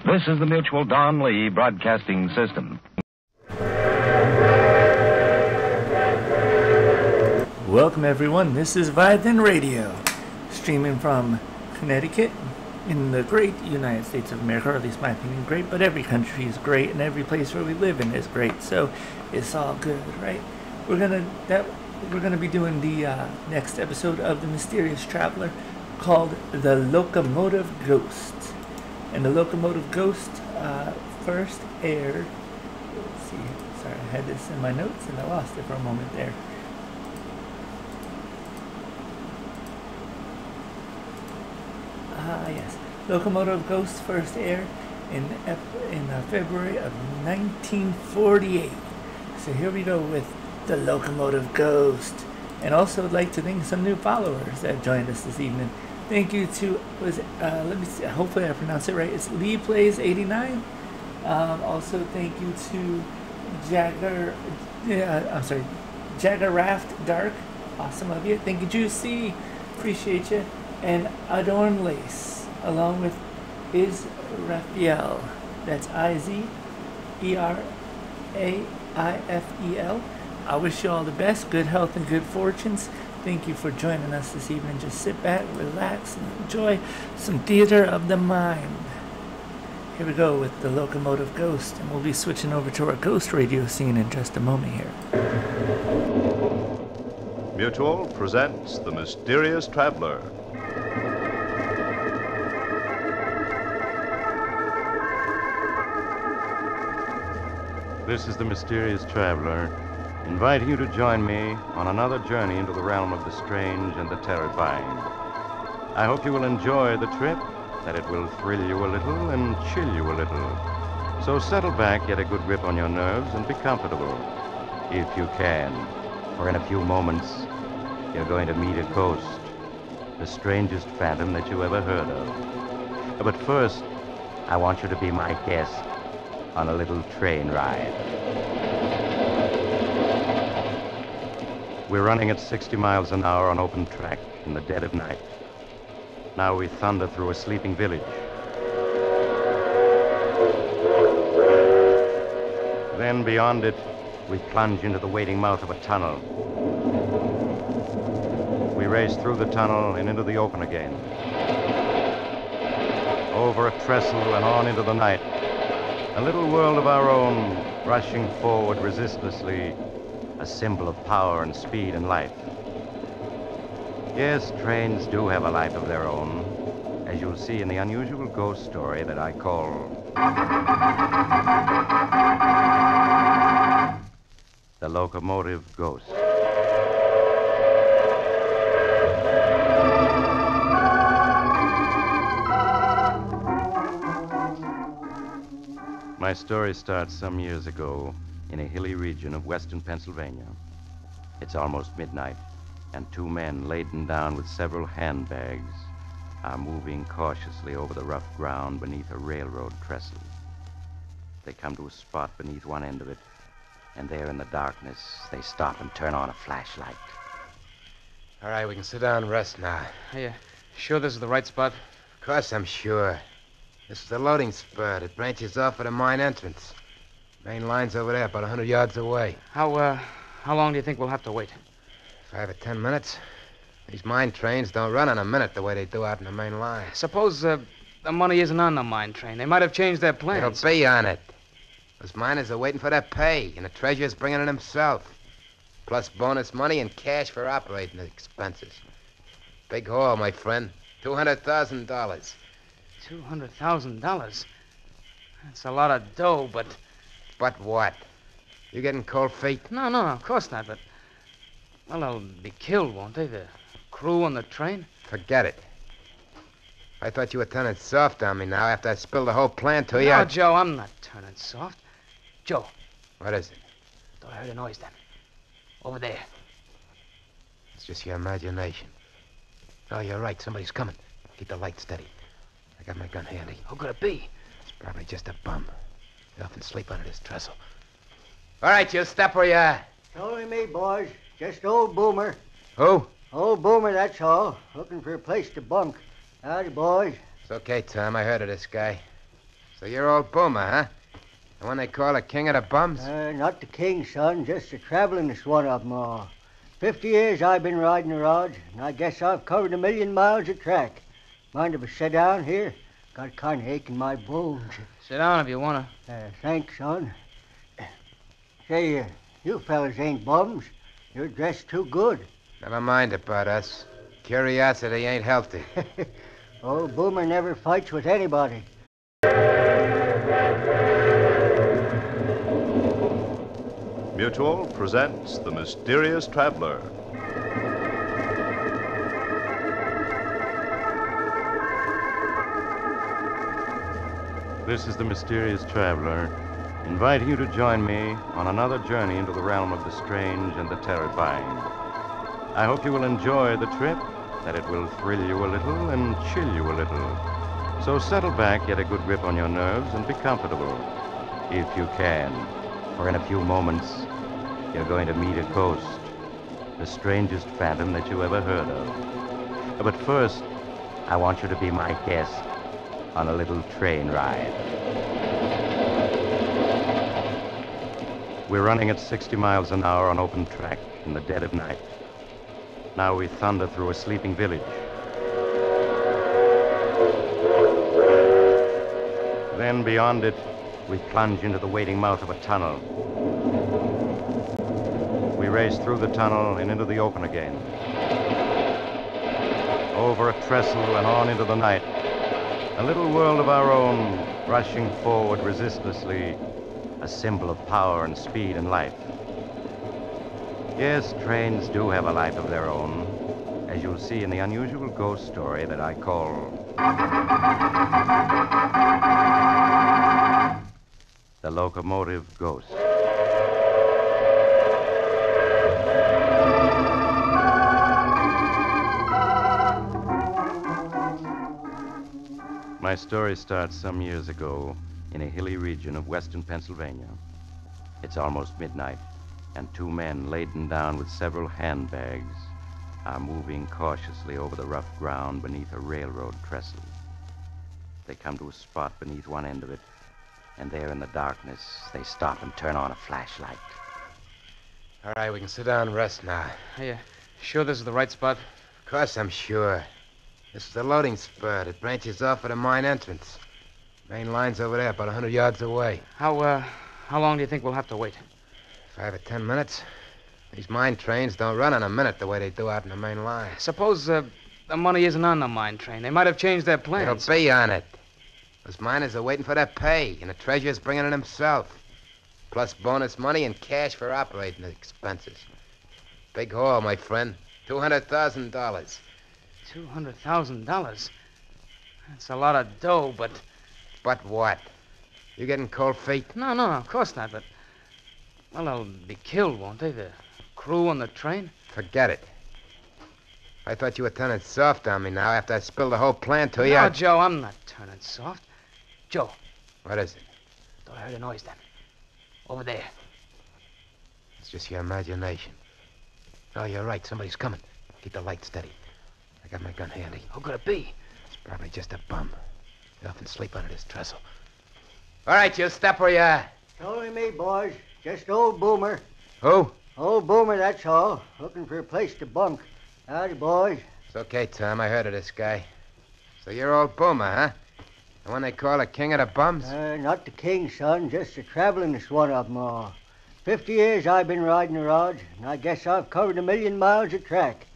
This is the Mutual Don Lee Broadcasting System. Welcome, everyone. This is Viathan Radio, streaming from Connecticut in the great United States of America, or at least my opinion, great, but every country is great, and every place where we live in is great, so it's all good, right? We're gonna be doing the next episode of The Mysterious Traveler called The Locomotive Ghost. And The Locomotive Ghost first aired, let's see, sorry, I had this in my notes and I lost it for a moment there. Yes. Locomotive Ghost first aired in February of 1948. So here we go with The Locomotive Ghost. And also I'd like to thank some new followers that joined us this evening. Thank you to, let me see, hopefully I pronounce it right. It's Lee Plays 89. Also thank you to Jagger Raft Dark. Awesome of you. Thank you, Juicy. Appreciate you. And Adorn Lace, along with Izrafiel. That's Izeraifel. I wish you all the best, good health and good fortunes. Thank you for joining us this evening. Just sit back, relax, and enjoy some theater of the mind. Here we go with The Locomotive Ghost, and we'll be switching over to our ghost radio scene in just a moment here. Mutual presents The Mysterious Traveler. This is The Mysterious Traveler, inviting you to join me on another journey into the realm of the strange and the terrifying. I hope you will enjoy the trip, that it will thrill you a little and chill you a little. So settle back, get a good grip on your nerves, and be comfortable, if you can. For in a few moments, you're going to meet a ghost, the strangest phantom that you ever heard of. But first, I want you to be my guest on a little train ride. We're running at 60 miles an hour on open track in the dead of night. Now we thunder through a sleeping village. Then beyond it, we plunge into the waiting mouth of a tunnel. We race through the tunnel and into the open again. Over a trestle and on into the night. A little world of our own, rushing forward resistlessly, a symbol of power and speed and life. Yes, trains do have a life of their own, as you'll see in the unusual ghost story that I call The Locomotive Ghost. My story starts some years ago in a hilly region of western Pennsylvania. It's almost midnight, and two men laden down with several handbags are moving cautiously over the rough ground beneath a railroad trestle. They come to a spot beneath one end of it, and there in the darkness, they stop and turn on a flashlight. All right, we can sit down and rest now. Are you sure this is the right spot? Of course I'm sure. This is the loading spur that branches off at the mine entrance. Main line's over there, about 100 yards away. How long do you think we'll have to wait? 5 or 10 minutes. These mine trains don't run in a minute the way they do out in the main line. Suppose the money isn't on the mine train. They might have changed their plans. It'll be on it. Those miners are waiting for their pay, and the treasurer's bringing it himself. Plus bonus money and cash for operating expenses. Big haul, my friend. $200,000. $200,000? That's a lot of dough, but... But what? You getting cold feet? No, of course not, but... Well, they'll be killed, won't they? The crew on the train? Forget it. I thought you were turning soft on me now after I spilled the whole plan to you. No, Joe, I'm not turning soft. Joe. What is it? Thought I heard a noise then. Over there. It's just your imagination. Oh, you're right. Somebody's coming. Keep the light steady. I got my gun handy. Who could it be? It's probably just a bum. They often sleep under this trestle. All right, you step where you are. It's only me, boys. Just old Boomer. Who? Old Boomer, that's all. Looking for a place to bunk. Howdy, boys. It's okay, Tom. I heard of this guy. So you're old Boomer, huh? The one they call the king of the bums? Not the king, son. Just the travelingest one of them all. 50 years I've been riding the rods, and I guess I've covered 1,000,000 miles of track. Mind if I sit down here? Got kind of ache in my bones. Sit down if you want to. Thanks, son. Say, you fellas ain't bums. You're dressed too good. Never mind about us. Curiosity ain't healthy. Old Boomer never fights with anybody. Mutual presents The Mysterious Traveler. This is The Mysterious Traveler, inviting you to join me on another journey into the realm of the strange and the terrifying. I hope you will enjoy the trip, that it will thrill you a little and chill you a little. So settle back, get a good grip on your nerves, and be comfortable, if you can. For in a few moments, you're going to meet a ghost, the strangest phantom that you ever heard of. But first, I want you to be my guest on a little train ride. We're running at 60 miles an hour on open track in the dead of night. Now we thunder through a sleeping village. Then beyond it, we plunge into the waiting mouth of a tunnel. We race through the tunnel and into the open again. Over a trestle and on into the night. A little world of our own, rushing forward resistlessly, a symbol of power and speed and life. Yes, trains do have a life of their own, as you'll see in the unusual ghost story that I call The Locomotive Ghost. My story starts some years ago in a hilly region of western Pennsylvania. It's almost midnight, and two men laden down with several handbags are moving cautiously over the rough ground beneath a railroad trestle. They come to a spot beneath one end of it, and there in the darkness, they stop and turn on a flashlight. All right, we can sit down and rest now. Are you sure this is the right spot? Of course I'm sure. This is the loading spur that branches off at the mine entrance. Main line's over there, about 100 yards away. How long do you think we'll have to wait? 5 or 10 minutes. These mine trains don't run in a minute the way they do out in the main line. Suppose the money isn't on the mine train. They might have changed their plans. It'll be on it. Those miners are waiting for their pay, and the treasurer's bringing it himself. Plus bonus money and cash for operating expenses. Big haul, my friend. $200,000. $200,000? That's a lot of dough, but... But what? You getting cold feet? No, of course not, but... Well, they'll be killed, won't they? The crew on the train? Forget it. I thought you were turning soft on me now after I spilled the whole plan to you. No, Joe, I'm not turning soft. Joe. What is it? Thought I heard a noise then. Over there. It's just your imagination. Oh, you're right. Somebody's coming. Keep the light steady. I got my gun handy. Who could it be? It's probably just a bum. They often sleep under this trestle. All right, you step where you are. It's only me, boys. Just old Boomer. Who? Old Boomer, that's all. Looking for a place to bunk. Howdy, boys. It's okay, Tom. I heard of this guy. So you're old Boomer, huh? The one they call the king of the bums? Not the king, son. Just the travelingest one of them all. 50 years I've been riding the rods, and I guess I've covered 1,000,000 miles of track.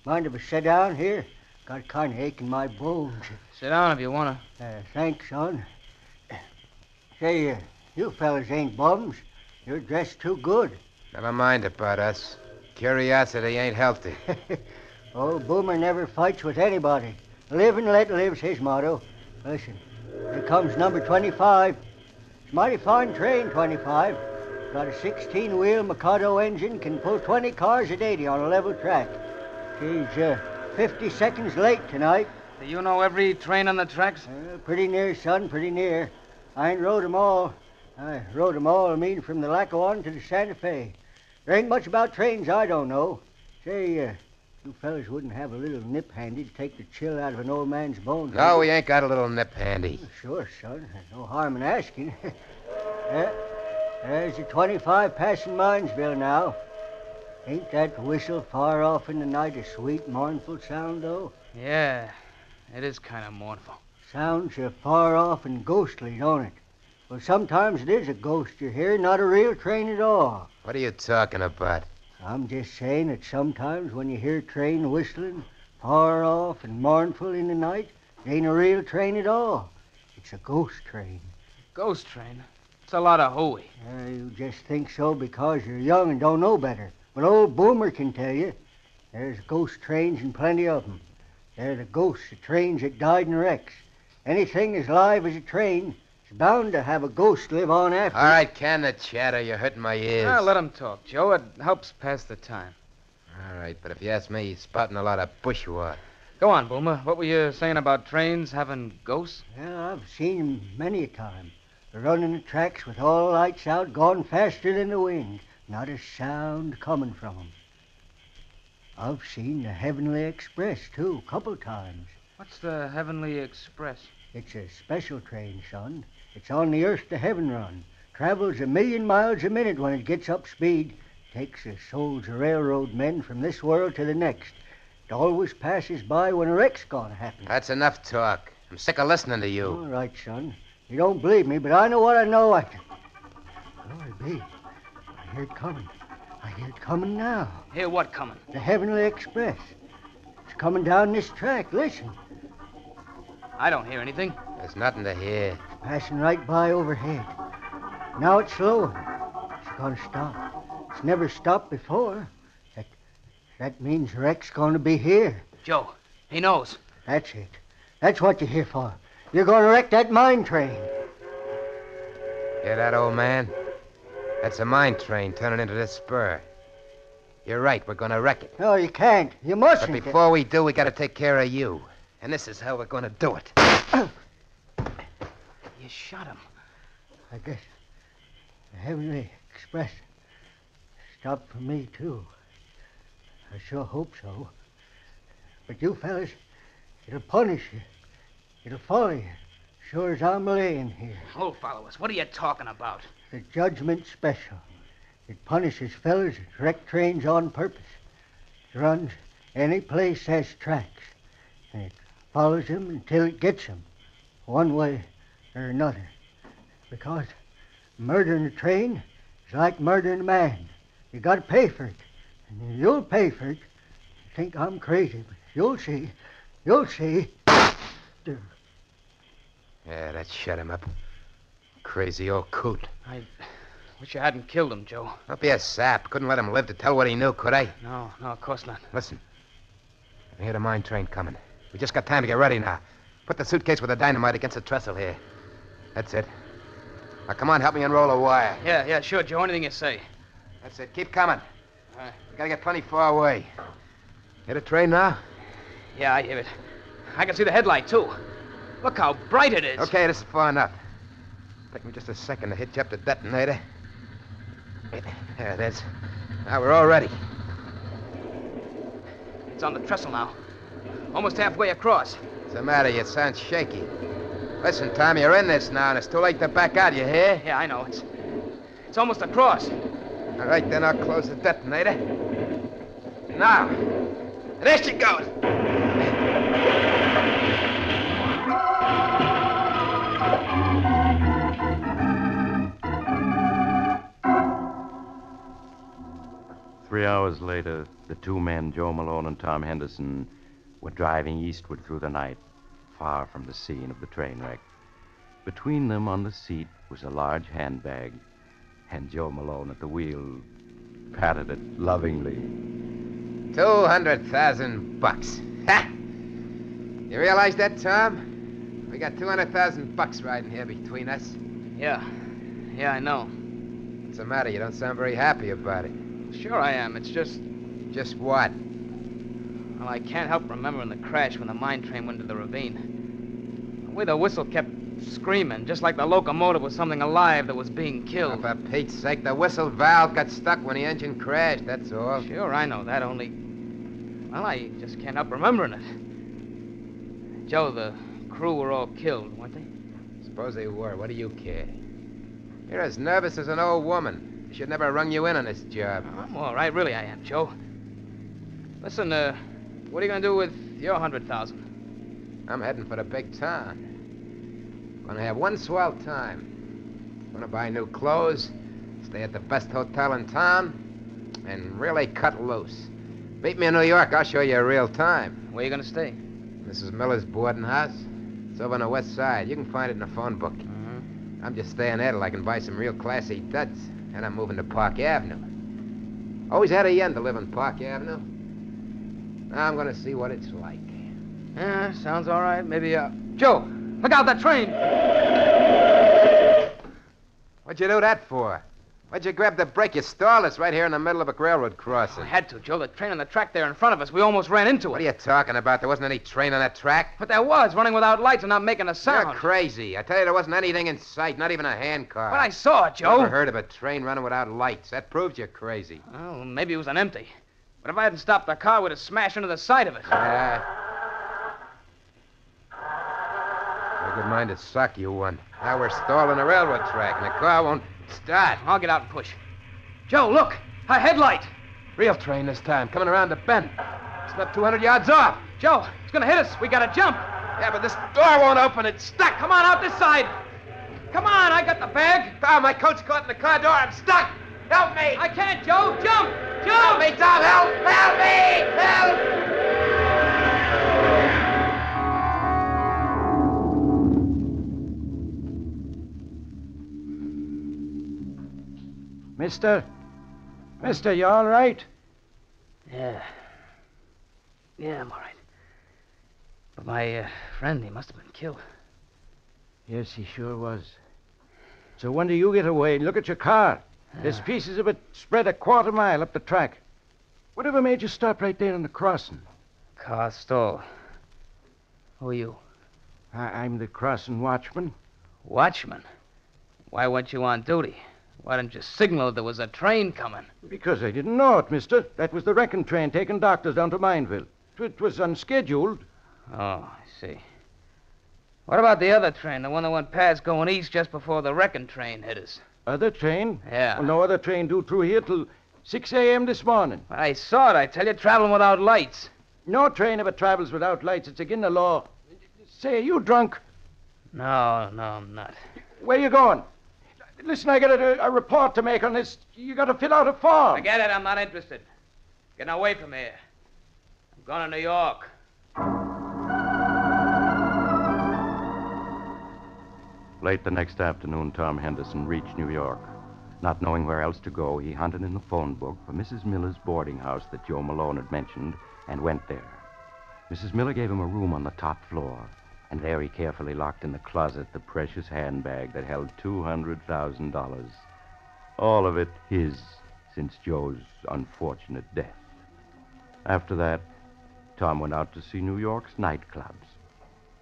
Mind if I sit down here? Got kind of ache in my bones. Sit down if you want to. Thanks, son. Say, you fellas ain't bums. You're dressed too good. Never mind about us. Curiosity ain't healthy. Old Boomer never fights with anybody. Live and let live's his motto. Listen, here comes number 25. It's a mighty fine train, 25. Got a 16-wheel Mikado engine, can pull 20 cars at 80 on a level track. She's 50 seconds late tonight. Do you know every train on the tracks? Pretty near, son, pretty near. I ain't rode 'em all. I rode 'em all, from the Lackawanna to the Santa Fe. There ain't much about trains I don't know. Say, you fellas wouldn't have a little nip handy to take the chill out of an old man's bones. No, we ain't got a little nip handy. Sure, son. There's no harm in asking. There's the 25 passing Minesville now. Ain't that whistle far off in the night a sweet, mournful sound, though? Yeah, it is kind of mournful. Sounds far off and ghostly, don't it? Well, sometimes it is a ghost you hear, not a real train at all. What are you talking about? I'm just saying that sometimes when you hear a train whistling far off and mournful in the night, it ain't a real train at all. It's a ghost train. Ghost train? It's a lot of hooey. You just think so because you're young and don't know better. But old Boomer can tell you. There's ghost trains and plenty of them. They're the ghosts of trains that died in wrecks. Anything as live as a train is bound to have a ghost live on after. All right, can the chatter. You're hurting my ears. Now, let him talk, Joe. It helps pass the time. All right, but if you ask me, he's spouting a lot of bushwhack. Go on, Boomer. What were you saying about trains having ghosts? Yeah, I've seen 'em many a time. They're running the tracks with all lights out, going faster than the wind. Not a sound coming from 'em. I've seen the Heavenly Express, too, a couple times. What's the Heavenly Express? It's a special train, son. It's on the Earth to Heaven run. Travels 1,000,000 miles a minute when it gets up speed. Takes the souls of railroad men from this world to the next. It always passes by when a wreck's gonna happen. That's enough talk. I'm sick of listening to you. All right, son. You don't believe me, but I know what I know. Glory be. I hear it coming. I hear it coming now. Hear what coming? The Heavenly Express. It's coming down this track. Listen. I don't hear anything. There's nothing to hear. It's passing right by overhead. Now it's slowing. It's gonna stop. It's never stopped before. That means wreck's gonna be here. Joe, he knows. That's it. That's what you're here for. You're gonna wreck that mine train. Hear that, old man? That's a mine train turning into this spur. You're right, we're gonna wreck it. No, you can't. You mustn't. But before we do, we gotta take care of you. And this is how we're gonna do it. You shot him. I guess the Heavenly Express stopped for me, too. I sure hope so. But you fellas, it'll punish you. It'll follow you, sure as I'm laying here. Oh, follow us. What are you talking about? The Judgment Special. It punishes fellas that wreck trains on purpose. It runs any place has tracks. And it follows them until it gets them, one way or another. Because murdering a train is like murdering a man. You got to pay for it. And you'll pay for it. You think I'm crazy, but you'll see. You'll see. Yeah, that shut him up. Crazy old coot. I wish you hadn't killed him, Joe. Don't be a sap. Couldn't let him live to tell what he knew, could I? No, of course not. Listen. I hear the mine train coming. We just got time to get ready now. Put the suitcase with the dynamite against the trestle here. That's it. Now, come on, help me unroll a wire. Yeah, sure, Joe. Anything you say. That's it. Keep coming. All right. We gotta get plenty far away. Hear the train now? Yeah, I hear it. I can see the headlight, too. Look how bright it is. Okay, this is far enough. Take me just a second to hitch up the detonator. There it is. Now we're all ready. It's on the trestle now. Almost halfway across. What's the matter? You sound shaky. Listen, Tom, you're in this now, and it's too late to back out, you hear? Yeah, I know. It's almost across. All right, then I'll close the detonator. Now, there she goes. 3 hours later, the two men, Joe Malone and Tom Henderson, were driving eastward through the night, far from the scene of the train wreck. Between them on the seat was a large handbag, and Joe Malone at the wheel patted it lovingly. $200,000. Ha! You realize that, Tom? We got $200,000 riding here between us. Yeah, I know. What's the matter? You don't sound very happy about it. Sure I am. It's just... Just what? Well, I can't help remembering the crash when the mine train went into the ravine. The way the whistle kept screaming, just like the locomotive was something alive that was being killed. Oh, for Pete's sake, the whistle valve got stuck when the engine crashed, that's all. Sure, I know that, only... Well, I just can't help remembering it. Joe, the crew were all killed, weren't they? Suppose they were. What do you care? You're as nervous as an old woman. I should never have rung you in on this job. I'm all right, really I am, Joe. Listen, what are you going to do with your 100,000? I'm heading for the big town. Gonna have one swell time. Gonna buy new clothes, stay at the best hotel in town, and really cut loose. Meet me in New York, I'll show you a real time. Where you gonna stay? Mrs. Miller's boarding house. It's over on the west side. You can find it in the phone book. Mm-hmm. I'm just staying there till I can buy some real classy duds. And I'm moving to Park Avenue. Always had a yen to live on Park Avenue. Now I'm gonna see what it's like. Yeah, sounds all right. Maybe, Joe, look out, that train! What'd you do that for? Why'd you grab the brake? You stalled us right here in the middle of a railroad crossing. I had to, Joe. The train on the track there in front of us. We almost ran into it. What are you talking about? There wasn't any train on that track. But there was, running without lights and not making a sound. You're crazy. I tell you, there wasn't anything in sight, not even a handcar. But I saw it, Joe. Never heard of a train running without lights. That proves you're crazy. Well, maybe it was an empty. But if I hadn't stopped the car, we'd have smashed into the side of it. Yeah. A good mind to suck, you one. Now we're stalling the railroad track, and the car won't start. I'll get out and push. Joe, look! A headlight! Real train this time, coming around the bend. It's about 200 yards off. Joe, it's gonna hit us. We gotta jump. Yeah, but this door won't open. It's stuck. Come on, out this side. Come on, I got the bag. Oh, my coat's caught in the car door. I'm stuck. Help me. I can't, Joe. Jump! Jump! Help me, Tom. Help! Help me! Help! Mister, you all right? Yeah, I'm all right. But my friend, he must have been killed. Yes, he sure was. So when do you get away? Look at your car. There's pieces of it spread a quarter mile up the track. Whatever made you stop right there on the crossing? Car stalled. Who are you? I'm the crossing watchman. Watchman? Why weren't you on duty? Why didn't you signal there was a train coming? Because I didn't know it, mister. That was the wrecking train taking doctors down to Mineville. It was unscheduled. Oh, I see. What about the other train, the one that went past going east just before the wrecking train hit us? Other train? Yeah. Well, no other train due through here till 6 a.m. this morning. I saw it, I tell you, traveling without lights. No train ever travels without lights. It's against the law. Say, are you drunk? No, I'm not. Where you going? Listen, I got a report to make on this. You got to fill out a form. Forget it, I'm not interested. Getting away from here. I'm going to New York. Late the next afternoon, Tom Henderson reached New York. Not knowing where else to go, he hunted in the phone book for Mrs. Miller's boarding house that Joe Malone had mentioned and went there. Mrs. Miller gave him a room on the top floor, and there he carefully locked in the closet the precious handbag that held $200,000. All of it his since Joe's unfortunate death. After that, Tom went out to see New York's nightclubs.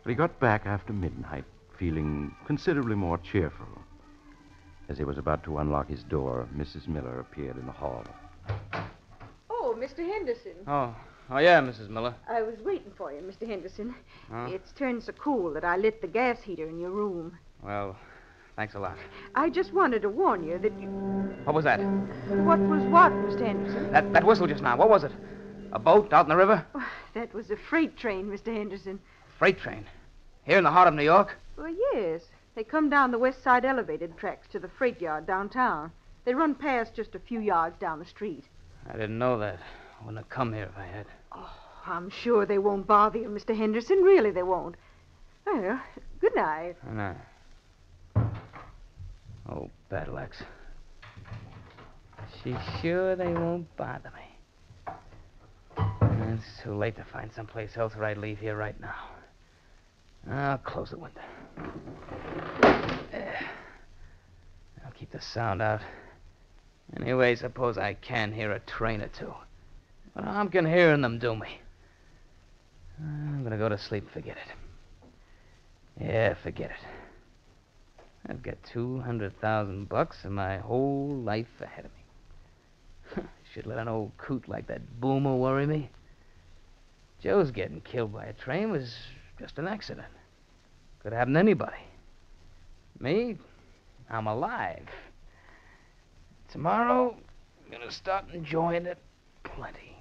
But he got back after midnight, feeling considerably more cheerful. As he was about to unlock his door, Mrs. Miller appeared in the hall. Oh, Mr. Henderson. Oh, yeah, Mrs. Miller. I was waiting for you, Mr. Henderson. Huh? It's turned so cool that I lit the gas heater in your room. Well, thanks a lot. I just wanted to warn you that you... What was that? What was what, Mr. Henderson? That whistle just now. What was it? A boat out in the river? Oh, that was a freight train, Mr. Henderson. Freight train? Here in the heart of New York? Well, yes. They come down the west side elevated tracks to the freight yard downtown. They run past just a few yards down the street. I didn't know that. I wouldn't have come here if I had. Oh, I'm sure they won't bother you, Mr. Henderson. Really, they won't. Well, good night. Good night. Oh, Battle Axe. She's sure they won't bother me. It's too late to find someplace else where I'd leave here right now. I'll close the window. There. I'll keep the sound out. Anyway, suppose I can hear a train or two. But I'm going hearing them do me. I'm going to go to sleep and forget it. Yeah, forget it. I've got $200,000 and my whole life ahead of me. Should let an old coot like that Boomer worry me. Joe's getting killed by a train was just an accident. Could happen to anybody. Me, I'm alive. Tomorrow, I'm gonna start enjoying it plenty.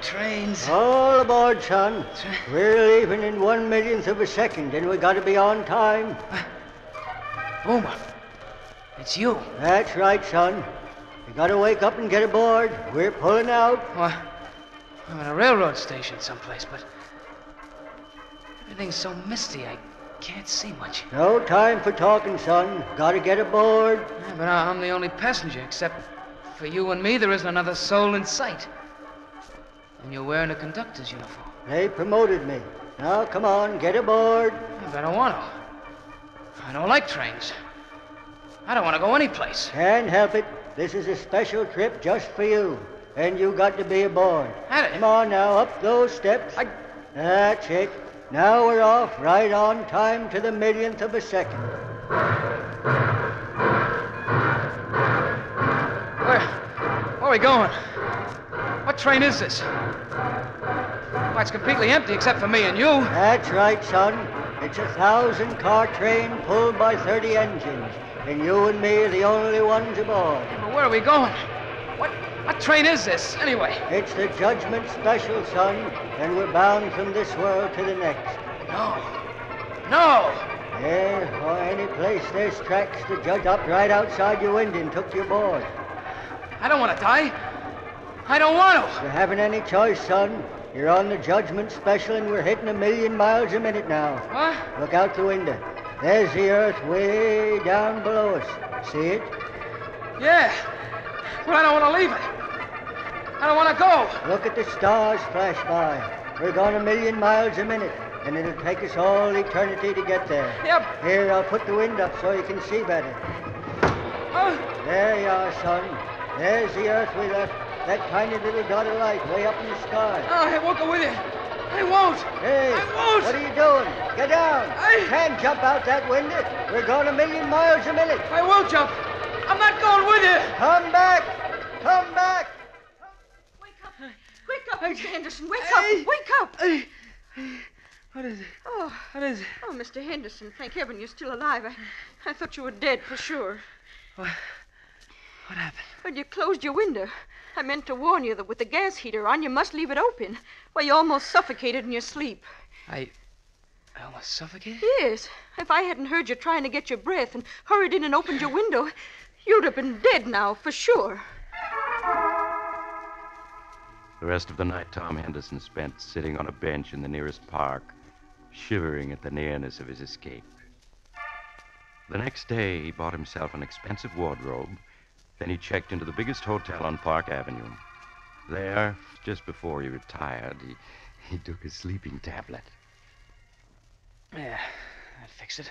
Trains. All aboard, son. We're leaving in 1/1,000,000th of a second, and we gotta be on time. Boomer, it's you. That's right, son. You gotta wake up and get aboard. We're pulling out. Well, I'm at a railroad station someplace, but everything's so misty I can't see much. No time for talking, son. Gotta get aboard. Yeah, but I'm the only passenger, except for you and me, there isn't another soul in sight. And you're wearing a conductor's uniform. They promoted me. Now, come on, get aboard. Yeah, but I don't want to. I don't like trains. I don't want to go anyplace. Can't help it. This is a special trip just for you. And you got to be aboard. Had it. Come on now, up those steps. That's it. Now we're off, right on time to the 1,000,000th of a second. Where are we going? What train is this? Why, it's completely empty except for me and you. That's right, son. It's a 1,000-car train pulled by 30 engines. And you and me are the only ones aboard. Yeah, but where are we going? What train is this, anyway? It's the Judgment Special, son. And we're bound from this world to the next. No! Yeah, or any place there's tracks, the judge stopped right outside your window and took you aboard. I don't want to die. I don't want to. You haven't any choice, son. You're on the Judgment Special, and we're hitting 1,000,000 miles a minute now. What? Look out the window. There's the earth way down below us. See it? Yeah, but I don't want to leave it. I don't want to go. Look at the stars flash by. We're going 1,000,000 miles a minute, and it'll take us all eternity to get there. Yep. Here, I'll put the wind up so you can see better. There you are, son. There's the earth we left. That tiny little dot of light way up in the sky. Oh, I won't go with you. I won't. Hey, I won't. What are you doing? Get down. You can't jump out that window. We're going 1,000,000 miles a minute. I will jump. I'm not going with you. Come back. Come back. Wake up, Mr. Henderson. Wake up. Wake up. What is it? Oh. What is it? Oh, Mr. Henderson, thank heaven you're still alive. I thought you were dead for sure. What happened? Well, you closed your window. I meant to warn you that with the gas heater on, you must leave it open. Well, you almost suffocated in your sleep. I almost suffocated? Yes. If I hadn't heard you trying to get your breath and hurried in and opened your window, you'd have been dead now, for sure. The rest of the night, Tom Henderson spent sitting on a bench in the nearest park, shivering at the nearness of his escape. The next day, he bought himself an expensive wardrobe. Then he checked into the biggest hotel on Park Avenue. There, just before he retired, he took a sleeping tablet. Yeah, that fixed it.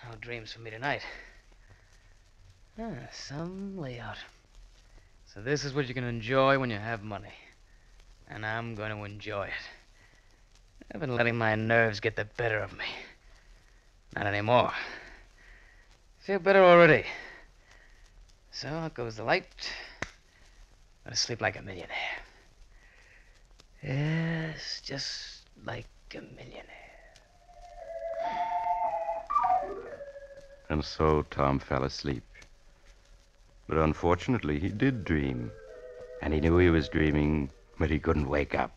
No dreams for me tonight. Some layout. So this is what you can enjoy when you have money. And I'm going to enjoy it. I've been letting my nerves get the better of me. Not anymore. Feel better already. So out goes the light. Go to sleep like a millionaire. Yes, just like a millionaire. And so Tom fell asleep. But unfortunately, he did dream. And he knew he was dreaming, but he couldn't wake up.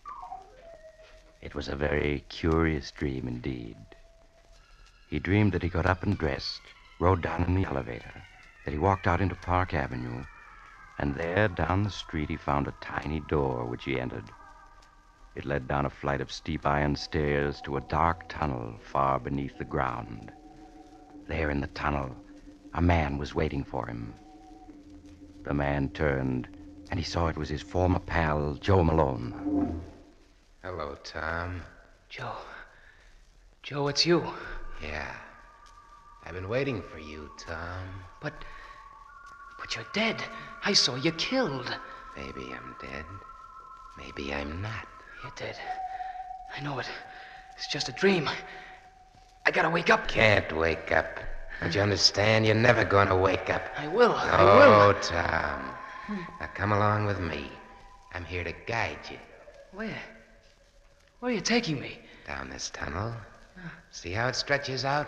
It was a very curious dream indeed. He dreamed that he got up and dressed, rode down in the elevator, that he walked out into Park Avenue, and there, down the street, he found a tiny door which he entered. It led down a flight of steep iron stairs to a dark tunnel far beneath the ground. There in the tunnel, a man was waiting for him. The man turned, and he saw it was his former pal, Joe Malone. Hello, Tom. Joe. Joe, it's you. Yeah. I've been waiting for you, Tom. But you're dead. I saw you killed. Maybe I'm dead. Maybe I'm not. You're dead. I know it. It's just a dream. I gotta wake up. Can't wake up. Don't you understand? You're never gonna wake up. I will. I Oh, will. Tom. Now come along with me. I'm here to guide you. Where? Where are you taking me? Down this tunnel. See how it stretches out?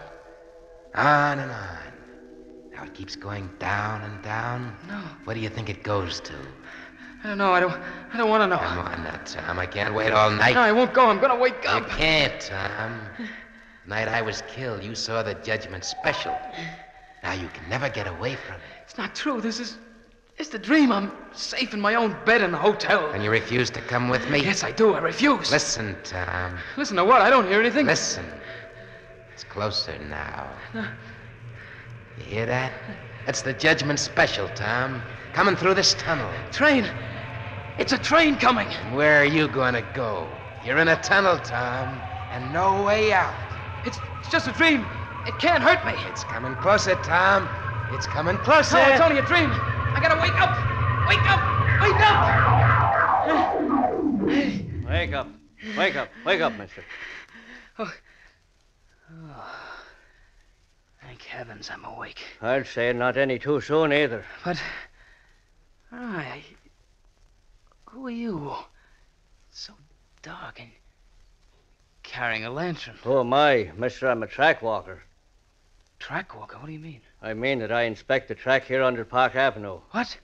On and on. Now it keeps going down and down. No. What do you think it goes to? I don't know. I don't want to know. Come on now, Tom. I can't wait all night. No, I won't go. I'm gonna wake up. You can't, Tom. The night I was killed, you saw the judgment special. Now you can never get away from it. It's not true. It's the dream. I'm safe in my own bed in the hotel. And you refuse to come with me? Yes, I do. I refuse. Listen, Tom. Listen to what? I don't hear anything. Listen. It's closer now. No. You hear that? That's the judgment special, Tom. Coming through this tunnel. Train. It's a train coming. And where are you going to go? You're in a tunnel, Tom, and no way out. It's just a dream. It can't hurt me. It's coming closer, Tom. It's coming closer. No, it's only a dream. I gotta wake up. Wake up. Wake up. Wake up. Wake up. Wake up, mister. Oh. Thank heavens I'm awake. I'd say not any too soon either. But, who are you? So dark and carrying a lantern. Who am I, mister? I'm a track walker. Track walker? What do you mean? I mean that I inspect the track here under Park Avenue. What?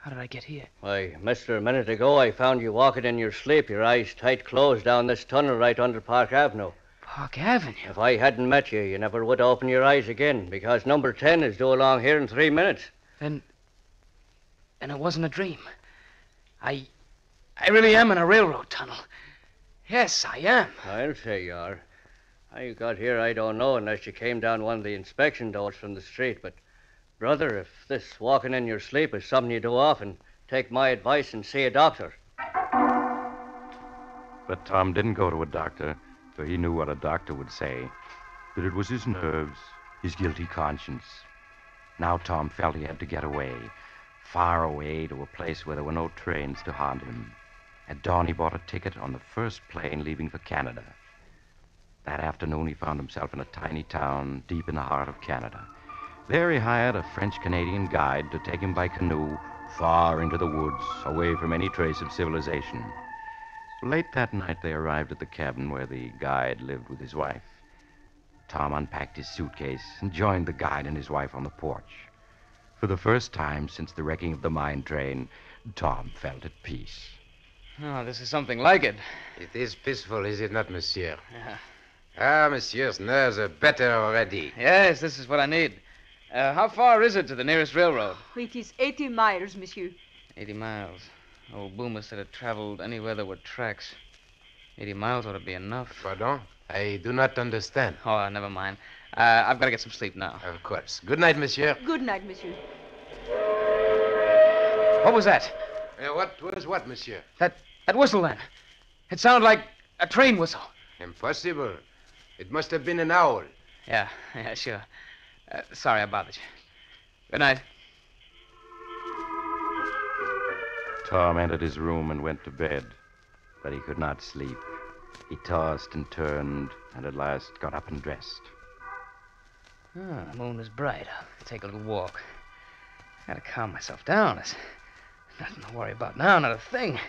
How did I get here? Why, mister, a minute ago I found you walking in your sleep, your eyes tight closed down this tunnel right under Park Avenue. Park Avenue? If I hadn't met you, you never would open your eyes again, because number 10 is due along here in 3 minutes. Then it wasn't a dream. I really am in a railroad tunnel. Yes, I am. I'll say you are. How you got here, I don't know, unless you came down one of the inspection doors from the street. But, brother, if this walking in your sleep is something you do often, take my advice and see a doctor. But Tom didn't go to a doctor, for he knew what a doctor would say. That it was his nerves, his guilty conscience. Now Tom felt he had to get away, far away to a place where there were no trains to haunt him. At dawn, he bought a ticket on the first plane leaving for Canada. That afternoon, he found himself in a tiny town deep in the heart of Canada. There, he hired a French-Canadian guide to take him by canoe far into the woods, away from any trace of civilization. Late that night, they arrived at the cabin where the guide lived with his wife. Tom unpacked his suitcase and joined the guide and his wife on the porch. For the first time since the wrecking of the mine train, Tom felt at peace. Oh, this is something like it. It is peaceful, is it not, monsieur? Yeah. Ah, monsieur's nerves are better already. Yes, this is what I need. How far is it to the nearest railroad? It is 80 miles, monsieur. 80 miles. Old Boomer said it traveled anywhere there were tracks. 80 miles ought to be enough. Pardon? I do not understand. Oh, never mind. I've got to get some sleep now. Of course. Good night, monsieur. Good night, monsieur. What was that? What was what, monsieur? That whistle, then. It sounded like a train whistle. Impossible. It must have been an owl. Yeah, sure. Sorry I bothered you. Good night. Tom entered his room and went to bed, but he could not sleep. He tossed and turned, and at last got up and dressed. Oh, the moon is bright. I'll take a little walk. Gotta calm myself down. There's nothing to worry about now, not a thing.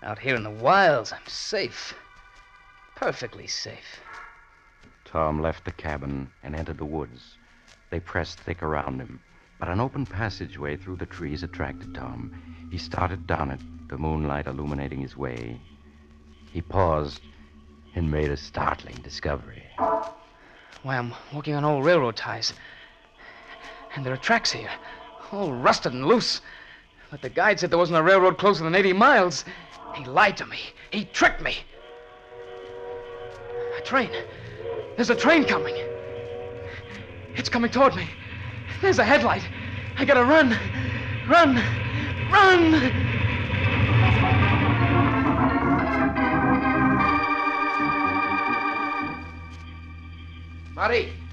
Out here in the wilds, I'm safe. Perfectly safe. Tom left the cabin and entered the woods. They pressed thick around him, but an open passageway through the trees attracted Tom. He started down it, the moonlight illuminating his way. He paused and made a startling discovery. Why, I'm walking on old railroad ties. And there are tracks here, all rusted and loose. But the guide said there wasn't a railroad closer than 80 miles. He lied to me. He tricked me. A train. There's a train coming. It's coming toward me. There's a headlight. I gotta run. Run! Run!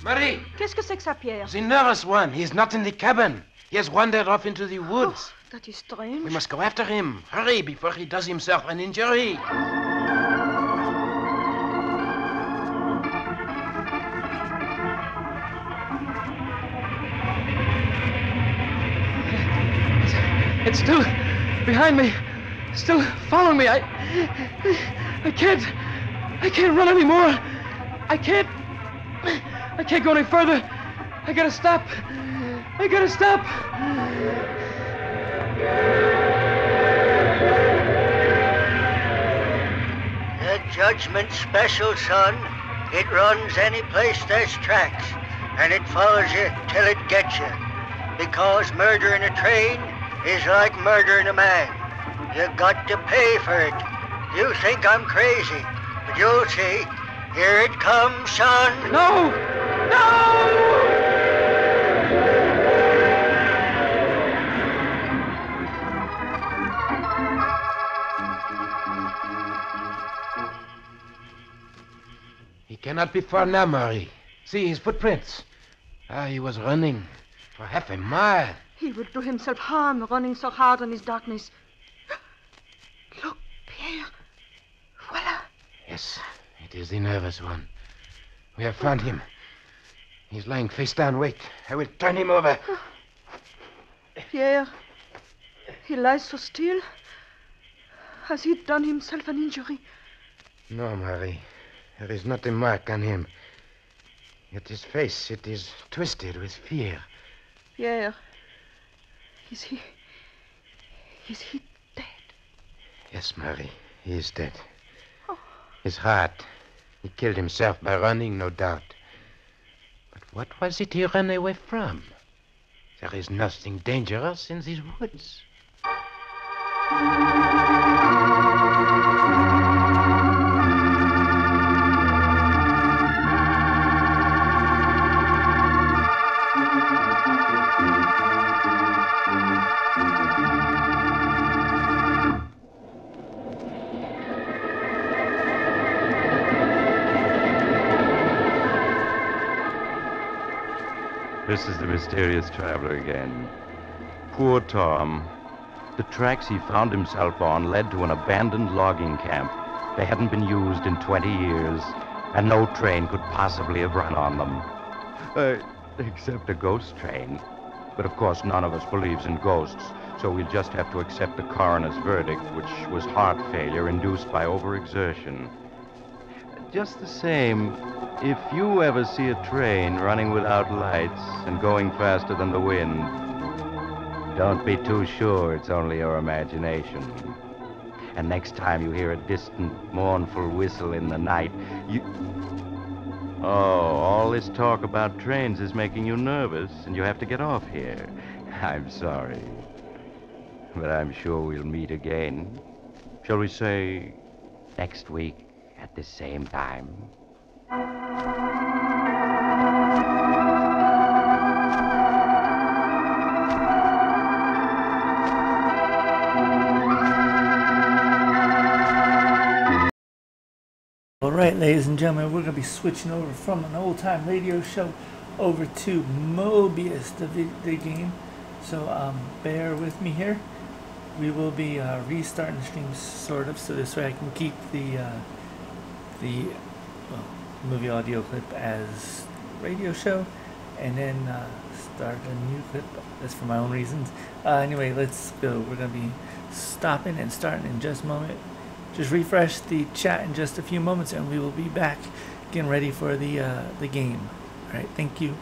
Marie! Qu'est-ce que c'est que ça, Pierre? The nervous one. He's not in the cabin. He has wandered off into the woods. Oh, that is strange. We must go after him. Hurry, before he does himself an injury. It's still behind me. Still following me. I can't run anymore. I can't go any further. I gotta stop. The Judgment Special, son. It runs any place there's tracks, and it follows you till it gets you. Because murdering a train is like murdering a man. You got to pay for it. You think I'm crazy, but you'll see. Here it comes, son. No! He cannot be far now, Marie. See his footprints. He was running for half a mile. He would do himself harm running so hard in his darkness. Look, Pierre. Voila. Yes, it is the nervous one. We have found him. He's lying face down. Wait, I will turn him over. Pierre, he lies so still. Has he done himself an injury? No, Marie. There is not a mark on him. Yet his face, it is twisted with fear. Pierre, is he dead? Yes, Marie, he is dead. Oh. His heart. He killed himself by running, no doubt. But what was it he ran away from? There is nothing dangerous in these woods. This is the mysterious traveler again. Poor Tom. The tracks he found himself on led to an abandoned logging camp. They hadn't been used in 20 years, and no train could possibly have run on them. Except a ghost train. But of course, none of us believes in ghosts, so we'll just have to accept the coroner's verdict, which was heart failure induced by overexertion. Just the same, if you ever see a train running without lights and going faster than the wind, don't be too sure it's only your imagination. And next time you hear a distant, mournful whistle in the night, Oh, all this talk about trains is making you nervous, and you have to get off here. I'm sorry. But I'm sure we'll meet again. Shall we say next week at the same time? All right, ladies and gentlemen, we're going to be switching over from an old-time radio show over to Mobius, the game. So bear with me here. We will be restarting the stream, sort of, so this way I can keep the the movie audio clip as radio show, and then start a new clip. That's for my own reasons. Anyway, let's go. We're going to be stopping and starting in just a moment. Just refresh the chat in just a few moments, and we will be back getting ready for the game. All right, thank you.